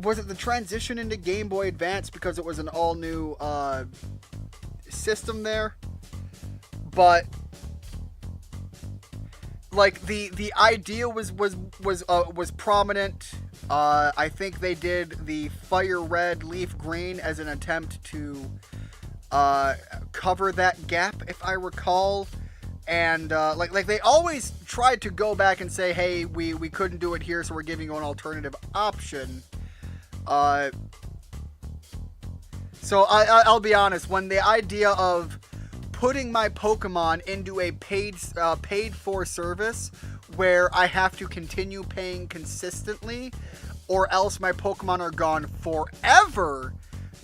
it the transition into Game Boy Advance, because it was an all-new system there. But like the idea was prominent. I think they did the fire red, leaf green as an attempt to cover that gap, if I recall. And like they always tried to go back and say, hey, we couldn't do it here, so we're giving you an alternative option. So I'll be honest, when the idea of putting my Pokemon into a paid for service where I have to continue paying consistently, or else my Pokemon are gone forever,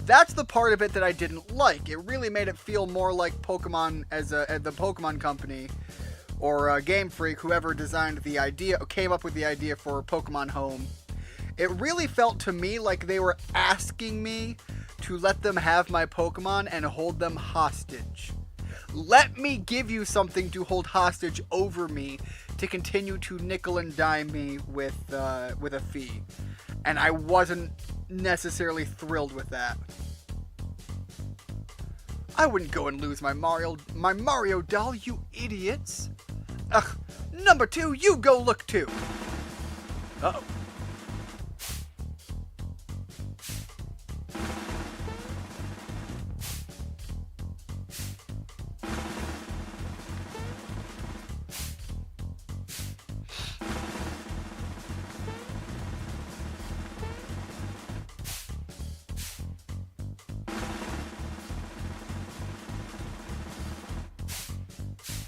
that's the part of it that I didn't like. It really made it feel more like Pokemon as the Pokemon Company, or Game Freak, whoever designed the idea, came up with the idea for Pokemon Home. It really felt to me like they were asking me to let them have my Pokemon and hold them hostage. Let me give you something to hold hostage over me to continue to nickel and dime me with a fee. And I wasn't necessarily thrilled with that. I wouldn't go and lose my Mario doll, you idiots. Ugh, number 2, you go look too. Uh-oh.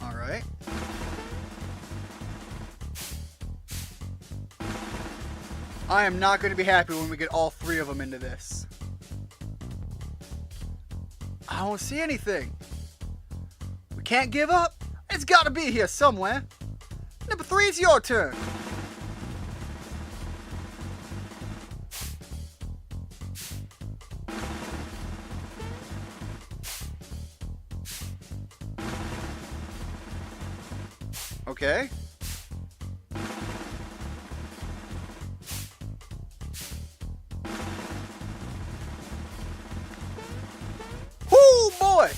Alright. I am not going to be happy when we get all 3 of them into this. I don't see anything. We can't give up. It's got to be here somewhere. Number 3, it's your turn. Okay. Whoo, boy!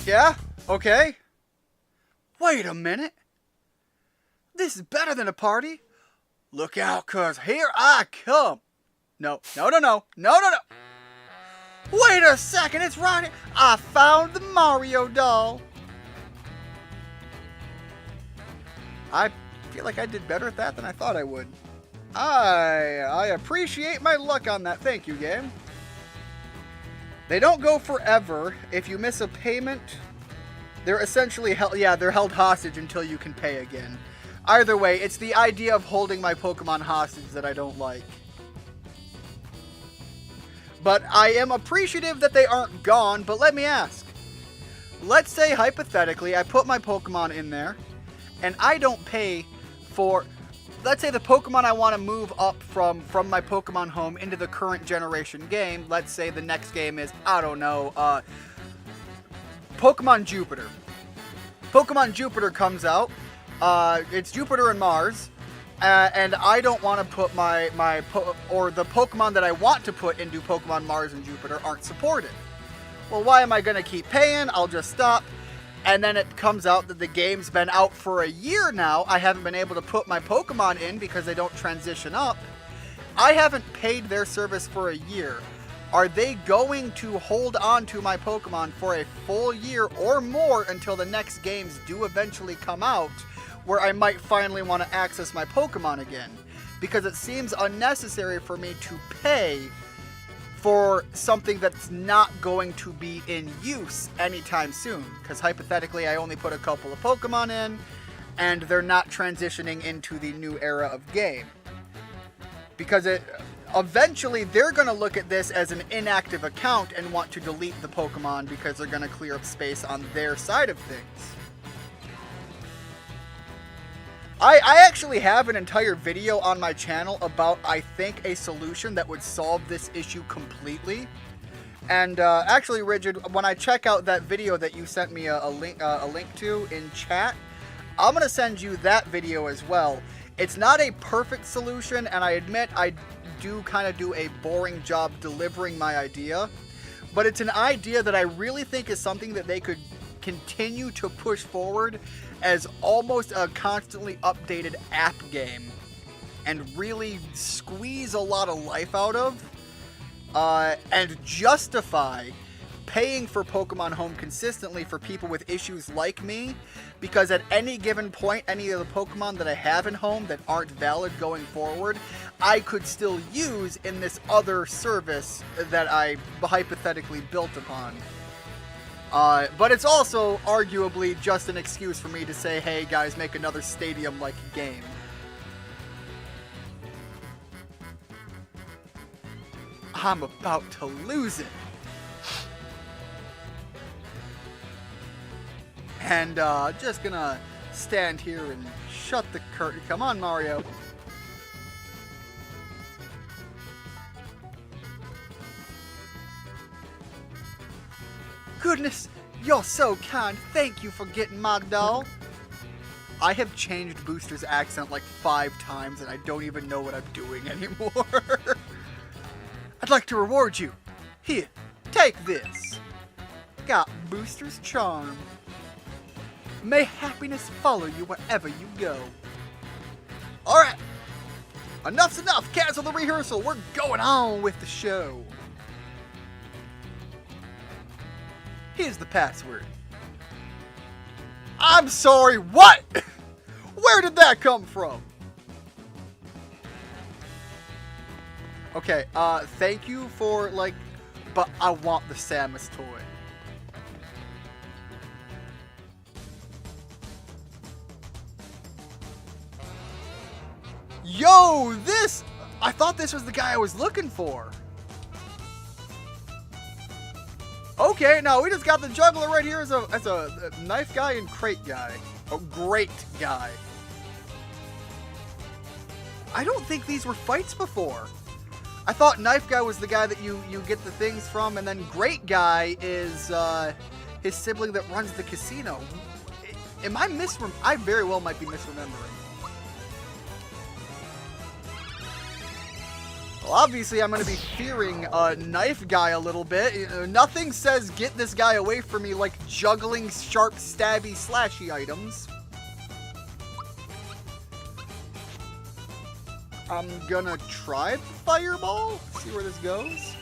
Yeah? Okay. Wait a minute. This is better than a party. Look out, cuz here I come. No. Wait a second, it's right here. I found the Mario doll. I feel like I did better at that than I thought I would. I appreciate my luck on that. Thank you, game. They don't go forever. If you miss a payment, they're essentially they're held hostage until you can pay again. Either way, it's the idea of holding my Pokemon hostage that I don't like. But I am appreciative that they aren't gone, but let me ask. Let's say, hypothetically, I put my Pokemon in there, and I don't pay for... Let's say the Pokemon I want to move up from my Pokemon Home into the current generation game. Let's say the next game is, I don't know, Pokemon Jupiter. Pokemon Jupiter comes out. It's Jupiter and Mars. And I don't want to put or the Pokemon that I want to put into Pokemon Mars and Jupiter aren't supported. Well, why am I going to keep paying? I'll just stop. And then it comes out that the game's been out for a year now. I haven't been able to put my Pokemon in because they don't transition up. I haven't paid their service for a year. Are they going to hold on to my Pokemon for a full year or more until the next games do eventually come out, where I might finally want to access my Pokemon again? Because it seems unnecessary for me to pay for something that's not going to be in use anytime soon. Because hypothetically, I only put a couple of Pokemon in, and they're not transitioning into the new era of game. Because eventually, they're going to look at this as an inactive account and want to delete the Pokemon because they're going to clear up space on their side of things. I actually have an entire video on my channel about, I think, a solution that would solve this issue completely. And actually, Rigid, when I check out that video that you sent me a link to in chat, I'm gonna send you that video as well. It's not a perfect solution, and I admit I do kind of do a boring job delivering my idea, but it's an idea that I really think is something that they could continue to push forward as almost a constantly updated app game and really squeeze a lot of life out of, and justify paying for Pokemon Home consistently for people with issues like me, because at any given point, any of the Pokemon that I have in Home that aren't valid going forward, I could still use in this other service that I hypothetically built upon. But it's also arguably just an excuse for me to say, hey guys, make another Stadium-like game. I'm about to lose it. And just gonna stand here and shut the curtain. Come on, Mario. Goodness, you're so kind. Thank you for getting my doll. I have changed Booster's accent like 5 times and I don't even know what I'm doing anymore. I'd like to reward you. Here, take this. Got Booster's charm. May happiness follow you wherever you go. Alright, enough's enough. Cancel the rehearsal. We're going on with the show. Here's the password. I'm sorry, what? Where did that come from? Okay, thank you for, like, but I want the Samus toy. Yo, this! I thought this was the guy I was looking for. Okay, now we just got the juggler right here as a knife guy and crate guy. Oh, great guy. I don't think these were fights before. I thought knife guy was the guy that you get the things from, and then great guy is his sibling that runs the casino. Am I I very well might be misremembering. Well, obviously, I'm going to be fearing Knife Guy a little bit. Nothing says get this guy away from me like juggling sharp, stabby, slashy items. I'm gonna try the Fireball, see where this goes.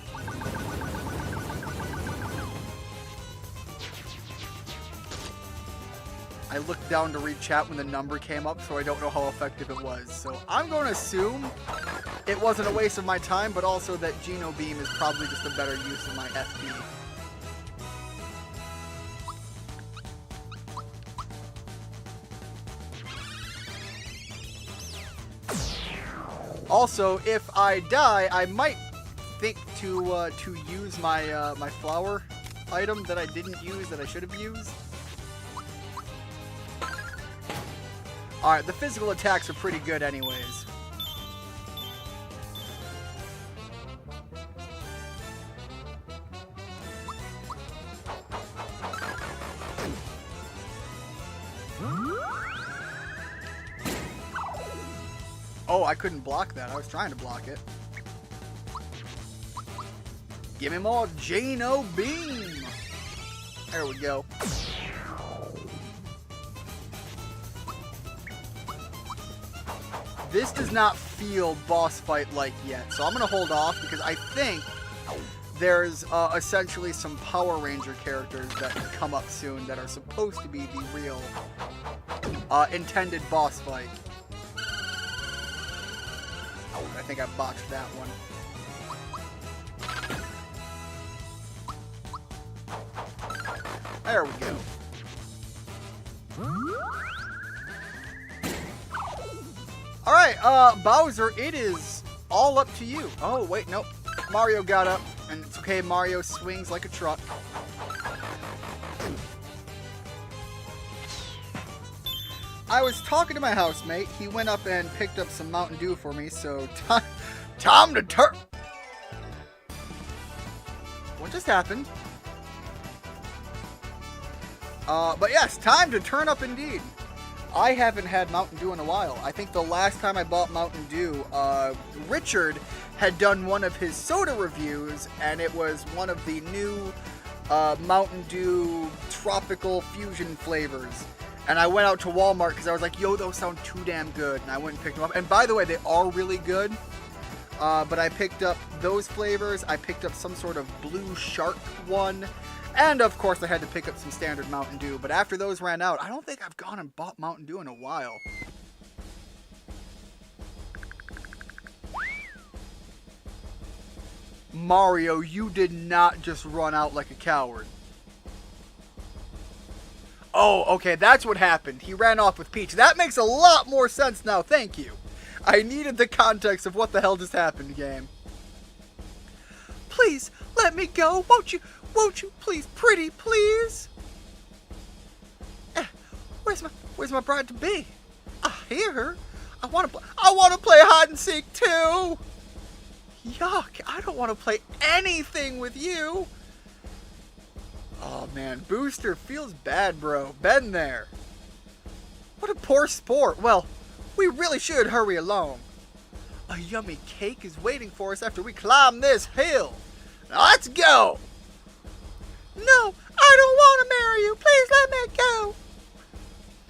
I looked down to read chat when the number came up, so I don't know how effective it was. So I'm going to assume it wasn't a waste of my time, but also that Geno Beam is probably just a better use of my FP. Also, if I die, I might think to use my my flower item that I didn't use that I should have used. Alright, the physical attacks are pretty good anyways. Oh, I couldn't block that. I was trying to block it. Give me more Geno Beam. There we go. This does not feel boss fight like yet, so I'm going to hold off because I think there's essentially some Power Ranger characters that come up soon that are supposed to be the real intended boss fight. I think I botched that one. There we go. Alright, Bowser, it is all up to you. Oh, wait, nope. Mario got up, and it's okay, Mario swings like a truck. I was talking to my housemate. He went up and picked up some Mountain Dew for me, so time to turn. what just happened? But yes, time to turn up indeed. I haven't had Mountain Dew in a while. I think the last time I bought Mountain Dew, Richard had done one of his soda reviews, and it was one of the new Mountain Dew tropical fusion flavors. And I went out to Walmart because I was like, yo, those sound too damn good. And I went and picked them up. And by the way, they are really good. But I picked up those flavors. I picked up some sort of blue shark one. And, of course, I had to pick up some standard Mountain Dew. But after those ran out, I don't think I've gone and bought Mountain Dew in a while. Mario, you did not just run out like a coward. Oh, okay, that's what happened. He ran off with Peach. That makes a lot more sense now, thank you. I needed the context of what the hell just happened, game. Please, let me go. Won't you, please, pretty, please? Where's my bride to be? I hear her. I want to play hide and seek too. Yuck, I don't want to play anything with you. Oh man, Booster feels bad, bro. Been there. What a poor sport. Well, we really should hurry along. A yummy cake is waiting for us after we climb this hill. Now let's go. No, I don't want to marry you. Please let me go.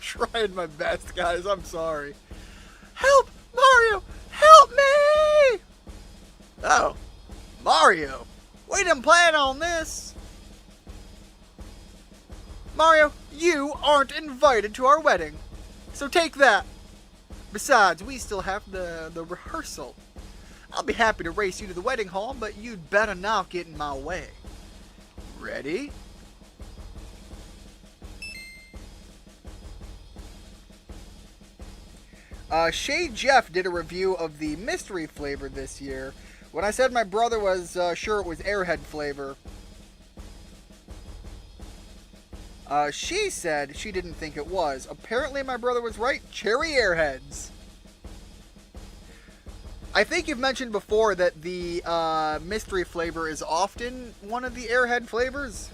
Trying my best, guys. I'm sorry. Help, Mario. Help me. Oh, Mario. We didn't plan on this. Mario, you aren't invited to our wedding. So take that. Besides, we still have the rehearsal. I'll be happy to race you to the wedding hall, but you'd better not get in my way. Ready? Shay Jeff did a review of the mystery flavor this year. When I said my brother was sure it was Airhead flavor, she said she didn't think it was. Apparently my brother was right. Cherry Airheads. I think you've mentioned before that the mystery flavor is often one of the Airhead flavors.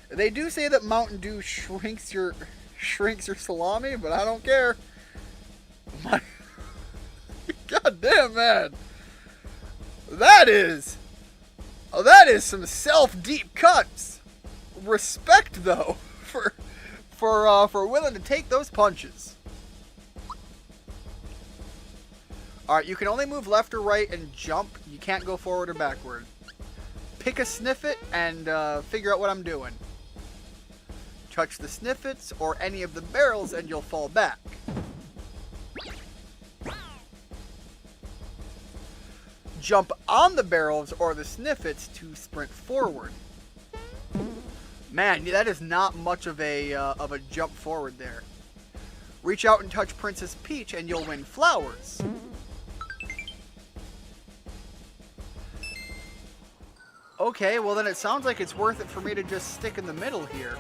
They do say that Mountain Dew shrinks your salami, but I don't care. God damn, man. That is some self-deep cuts. Respect though for willing to take those punches. Alright, you can only move left or right and jump. You can't go forward or backward. Pick a Sniffet and figure out what I'm doing. Touch the Sniffets or any of the barrels and you'll fall back. Jump on the barrels or the Sniffets to sprint forward. Man, that is not much of a jump forward there. Reach out and touch Princess Peach and you'll win flowers. Okay, well then it sounds like it's worth it for me to just stick in the middle here.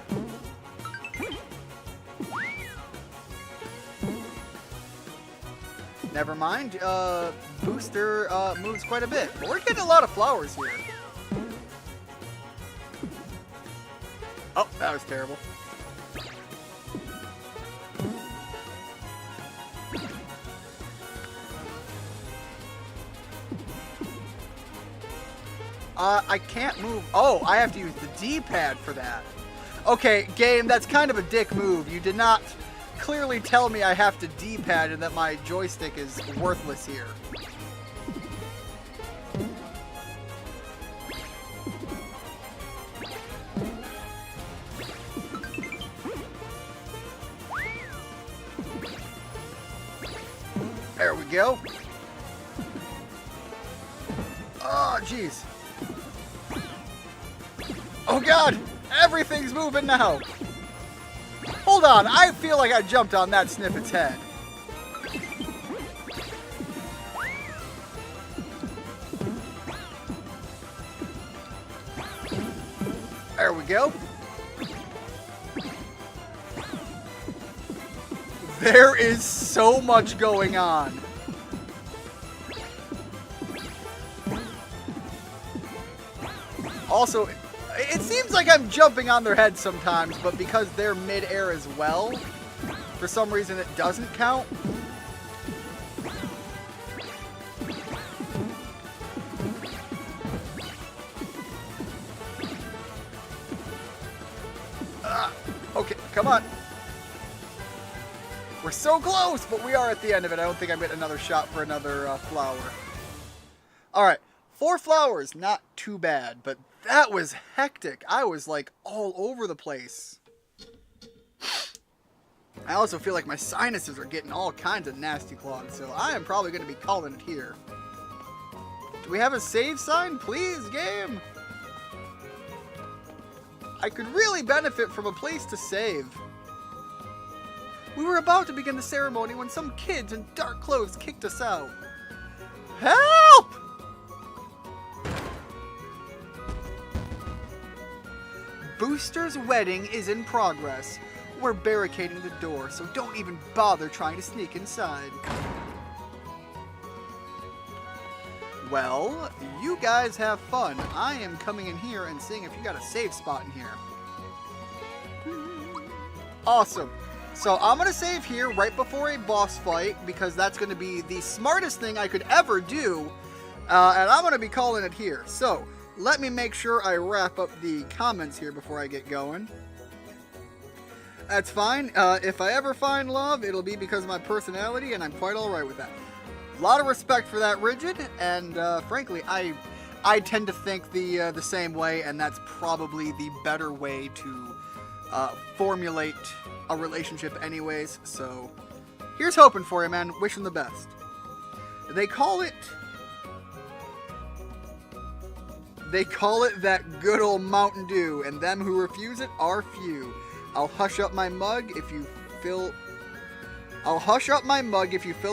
Never mind, Booster moves quite a bit. But we're getting a lot of flowers here. Oh, that was terrible. I can't move. Oh, I have to use the D-pad for that. Okay, game, that's kind of a dick move. You did not clearly tell me I have to D-pad and that my joystick is worthless here. There we go. Oh, jeez. Oh, God. Everything's moving now. Hold on. I feel like I jumped on that Sniffet's head. There we go. There is so much going on. Also, it seems like I'm jumping on their heads sometimes, but because they're mid-air as well, for some reason it doesn't count. Okay, come on. We're so close, but we are at the end of it. I don't think I'm getting another shot for another flower. Alright, 4 flowers, not too bad, but that was hectic. I was like all over the place. I also feel like my sinuses are getting all kinds of nasty clogged, so I am probably going to be calling it here. Do we have a save sign? Please, game! I could really benefit from a place to save. We were about to begin the ceremony when some kids in dark clothes kicked us out. Help! Booster's wedding is in progress. We're barricading the door, so don't even bother trying to sneak inside. Well, you guys have fun. I am coming in here and seeing if you got a save spot in here. Awesome. So I'm going to save here right before a boss fight because that's going to be the smartest thing I could ever do. And I'm going to be calling it here. So let me make sure I wrap up the comments here before I get going. That's fine. If I ever find love, it'll be because of my personality, and I'm quite alright with that. A lot of respect for that, Rigid, and frankly, I tend to think the same way, and that's probably the better way to formulate a relationship anyways, so here's hoping for you, man. Wishing the best. They call it that good old Mountain Dew, and them who refuse it are few. I'll hush up my mug if you fill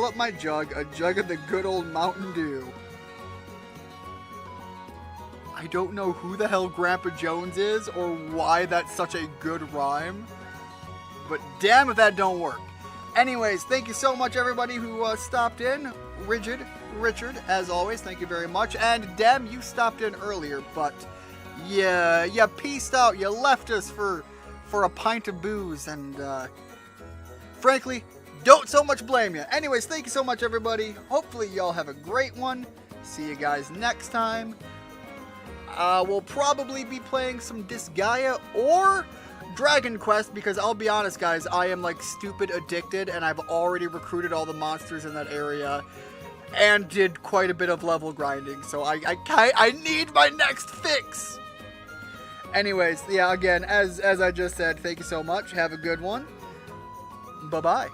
up my jug, a jug of the good old Mountain Dew. I don't know who the hell Grandpa Jones is or why that's such a good rhyme, but damn if that don't work. Anyways, thank you so much everybody who stopped in. Rigid, Richard, as always, thank you very much. And Dem, you stopped in earlier, but yeah, you peaced out. You left us for a pint of booze, and frankly, don't so much blame you. Anyways, thank you so much everybody. Hopefully y'all have a great one. See you guys next time. We'll probably be playing some Disgaea or Dragon Quest, because I'll be honest guys, I am like stupid addicted, and I've already recruited all the monsters in that area and did quite a bit of level grinding, so I need my next fix. Anyways, yeah, again, as I just said, thank you so much. Have a good one. Bye-bye.